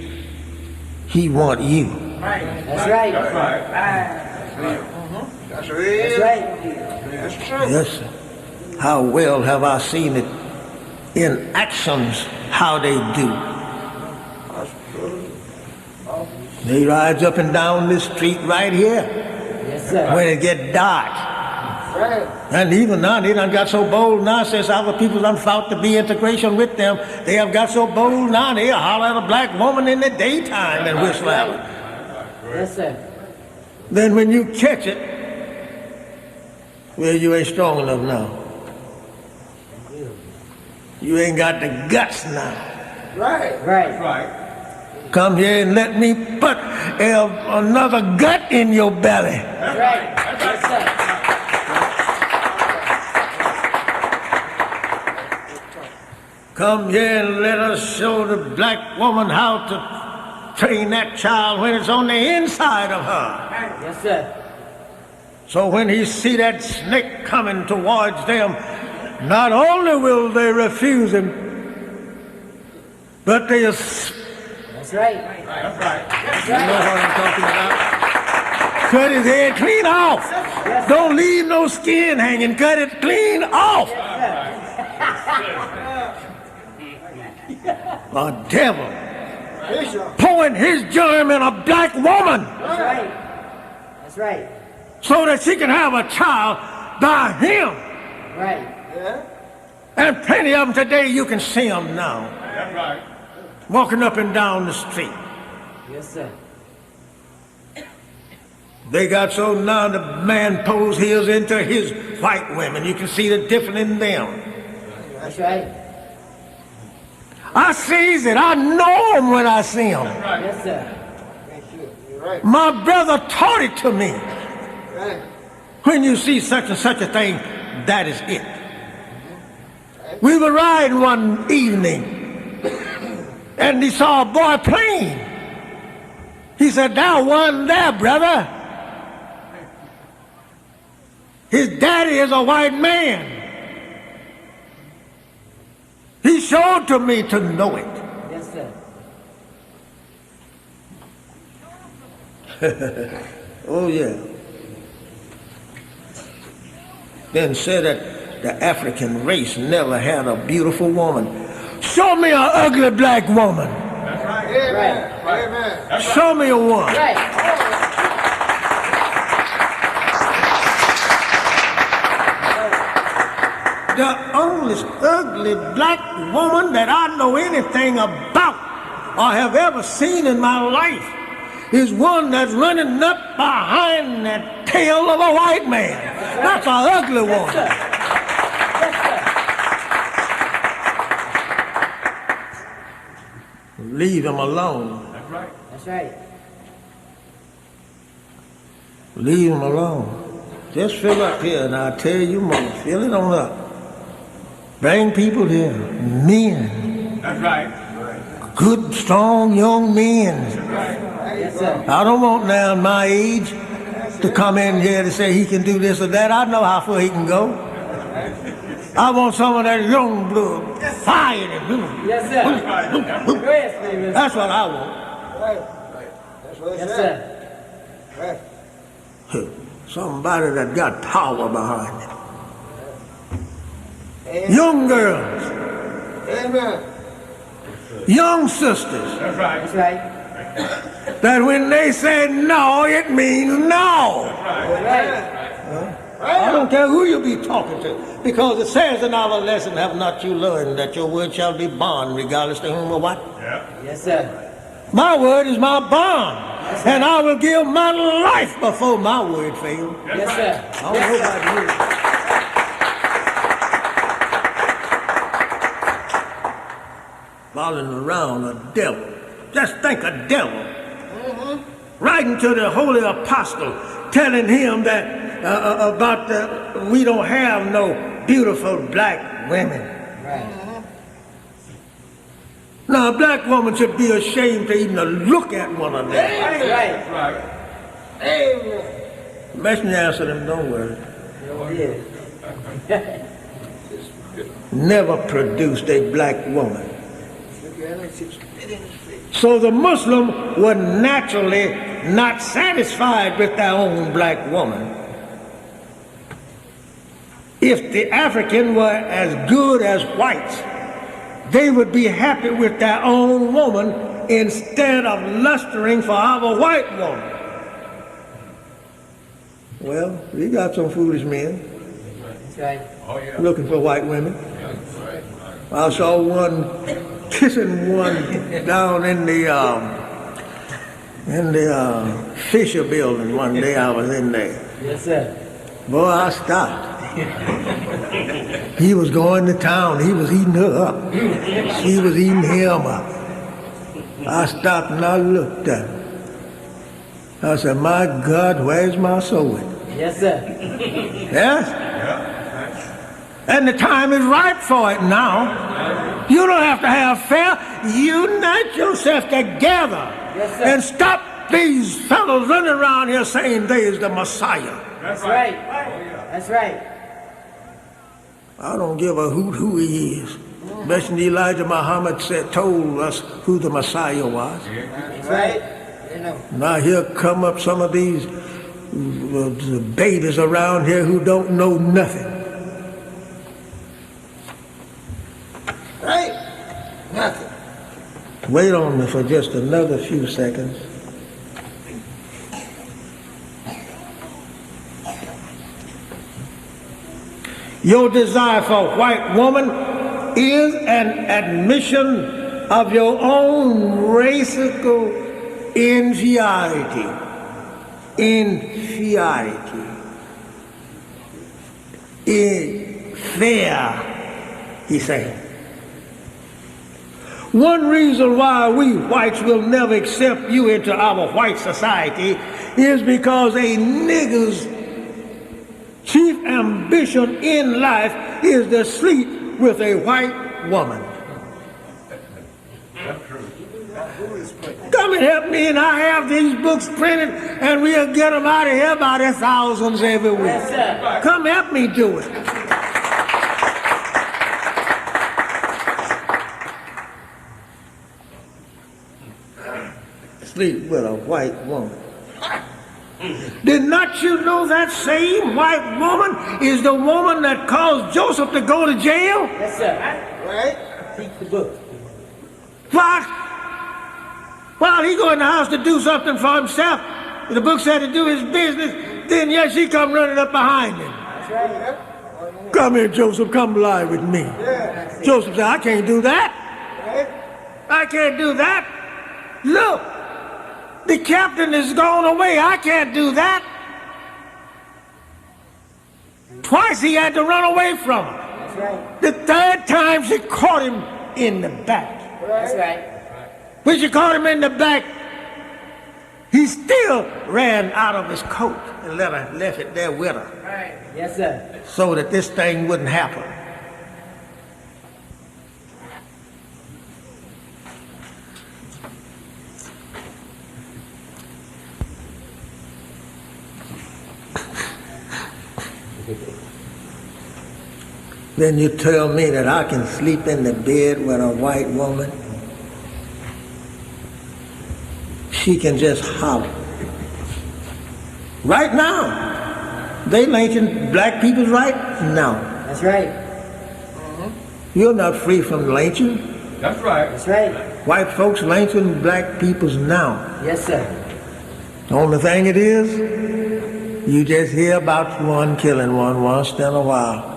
he want you. That's right. That's right. That's That's real. right. That's true. Yes, sir. How well have I seen it in actions, how they do. That's good. They rides up and down this street right here Yes, sir. when it get dark. Right. And even now, they done got so bold now, since our people done fought to be integration with them, they have got so bold now, they holler at a black woman in the daytime and whistle at her. Yes, sir. Then when you catch it, well, you ain't strong enough now. You ain't got the guts now. Right. Right. Right. Come here and let me put another gut in your belly. That's right. Yes, sir. Come here and let us show the black woman how to train that child when it's on the inside of her. Yes, sir. So when he see that snake coming towards them, not only will they refuse him, but they That's right. That's right. That's You know right. what I'm talking about? Cut his head clean off. Don't leave no skin hanging. Cut it clean off. A devil Bishop. pouring his germ in a black woman That's right. That's right. so that she can have a child by him. Right. Yeah. And plenty of them today, you can see them now. That's right. walking up and down the street. Yes, sir. They got so now the man pulls his into his white women. You can see the difference in them. That's right. I sees it. I know them when I see them. Yes, sir. You're right. My brother taught it to me. Right. When you see such and such a thing, that is it. We were riding one evening, and he saw a boy playing. He said, "There one there, brother. His daddy is a white man." He showed to me to know it. Yes, sir. Oh, yeah. Then said that the African race never had a beautiful woman. Show me an ugly black woman. Amen. Amen. Show me a one. Right. The only ugly black woman that I know anything about or have ever seen in my life is one that's running up behind that tail of a white man. That's an ugly one. Leave him alone. That's right. That's right. Leave him alone. Just fill up here and I'll tell you more. Fill it on up. Bring people here. Men. That's right. Good, strong, young men. Yes, sir. I don't want now my age to come in here to say he can do this or that. I know how far he can go. I want some of that young blood. Fire and Yes, sir. Go ahead, Stephen. That's what I want. Right. That's what it Yes, said. sir. Right. Somebody that got power behind it. Amen. Young girls, Amen. young sisters, That's right. That's right. that when they say no, it means no. Right. I don't care who you be talking to, because it says in our lesson, have not you learned that your word shall be bond, regardless to whom or what? Yeah. Yes, sir. My word is my bond, and I will give my life before my word fails. Yes, sir. I don't know about you. Following around a devil. Just think a devil. Writing to the holy apostle, telling him that we don't have no beautiful black women. Right. Now, a black woman should be ashamed to even look at one of them. That's right. That's right. Amen. Messenger answered him, don't worry. Yeah. Never produced a black woman. So the Muslim were naturally not satisfied with their own black woman. If the African were as good as whites, they would be happy with their own woman instead of lustering for our white woman. Well, we got some foolish men That's right. Oh, yeah. looking for white women. I saw one kissing one down in the Fisher building one day. I was in there. Yes, sir. Boy, I stopped. He was going to town. He was eating her up. She was eating him up. I stopped and I looked at her. I said, my God, where's my soul? Yes, sir. Yes? And the time is right for it now. You don't have to have fear. Unite yourself together. Yes, sir. And stop these fellows running around here saying they is the Messiah. That's right. That's right. I don't give a hoot who he is. Messenger Elijah Muhammad told us who the Messiah was. That's right. You know. Now here come up some of these babies around here who don't know nothing. Right? Nothing. Wait on me for just another few seconds. Your desire for a white woman is an admission of your own racial inferiority. Inferiority. Fair, he said. One reason why we whites will never accept you into our white society is because a nigger's chief ambition in life is to sleep with a white woman. Come and help me, and I have these books printed, and we'll get them out of here by the thousands every week. Yes, come help me do it. Sleep with a white woman. Did not you know that same white woman is the woman that caused Joseph to go to jail? Yes, sir. Right? Teach the book. What? While he go in the house to do something for himself, the book said to do his business, then yes, she come running up behind him. That's right. Come here, Joseph, come lie with me. Yeah. Joseph said, I can't do that. Right? I can't do that. Look, the captain is gone away. I can't do that. Twice he had to run away from her. That's right. The third time she caught him in the back. That's right. When she caught him in the back, he still ran out of his coat and left it there with her Right. Yes, sir. so that this thing wouldn't happen. Then you tell me that I can sleep in the bed with a white woman? She can just holler. Right now. They lynching black people's right now. That's right. You're not free from lynching. That's right. That's right. White folks lynching black people's now. Yes, sir. The only thing it is, you just hear about one killing one once in a while.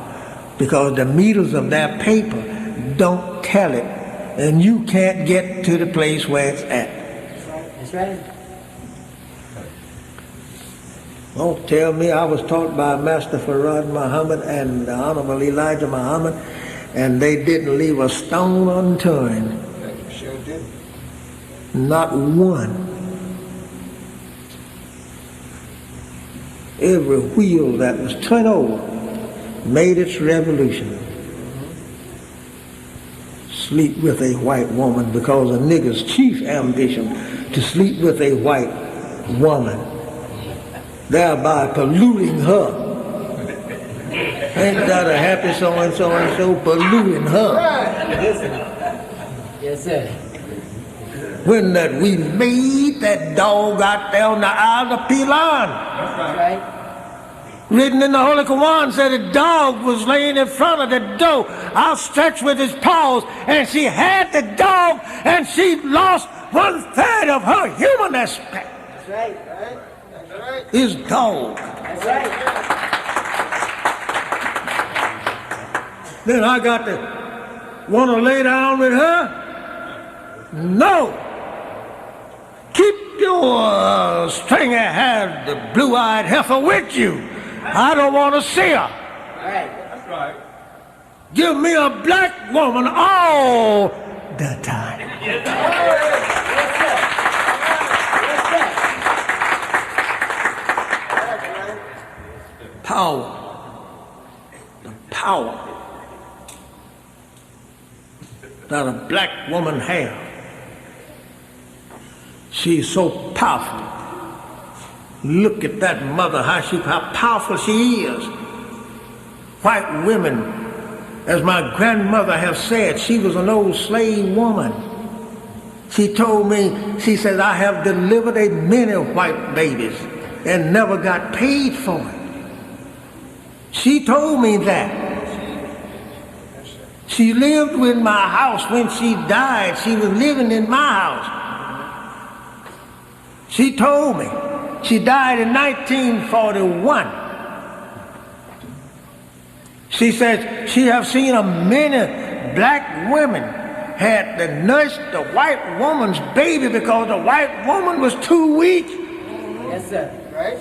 Because the meters of that paper don't tell it. And you can't get to the place where it's at. That's right. Don't tell me I was taught by Master Farad Muhammad and the Honorable Elijah Muhammad, and they didn't leave a stone unturned. Sure did. Not one. Every wheel that was turned over made its revolution. Sleep with a white woman, because a nigger's chief ambition to sleep with a white woman, thereby polluting her. Ain't that a happy so-and-so and so polluting her? Yes, sir. When that we made that dog out there on the Isle of Pilan. That's right. Written in the Holy Quran said a dog was laying in front of the door, outstretched with his paws, and she had the dog, and she lost 1/3 of her human aspect. That's right. That's right. His dog. That's right. Then I got to want to lay down with her? No. Keep your stringy-haired, blue-eyed heifer with you. I don't want to see her. All right. That's right. Give me a black woman all the time. Yes, sir. Power. The power that a black woman has. She's so powerful. Look at that mother, how powerful she is. White women, as my grandmother has said, she was an old slave woman. She told me, she said, I have delivered a many white babies and never got paid for it. She told me that. She lived in my house. When she died, she was living in my house. She told me. She died in 1941. She said she have seen a many black women had to nurse the white woman's baby because the white woman was too weak. Yes, sir. Right?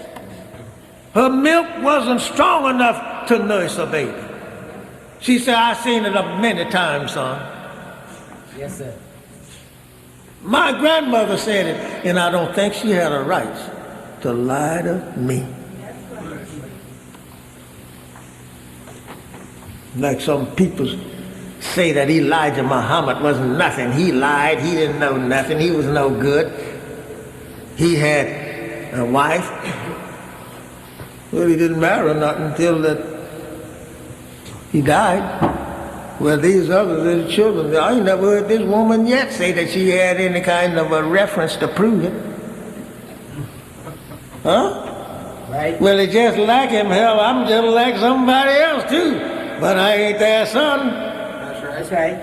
Her milk wasn't strong enough to nurse a baby. She said, I've seen it many times, son. Yes, sir. My grandmother said it, and I don't think she had a right to lie to me. Like some people say that Elijah Muhammad was nothing. He lied. He didn't know nothing. He was no good. He had a wife. Well, he didn't marry nothing until that he died. Well, these others, his children, I ain't never heard this woman yet say that she had any kind of a reference to prove it. Huh? Right. Well, it's just like him. Hell, I'm just like somebody else too. But I ain't their son. That's right. That's right.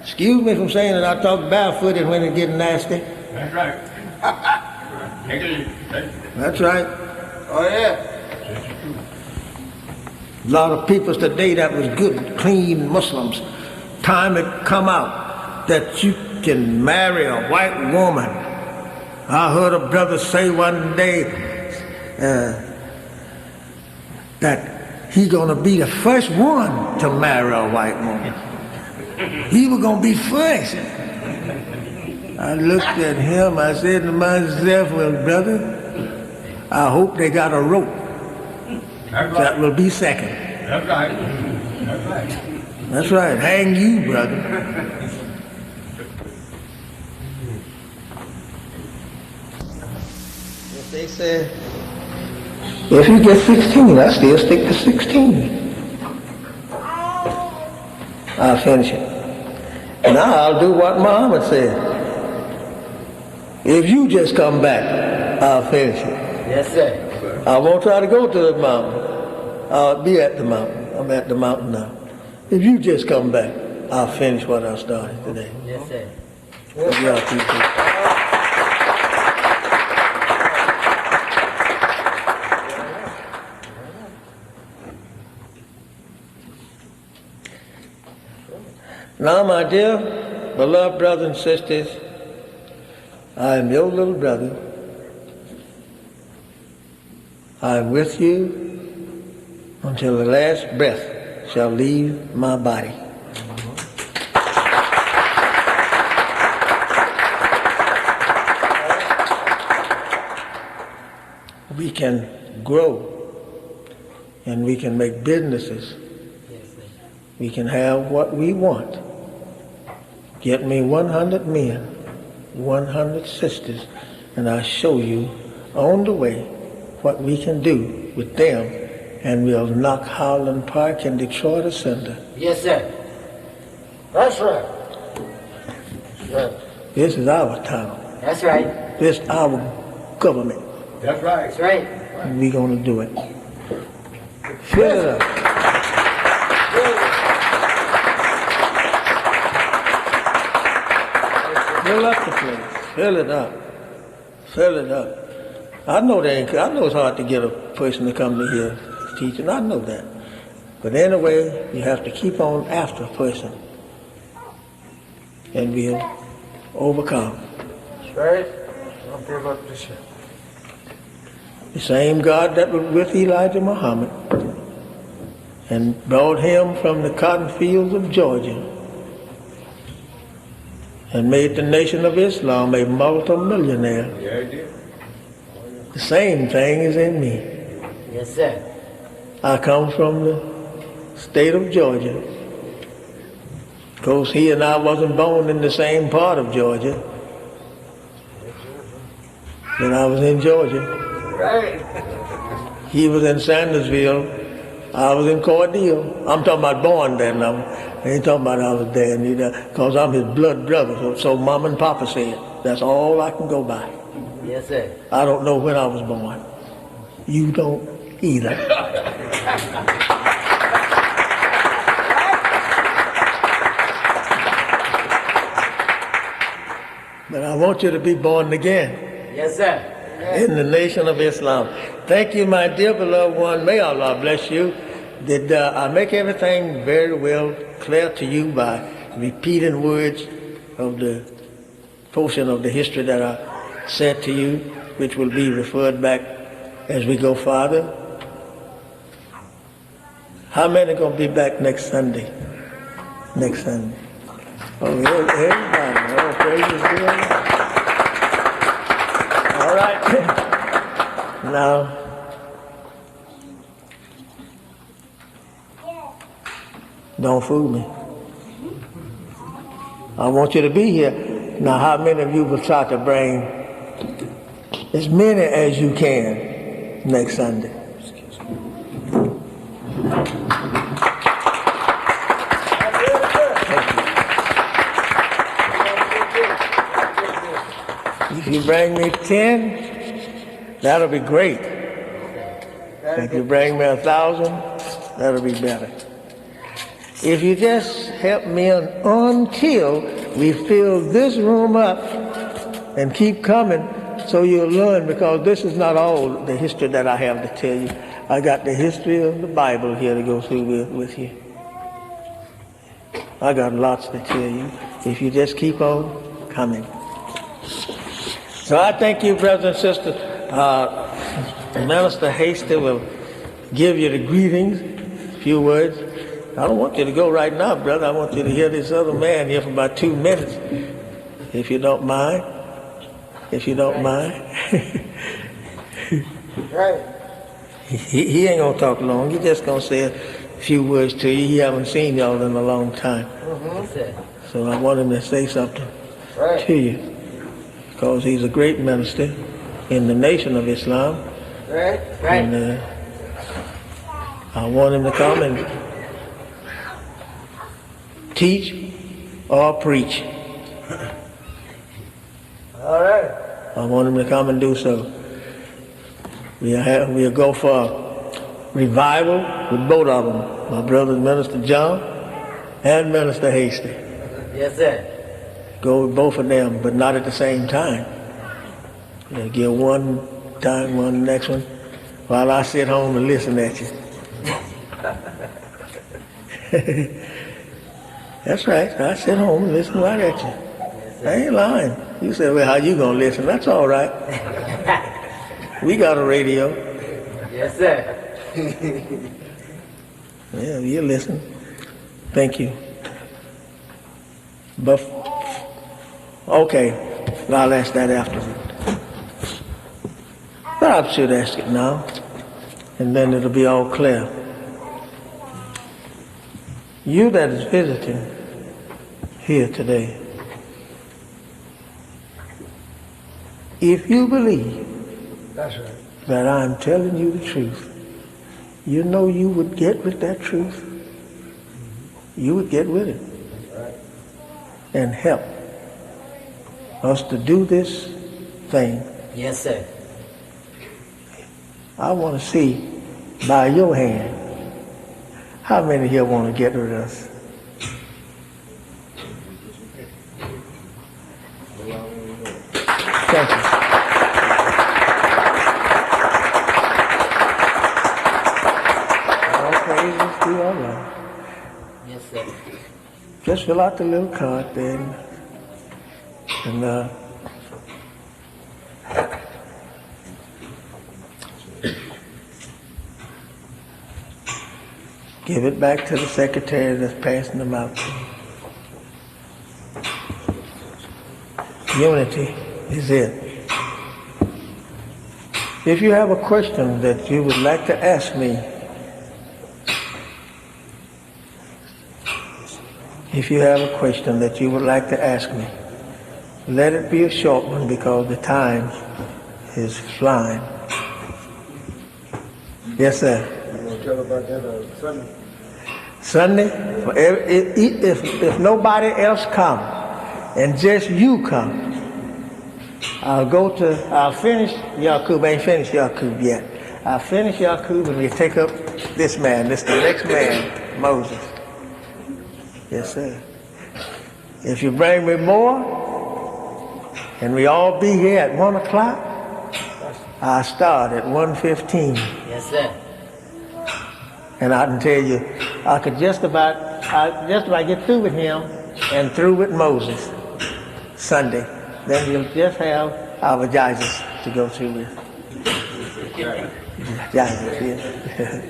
Excuse me from saying that I talk barefooted when it gets nasty. That's right. Take it easy. That's right. Oh, yeah. A lot of people today that was good, clean Muslims. Time it come out that you can marry a white woman. I heard a brother say one day that he gonna be the first one to marry a white woman. He was gonna be first. I looked at him, I said to myself, well, brother, I hope they got a rope. That will be second. That's right. That's right. That's right. Hang you, brother. If they say, if you get 16, I still stick to 16. I'll finish it. Now I'll do what Muhammad said. If you just come back, I'll finish it. Yes, sir. I won't try to go to the mountain. I'll be at the mountain. I'm at the mountain now. If you just come back, I'll finish what I started today. Yes, sir. Y'all people. Now, my dear, beloved brothers and sisters, I am your little brother. I am with you until the last breath shall leave my body. We can grow and we can make businesses. We can have what we want. Get me 100 men, 100 sisters, and I'll show you on the way what we can do with them, and we'll knock Highland Park and Detroit asunder. Yes, sir. That's right. Yeah. This is our town. That's right. This is our government. That's right. That's right. And we're going to do it. Fill it up. Fill up the place. Fill it up. Fill it up. I know I know it's hard to get a person to come to here teaching. I know that. But anyway, you have to keep on after a person. And we'll overcome. That's right. Don't give up this year. The same God that was with Elijah Muhammad and brought him from the cotton fields of Georgia and made the Nation of Islam a multi-millionaire. Yeah, he did. The same thing is in me. Yes, sir. I come from the state of Georgia. Of course, he and I wasn't born in the same part of Georgia. But I was in Georgia. Right. He was in Sandersville. I was in Cordele. I'm talking about born there now. I ain't talking about I was there neither, because I'm his blood brother. So Mom and Papa said. That's all I can go by. Yes, sir. I don't know when I was born. You don't either. But I want you to be born again Yes, sir. in the Nation of Islam. Thank you, my dear beloved one. May Allah bless you. Did I make everything very well clear to you by repeating words of the portion of the history that I said to you, which will be referred back as we go farther. How many are going to be back next Sunday? Next Sunday. Oh, everybody. Oh, praise God. All right. Now, don't fool me. I want you to be here. Now, how many of you will try to bring as many as you can next Sunday? If you bring me 10, that'll be great. If you bring me 1,000, that'll be better. If you just help me until we fill this room up and keep coming, so you'll learn, because this is not all the history that I have to tell you. I got the history of the Bible here to go through with you. I got lots to tell you if you just keep on coming. So I thank you, brothers and sisters. Minister Hasty will give you the greetings, a few words. I don't want you to go right now, brother. I want you to hear this other man here for about 2 minutes, if you don't mind. If you don't mind. Right. He ain't going to talk long. He's just going to say a few words to you. He haven't seen y'all in a long time. So I want him to say something to you, because he's a great minister in the Nation of Islam. Right. And I want him to come and teach or preach. All right. I want him to come and do so. We'll go for revival with both of them, my brothers, Minister John and Minister Hasty. Yes, sir. Go with both of them, but not at the same time. Give one time, one next one, while I sit home and listen at you. That's right. I sit home and listen right at you. I ain't lying. You say, well, how you gonna listen? That's all right. We got a radio. Yes, sir. Yeah, you listen. Thank you. But okay, I'll ask that afterward. But I should ask it now, and then it'll be all clear. You that is visiting here today, if you believe That's right. that I'm telling you the truth, you know you would get with that truth. You would get with it and help us to do this thing. Yes, sir. I want to see by your hand how many here want to get with us. Thank you. All praises to Allah. Yes, sir. Just fill out the little card there and give it back to the secretary that's passing them out. Unity is it. If you have a question that you would like to ask me, if you have a question that you would like to ask me, let it be a short one, because the time is flying. Yes, sir. You want to tell about that Sunday? Sunday, if nobody else come and just you come, I'll finish Yaqub. I ain't finished Yaqub yet. I'll finish Yaqub and we take up this man. This the next man, Moses. Yes, sir. If you bring me more, and we all be here at 1 o'clock, I'll start at 1:15. Yes, sir. And I can tell you, I could just about get through with him and through with Moses. Sunday. Then you'll just have our judges to go through with. Judges, yeah.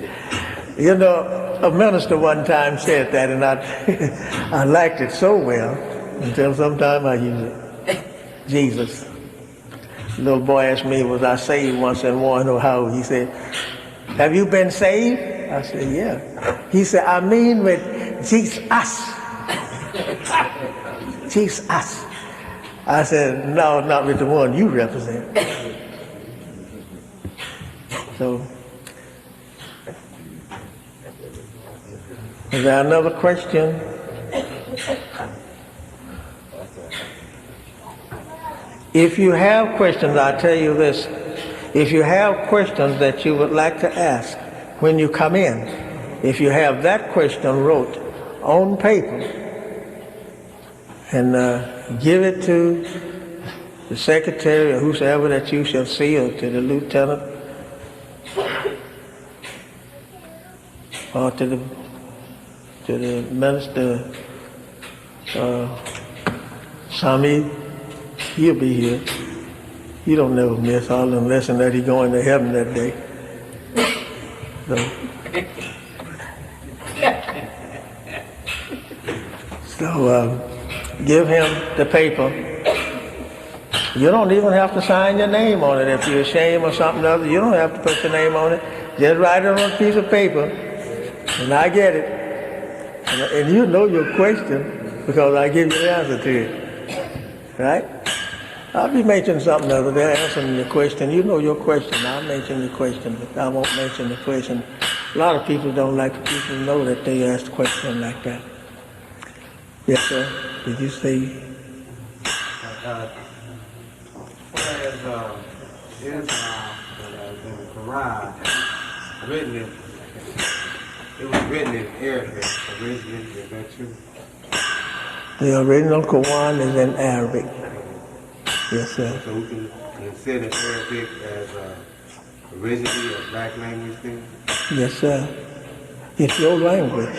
You know, a minister one time said that, and I liked it so well until sometime I use it. Jesus. The little boy asked me, was I saved once and wanted to know how. He said, have you been saved? I said, yeah. He said, I mean with Jesus. Jesus. I said, no, not with the one you represent. So, is there another question? If you have questions, I tell you this. If you have questions that you would like to ask when you come in, if you have that question wrote on paper and give it to the secretary or whosoever that you shall see, or to the lieutenant, or to the minister, Sami, he'll be here. You don't never miss all them lessons that he going to heaven that day. So give him the paper. You don't even have to sign your name on it. If you're ashamed or something other, you don't have to put your name on it. Just write it on a piece of paper, and I get it. And you know your question because I give you the answer to it. Right? I'll be mentioning something other than answering your question. You know your question. I'll mention your question, but I won't mention the question. A lot of people don't like people to know that they asked a question like that. Yes, sir. Did you say? Whereas Islam, in the Quran, it was written in Arabic originally. Is that true? The original Quran is in Arabic. Yes, sir. So we can consider Arabic as originally a black language thing? Yes, sir. It's your language.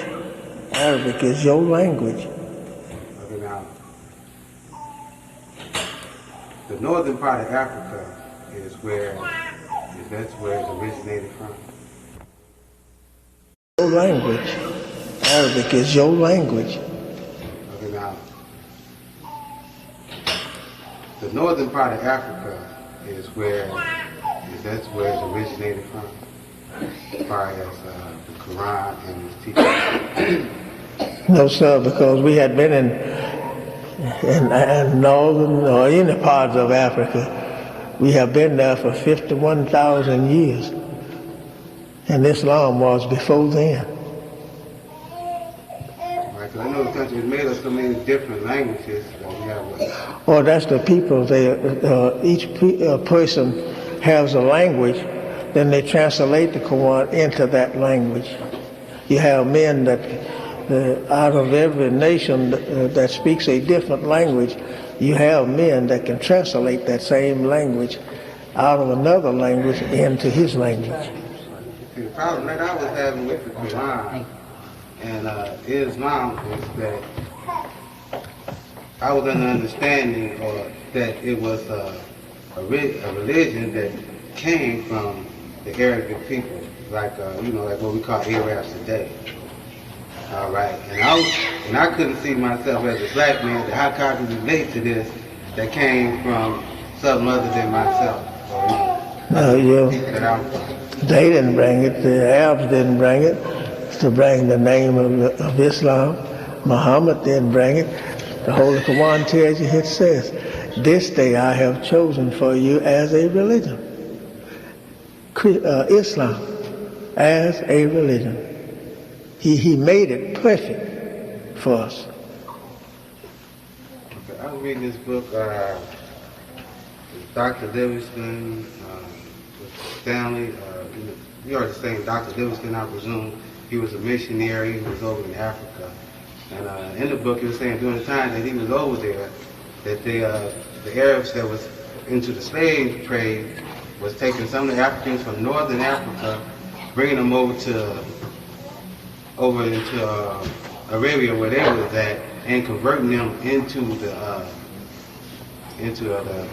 Arabic is your language. Okay, now, the northern part of Africa is that's where it originated from. Your language. Arabic is your language. Okay, now, the northern part of Africa is that's where it originated from, as far as the Quran and its teachings. No, sir, because we had been in northern or any parts of Africa. We have been there for 51,000 years. And Islam was before then. Right, because I know the country has made us so many different languages that we have. Or that's the people. Each person has a language, then they translate the Quran into that language. You have men that, out of every nation that speaks a different language, you have men that can translate that same language out of another language into his language. See, the problem that I was having with the Quran and Islam is that I was under understanding that it was a religion that came from the Arabic people, like like what we call Arabs today. All right, and I couldn't see myself as a black man. How could I relate to this that came from something other than myself? They didn't bring it. The Arabs didn't bring it to bring the name of Islam. Muhammad didn't bring it. The Holy Quran tells you, it says, "This day I have chosen for you as a religion." Islam as a religion. He made it perfect for us. Okay, I was reading this book, Dr. Livingston, Stanley. You heard the same Dr. Livingston, I presume. He was a missionary. He was over in Africa. And in the book, he was saying during the time that he was over there, that the Arabs that was into the slave trade was taking some of the Africans from northern Africa, bringing them over into Arabia where they was at, and converting them into the into the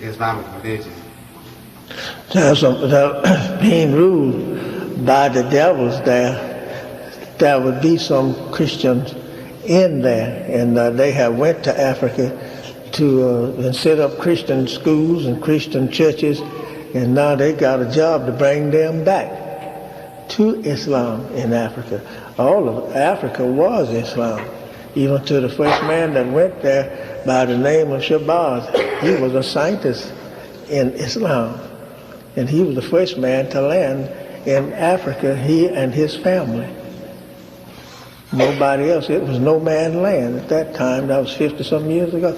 Islamic religion. Being ruled by the devils there would be some Christians in there, and they have went to Africa to set up Christian schools and Christian churches, and now they got a job to bring them back to Islam in Africa. All of Africa was Islam, even to the first man that went there by the name of Shabazz. He was a scientist in Islam, and he was the first man to land in Africa, he and his family. Nobody else. It was no man's land at that time. That was 50-some years ago,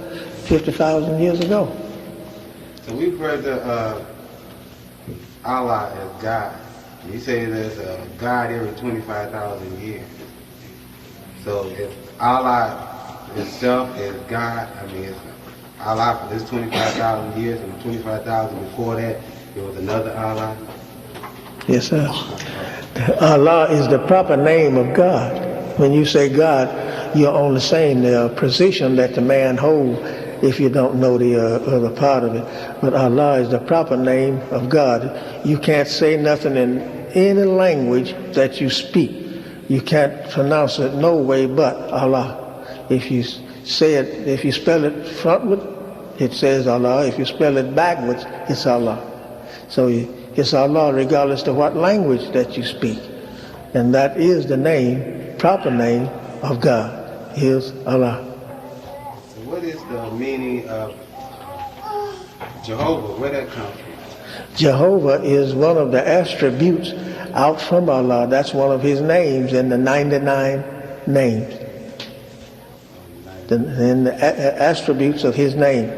50,000 years ago. So we've heard that Allah is God. You say there's a God every 25,000 years. So if Allah itself is God, I mean, it's Allah for this 25,000 years, and 25,000 before that, there was another Allah. Yes, sir. Allah is the proper name of God. When you say God, you're only saying the position that the man holds if you don't know the other part of it. But Allah is the proper name of God. You can't say nothing in any language that you speak. You can't pronounce it no way but Allah. If you say it, if you spell it frontward, it says Allah. If you spell it backwards, it's Allah. So it's Allah regardless of what language that you speak. And that is the name, proper name of God, is Allah. So what is the meaning of Jehovah? Where that come from? Jehovah is one of the attributes out from Allah. That's one of his names in the 99 names. In the attributes of his name.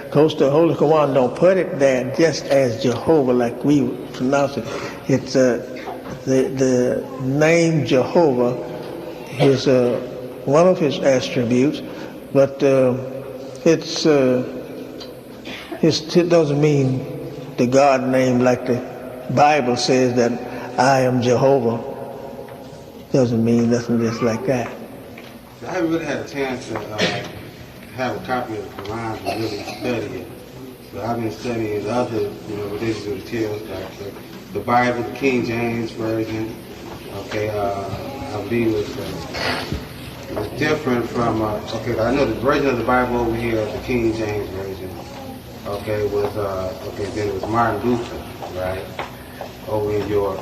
Of course, the Holy Quran don't put it there just as Jehovah like we pronounce it. It's the name Jehovah is one of his attributes, but it doesn't mean the God name like the Bible says that I am Jehovah. Doesn't mean nothing just like that. I haven't really had a chance to have a copy of the Quran and really study it. But I've been studying the other, religious materials like the Bible, the King James Version. Okay, I believe it's different from. I know the version of the Bible over here, the King James Version. Okay, was then it was Martin Luther, right, over in Europe,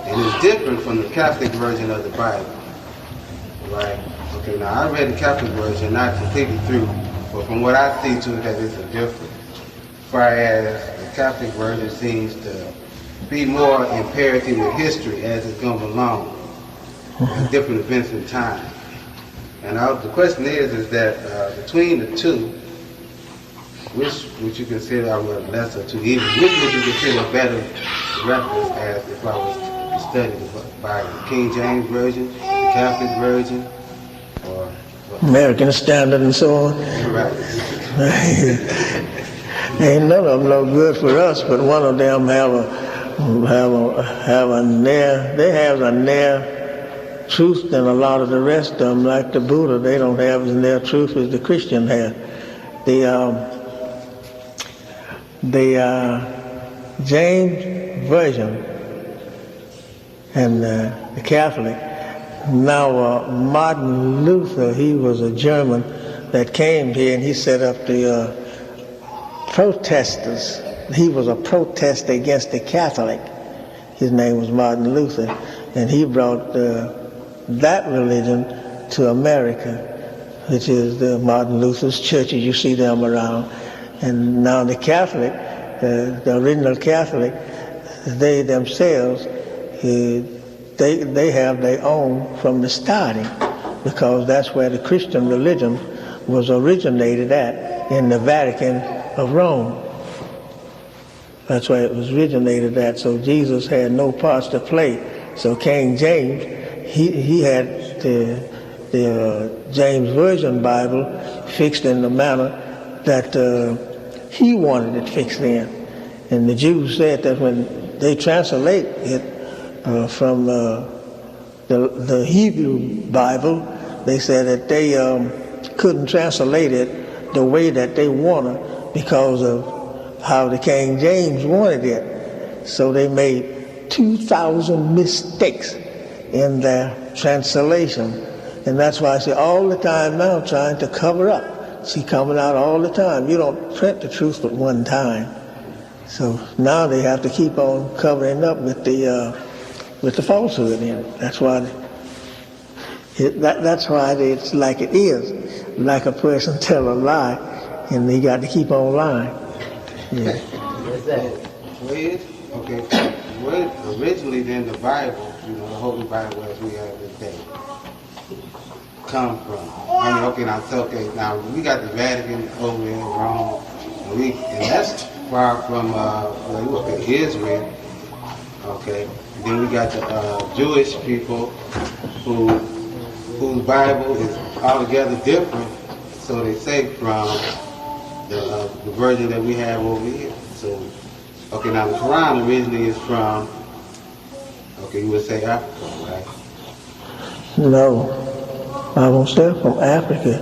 and it's different from the Catholic version of the Bible, right. Okay, now I read the Catholic version, not completely through, but from what I see to it, that is a difference. As far as the Catholic version seems to be more in parity with history as it comes along, and different events in time. And the question is that between the two, which would you consider lesser to evil? Which would you consider a better reference as if I was to study the Bible? The King James Version, the Catholic Version, or American Standard and so on. Right. Ain't none of them no good for us, but one of them have a near truth than a lot of the rest of them. Like the Buddha, they don't have as near truth as the Christian have. The James Version and the Catholic. Now, Martin Luther, he was a German that came here and he set up the protesters. He was a protester against the Catholic. His name was Martin Luther, and he brought that religion to America, which is the Martin Luther's churches. You see them around. And now the Catholic, the original Catholic, they themselves, they have their own from the starting, because that's where the Christian religion was originated at, in the Vatican of Rome. That's where it was originated at. So Jesus had no parts to play. So King James, he had the James Version Bible fixed in the manner that he wanted it fixed in. And the Jews said that when they translate it from the Hebrew Bible, they said that they couldn't translate it the way that they want it because of how the King James wanted it. So they made 2,000 mistakes in their translation. And that's why I say all the time now trying to cover up. See, coming out all the time. You don't print the truth but one time. So now they have to keep on covering up with the falsehood in it. That's why that's why it's like it is. Like a person tell a lie, and they got to keep on lying. Yeah. Well, originally then the Bible, the Holy Bible as we have today, come from? Now we got the Vatican over in Rome, and that's far from Israel. Okay, then we got the Jewish people whose Bible is altogether different. So they say from the version that we have over here. So, now the Quran originally is from, you would say Africa, right? No, I won't say from Africa.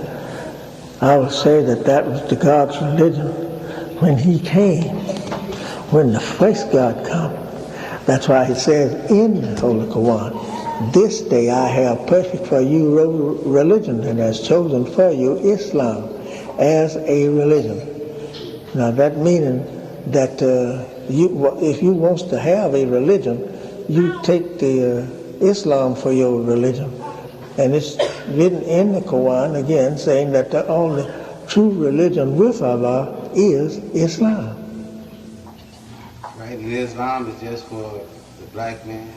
I would say that was the God's religion when he came, when the first God come. That's why he says in the Holy Quran, this day I have perfect for you religion, and has chosen for you Islam as a religion. Now that meaning that if you want to have a religion, you take the Islam for your religion. And it's written in the Quran again saying that the only true religion with Allah is Islam. Right, and Islam is just for the black man,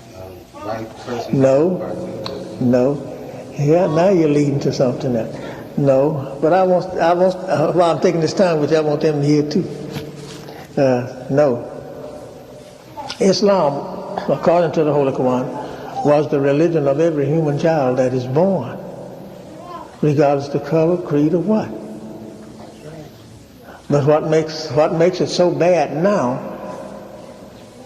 white person? No. Yeah, now you're leading to something else. No, but while I'm taking this time with you, I want them to hear too. No. Islam, according to the Holy Quran, was the religion of every human child that is born, regardless of color, creed, or what. But what makes it so bad now,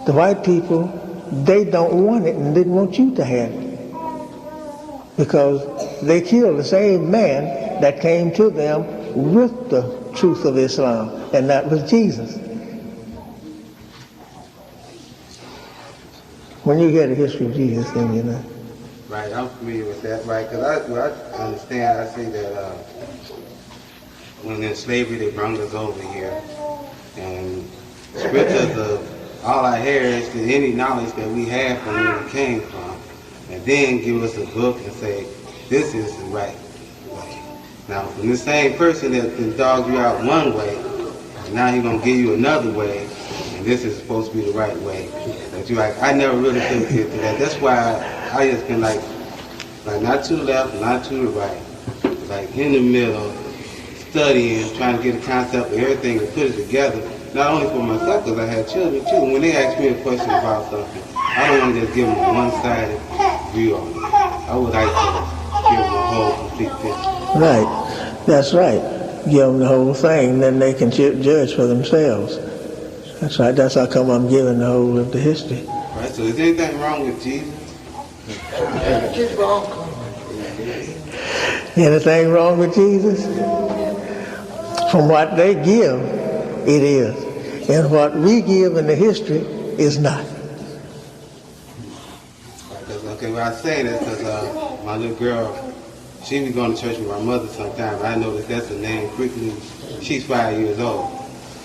the white people, they don't want it and didn't want you to have it. Because they killed the same man that came to them with the truth of Islam, and that was Jesus. When you hear the history of Jesus, then you know. Right, I'm familiar with that, right? Because I understand, I see that when in slavery they brought us over here, and scriptures of all I hear is that any knowledge that we have from where we came from, and then give us a book and say, this is the right way. Now, from the same person that can dog you out one way, and now he's going to give you another way, and this is supposed to be the right way. That you like, I never really could get to that. That's why I just been like not to the left, not to the right, like in the middle, studying, trying to get a concept of everything and put it together. Not only for myself, because I had children too. When they ask me a question about something, I don't want to just give them a one-sided view on it. I would like to give them a whole complete picture. Right, that's right. Give them the whole thing, then they can judge for themselves. That's right. That's how come I'm giving the whole of the history. Right. So is anything wrong with Jesus? Anything wrong with Jesus? From what they give, it is. And what we give in the history is not. Okay, well I say that because my little girl, she be going to church with my mother sometimes. I know that's the name quickly. She's 5 years old.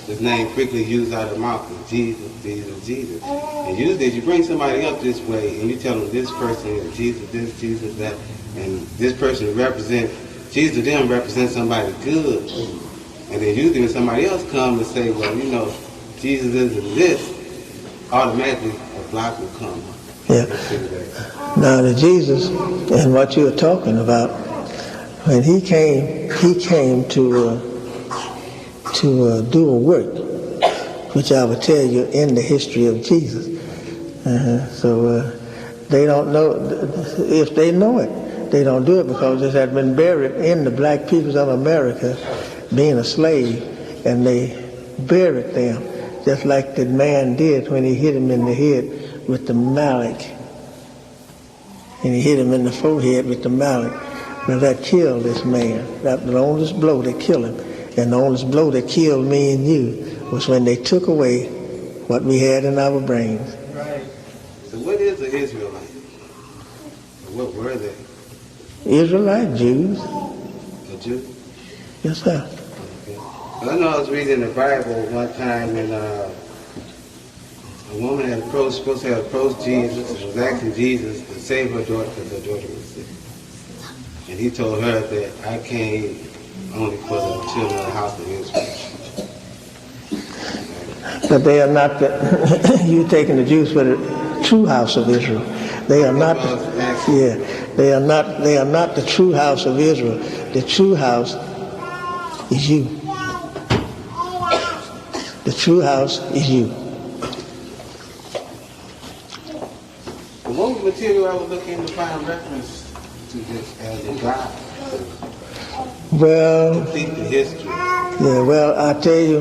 This name quickly used out of her mouth is Jesus, Jesus, Jesus. And usually if you bring somebody up this way and you tell them this person is Jesus, this, Jesus, that, and this person represents, Jesus to them represents somebody good. And then usually when somebody else comes and say, well, Jesus isn't this, automatically a block will come. Yeah. Now the Jesus and what you're talking about, when he came to do a work, which I will tell you in the history of Jesus. So they don't know, if they know it, they don't do it because it had been buried in the black peoples of America being a slave, and they buried them just like the man did when he hit him in the head with the mallet. And he hit him in the forehead with the mallet. Now that killed this man. That longest blow that killed him. And the only blow that killed me and you was when they took away what we had in our brains. Right. So what is an Israelite? Or what were they? Israelite Jews. A Jew? Yes, sir. Okay. Well, I know I was reading the Bible one time when a woman supposed to have approached Jesus and was asking Jesus to save her daughter because her daughter was sick. And he told her that I came only for the children of the house of Israel. But they are not you taking the Jews for the true house of Israel. They are not they are not the true house of Israel. The true house is you. The true house is you. The one material I was looking to find reference to this as a God to Well, complete the history. yeah, well, I tell you,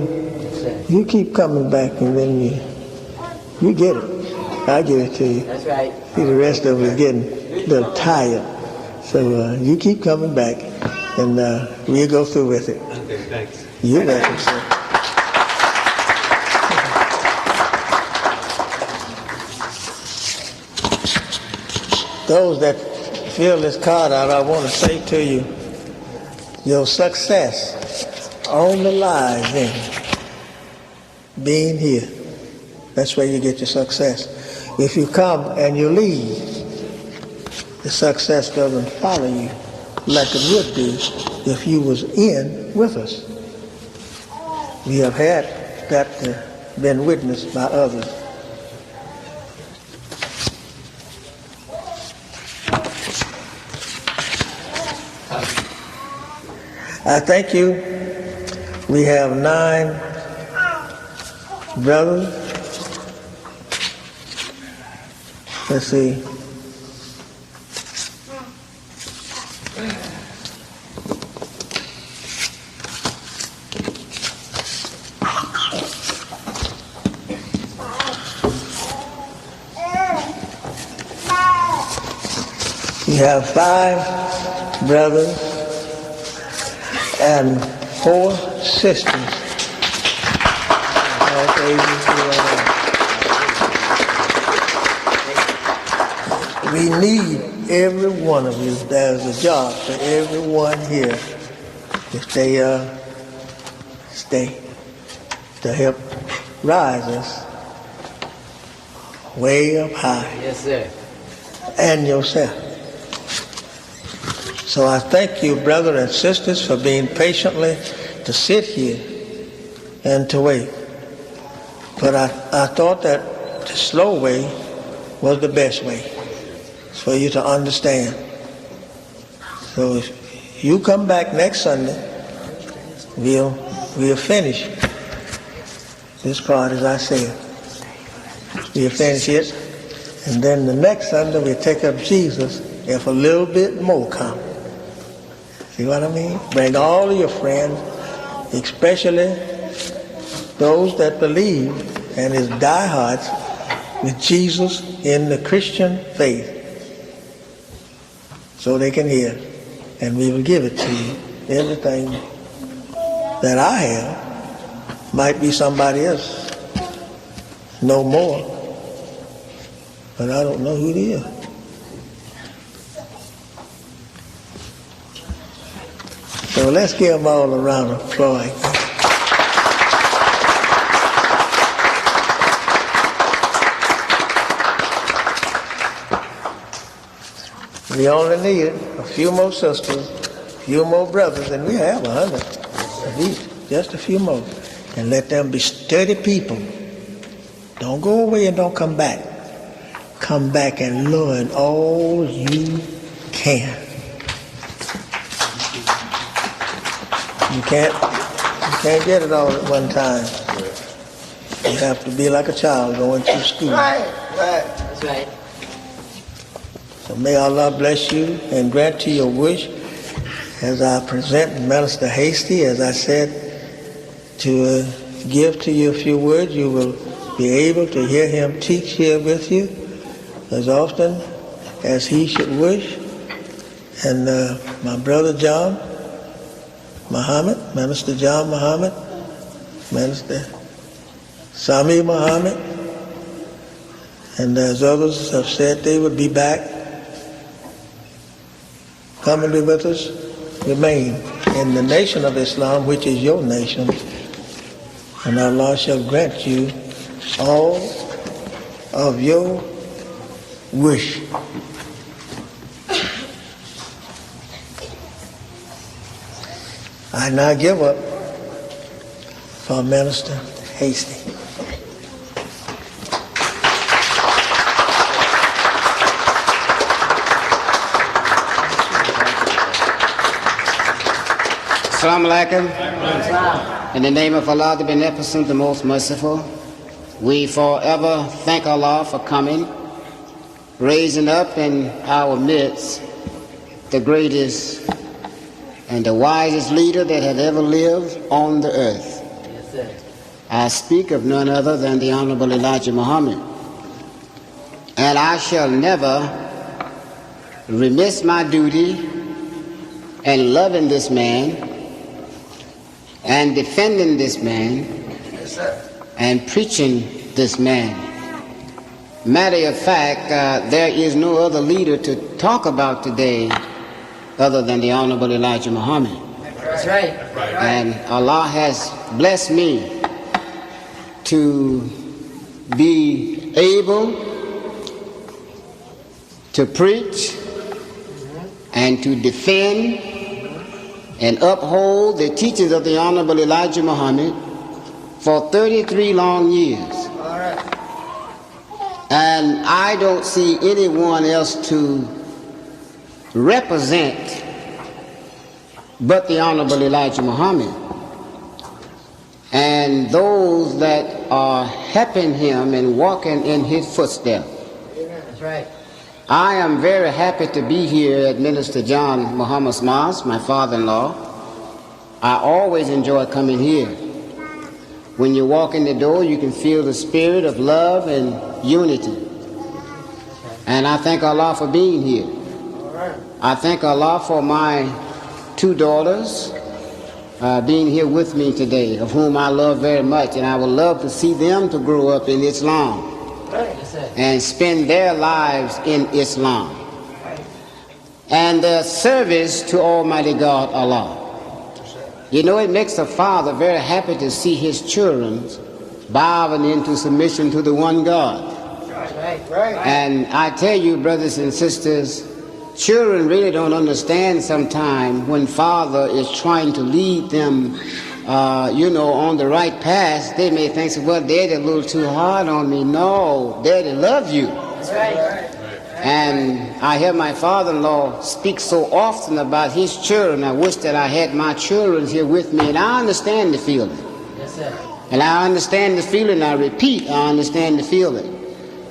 you keep coming back and then you get it. I get it to you. That's right. See, the rest of us getting a little tired. So you keep coming back and we'll go through with it. Okay, thanks. You're welcome, sir. Those that fill this card out, I want to say to you, your success only lies in being here. That's where you get your success. If you come and you leave, the success doesn't follow you like it would do if you was in with us. We have had that been witnessed by others. I thank you. We have 9 brothers. Let's see. We have 5 brothers and 4 sisters. We need every one of you. There's a job for everyone here if they stay to help rise us way up high. Yes, sir. And yourself. So I thank you, brothers and sisters, for being patiently to sit here and to wait. But I thought that the slow way was the best way for you to understand. So if you come back next Sunday, we'll finish this part as I said. We'll finish it. And then the next Sunday we'll take up Jesus if a little bit more come. See what I mean? Bring all of your friends, especially those that believe and is diehards with Jesus in the Christian faith. So they can hear. And we will give it to you. Everything that I have might be somebody else. No more. But I don't know who it is. So let's give them all a round of applause. We only need a few more sisters, a few more brothers, and we have 100 at least, just a few more. And let them be steady people. Don't go away and don't come back. Come back and learn all you can. You can't get it all at one time. You have to be like a child going through school. That's right. So may Allah bless you and grant to your wish. As I present Minister Hasty, as I said, to give to you a few words, you will be able to hear him teach here with you as often as he should wish. And my brother John, Muhammad, Minister John Muhammad, Minister Sami Muhammad, and as others have said they would be back, coming to be with us, remain in the nation of Islam, which is your nation, and Allah shall grant you all of your wish. I now give up for Minister Hastings. Assalamu alaikum. In the name of Allah, the Beneficent, the Most Merciful, we forever thank Allah for coming, raising up in our midst the greatest and the wisest leader that had ever lived on the earth. Yes, sir. I speak of none other than the Honorable Elijah Muhammad. And I shall never remiss my duty in loving this man and defending this man, yes, sir, and preaching this man. Matter of fact, there is no other leader to talk about today other than the Honorable Elijah Muhammad. That's right. And Allah has blessed me to be able to preach and to defend and uphold the teachings of the Honorable Elijah Muhammad for 33 long years. All right. And I don't see anyone else to represent but the Honorable Elijah Muhammad and those that are helping him and walking in his footsteps. That's right. I am very happy to be here at Minister John Muhammad's mosque, my father-in-law. I always enjoy coming here. When you walk in the door, you can feel the spirit of love and unity. And I thank Allah for being here. I thank Allah for my 2 daughters being here with me today, of whom I love very much, and I would love to see them to grow up in Islam and spend their lives in Islam and their service to Almighty God Allah. You know, it makes a father very happy to see his children bowing into submission to the one God. And I tell you, brothers and sisters, children really don't understand sometimes when father is trying to lead them, on the right path. They may think, well, Daddy a little too hard on me. No, Daddy loves you. That's right. And I hear my father-in-law speak so often about his children. I wish that I had my children here with me, and I understand the feeling. Yes, sir. And I understand the feeling. I repeat, I understand the feeling.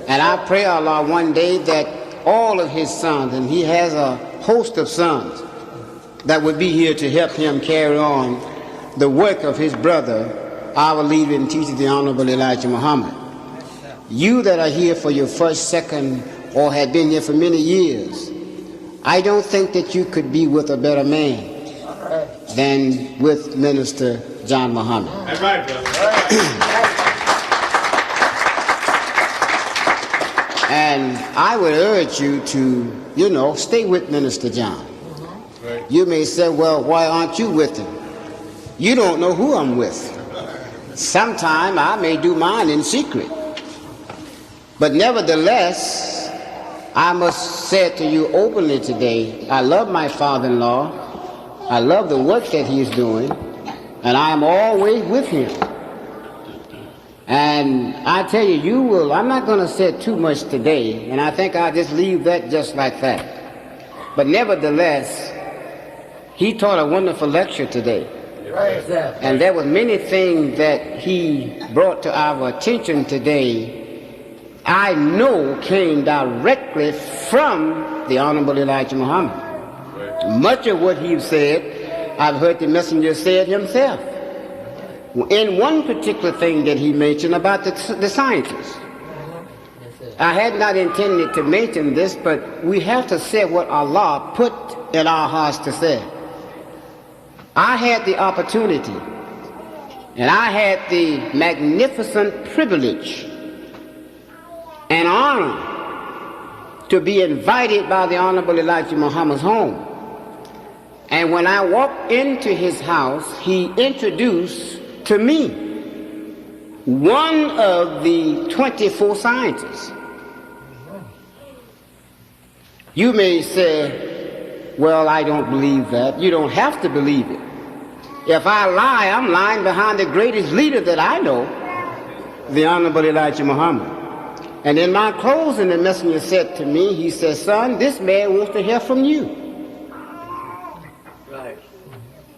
And I pray Allah one day that all of his sons, and he has a host of sons that would be here to help him carry on the work of his brother, our leader and teacher, the Honorable Elijah Muhammad. You that are here for your first, second, or had been here for many years, I don't think that you could be with a better man than with Minister John Muhammad. That's right, brother. And I would urge you to, stay with Minister John. Right. You may say, well, why aren't you with him? You don't know who I'm with. Sometime I may do mine in secret. But nevertheless, I must say to you openly today, I love my father-in-law. I love the work that he's doing. And I am always with him. And I tell you, I'm not going to say too much today, and I think I'll just leave that just like that. But nevertheless, he taught a wonderful lecture today. Right. And there were many things that he brought to our attention today, I know came directly from the Honorable Elijah Muhammad. Right. Much of what he said, I've heard the messenger say it himself. In one particular thing that he mentioned about the scientists. I had not intended to mention this, but we have to say what Allah put in our hearts to say. I had the opportunity and I had the magnificent privilege and honor to be invited by the Honorable Elijah Muhammad's home. And when I walked into his house, he introduced to me one of the 24 scientists. You may say, well, I don't believe that. You don't have to believe it. If I lie, I'm lying behind the greatest leader that I know, the Honorable Elijah Muhammad. And in my closing, the messenger said to me, he said, son, this man wants to hear from you. Right.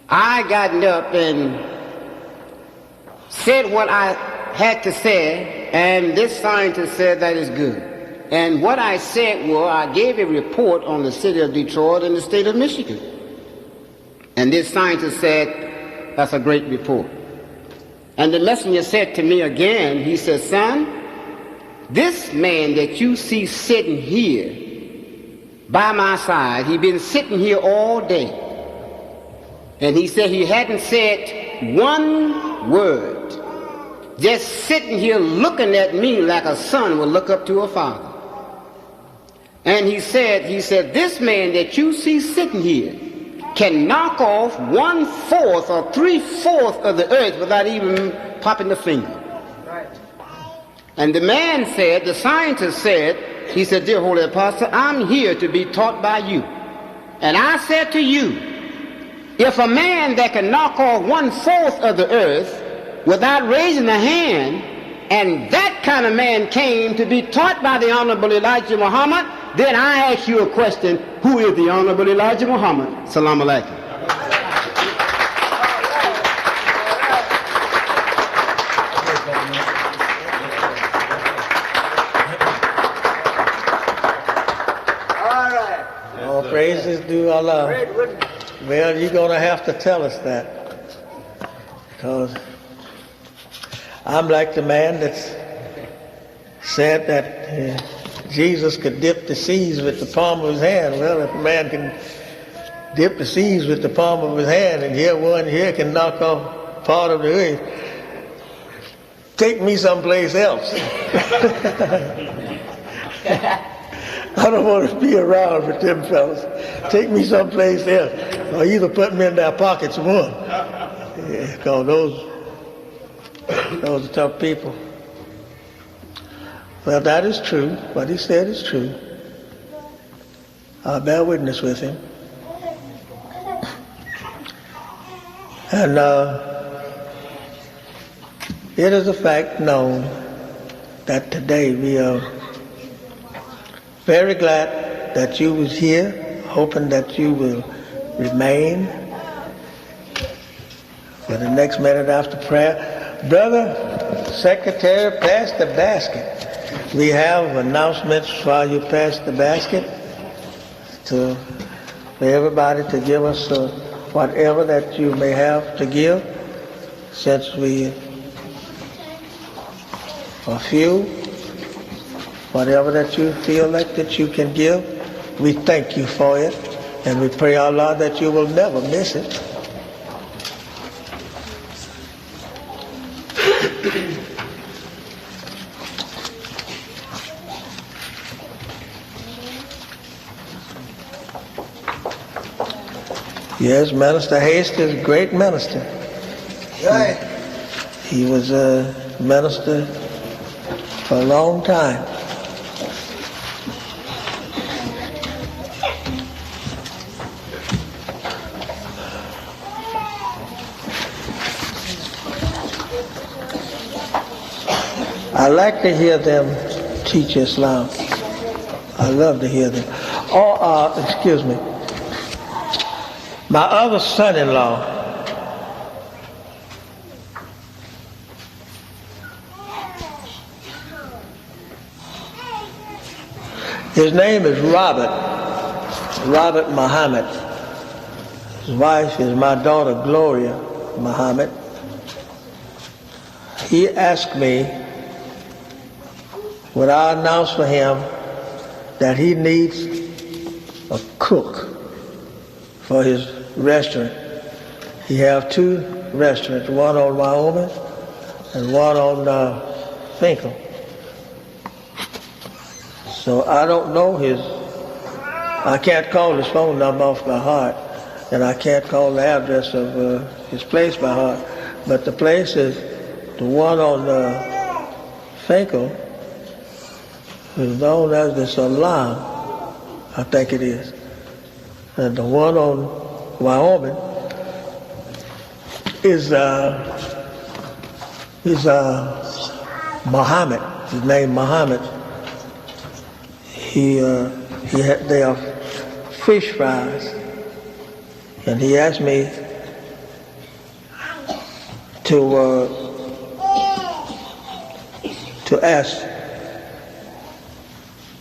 I got up and said what I had to say, and this scientist said that is good. And what I said was, I gave a report on the city of Detroit and the state of Michigan. And this scientist said, that's a great report. And the messenger said to me again, he said, son, this man that you see sitting here by my side, he been sitting here all day. And he said he hadn't said one word, just sitting here looking at me like a son would look up to a father. And he said, this man that you see sitting here can knock off 1/4 or 3/4 of the earth without even popping the finger. Right. And the man said, the scientist said, he said, dear Holy Apostle, I'm here to be taught by you. And I said to you, if a man that can knock off 1/4 of the earth without raising a hand, and that kind of man came to be taught by the Honorable Elijah Muhammad, then I ask you a question, who is the Honorable Elijah Muhammad? Salaam alaikum. All praises due Allah. Well, you're going to have to tell us that, because I'm like the man that said that Jesus could dip the seas with the palm of his hand. Well, if a man can dip the seas with the palm of his hand, and here one here can knock off part of the earth, take me someplace else. I don't want to be around with them fellas. Take me someplace else, or either put me in their pockets one. Because those are tough people. Well, that is true. What he said is true. I'll bear witness with him. And it is a fact known that today we are very glad that you was here, hoping that you will remain for the next minute after prayer. Brother Secretary, pass the basket. We have announcements while you pass the basket for everybody to give us whatever that you may have to give, since we are few. Whatever that you feel like that you can give, we thank you for it, and we pray, Allah, that you will never miss it. Yes, Minister Hastings, great minister. Right. He was a minister for a long time. I like to hear them teach Islam. I love to hear them. Excuse me. My other son-in-law, his name is Robert Muhammad. His wife is my daughter Gloria Muhammad. He asked me, would I announce for him that he needs a cook for his restaurant. He have two restaurants, one on Wyoming and one on Finkel. So I don't know I can't call his phone number off by heart, and I can't call the address of his place by heart. But the place is the one on Finkel is known as the Salon, I think it is. And the one on Wyoming is Muhammad. His name Muhammad. They are fish fries, and he asked me to ask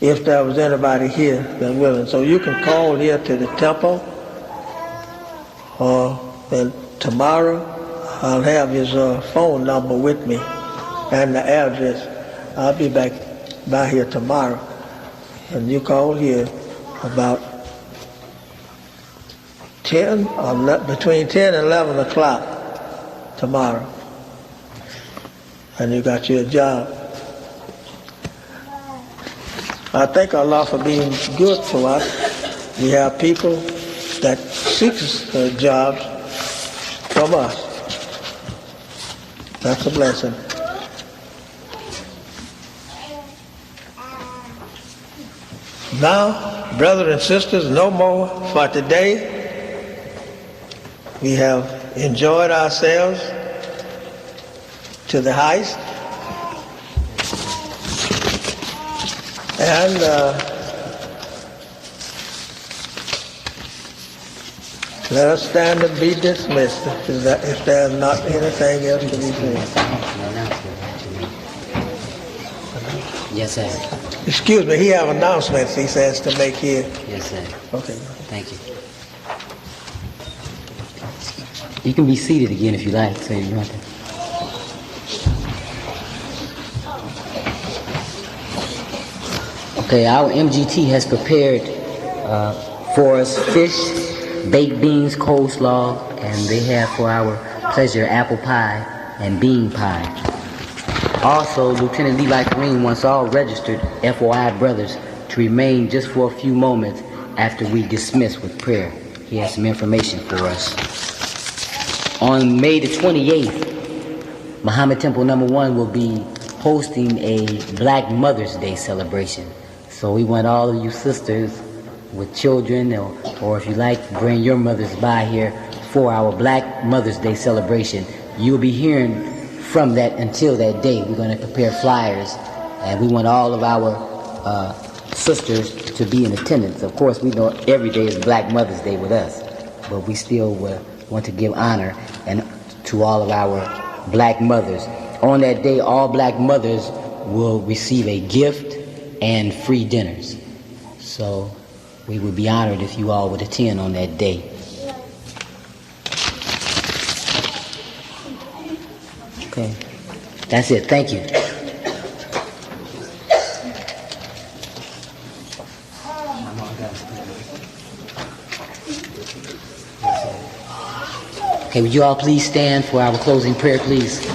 if there was anybody here that's willing. So you can call here to the temple, and tomorrow I'll have his phone number with me and the address. I'll be back by here tomorrow, and you call here about 10 or between 10 and 11 o'clock tomorrow, and you got your job. I thank Allah for being good to us. We have people that seek jobs from us. That's a blessing. Now, brothers and sisters, no more for today. We have enjoyed ourselves to the highest. And let us stand and be dismissed if there's not anything else to be said. Yes, sir. Excuse me, he have announcements he says to make here. Yes, sir. Okay. Thank you. You can be seated again if you like, so you want to. Okay, our MGT has prepared for us fish, baked beans, coleslaw, and they have for our pleasure apple pie and bean pie. Also, Lieutenant Levi Kareem wants all registered FOI brothers to remain just for a few moments after we dismiss with prayer. He has some information for us. On May the 28th, Muhammad Temple No. 1 will be hosting a Black Mother's Day celebration. So we want all of you sisters with children, or if you like, bring your mothers by here for our Black Mother's Day celebration. You'll be hearing from that until that day. We're going to prepare flyers, and we want all of our sisters to be in attendance. Of course, we know every day is Black Mother's Day with us, but we still want to give honor to all of our Black mothers. On that day, all Black mothers will receive a gift and free dinners. So we would be honored if you all would attend on that day. Okay, that's it. Thank you. Okay, would you all please stand for our closing prayer, please?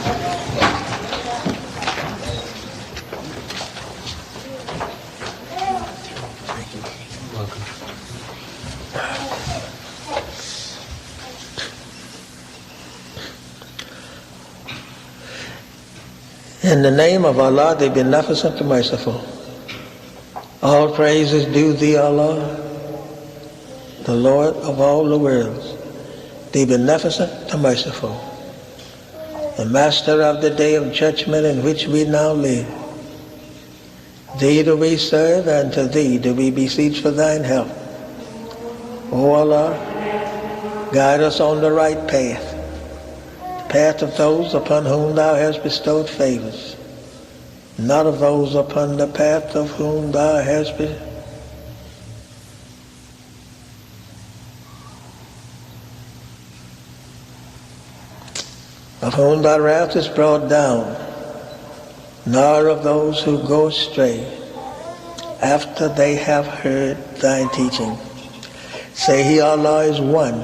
In the name of Allah, the Beneficent, the Merciful. All praises due thee, Allah, the Lord of all the worlds, the Beneficent, the Merciful, the Master of the day of judgment in which we now live. Thee do we serve, and to thee do we beseech for thine help. O Allah, guide us on the right path, the path of those upon whom thou hast bestowed favors, not of those upon the path of whom thou hast of whom thy wrath is brought down, nor of those who go astray after they have heard thy teaching. Say he, Allah, is one,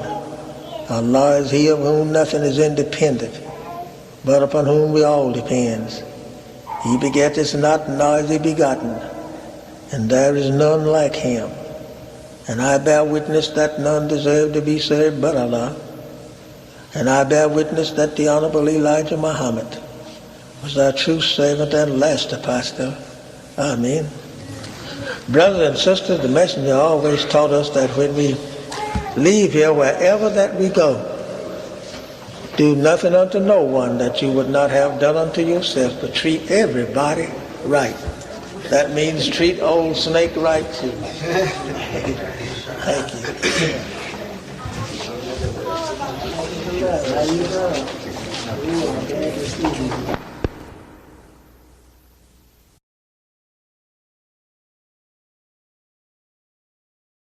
Allah is He of whom nothing is independent, but upon whom we all depends. He begetteth not, nor is He begotten, and there is none like Him. And I bear witness that none deserve to be served but Allah. And I bear witness that the Honorable Elijah Muhammad was our true servant and last apostle. Amen. Brothers and sisters, the Messenger always taught us that when we leave here, wherever that we go, do nothing unto no one that you would not have done unto yourself, but treat everybody right. That means treat old Snake right too. Thank you.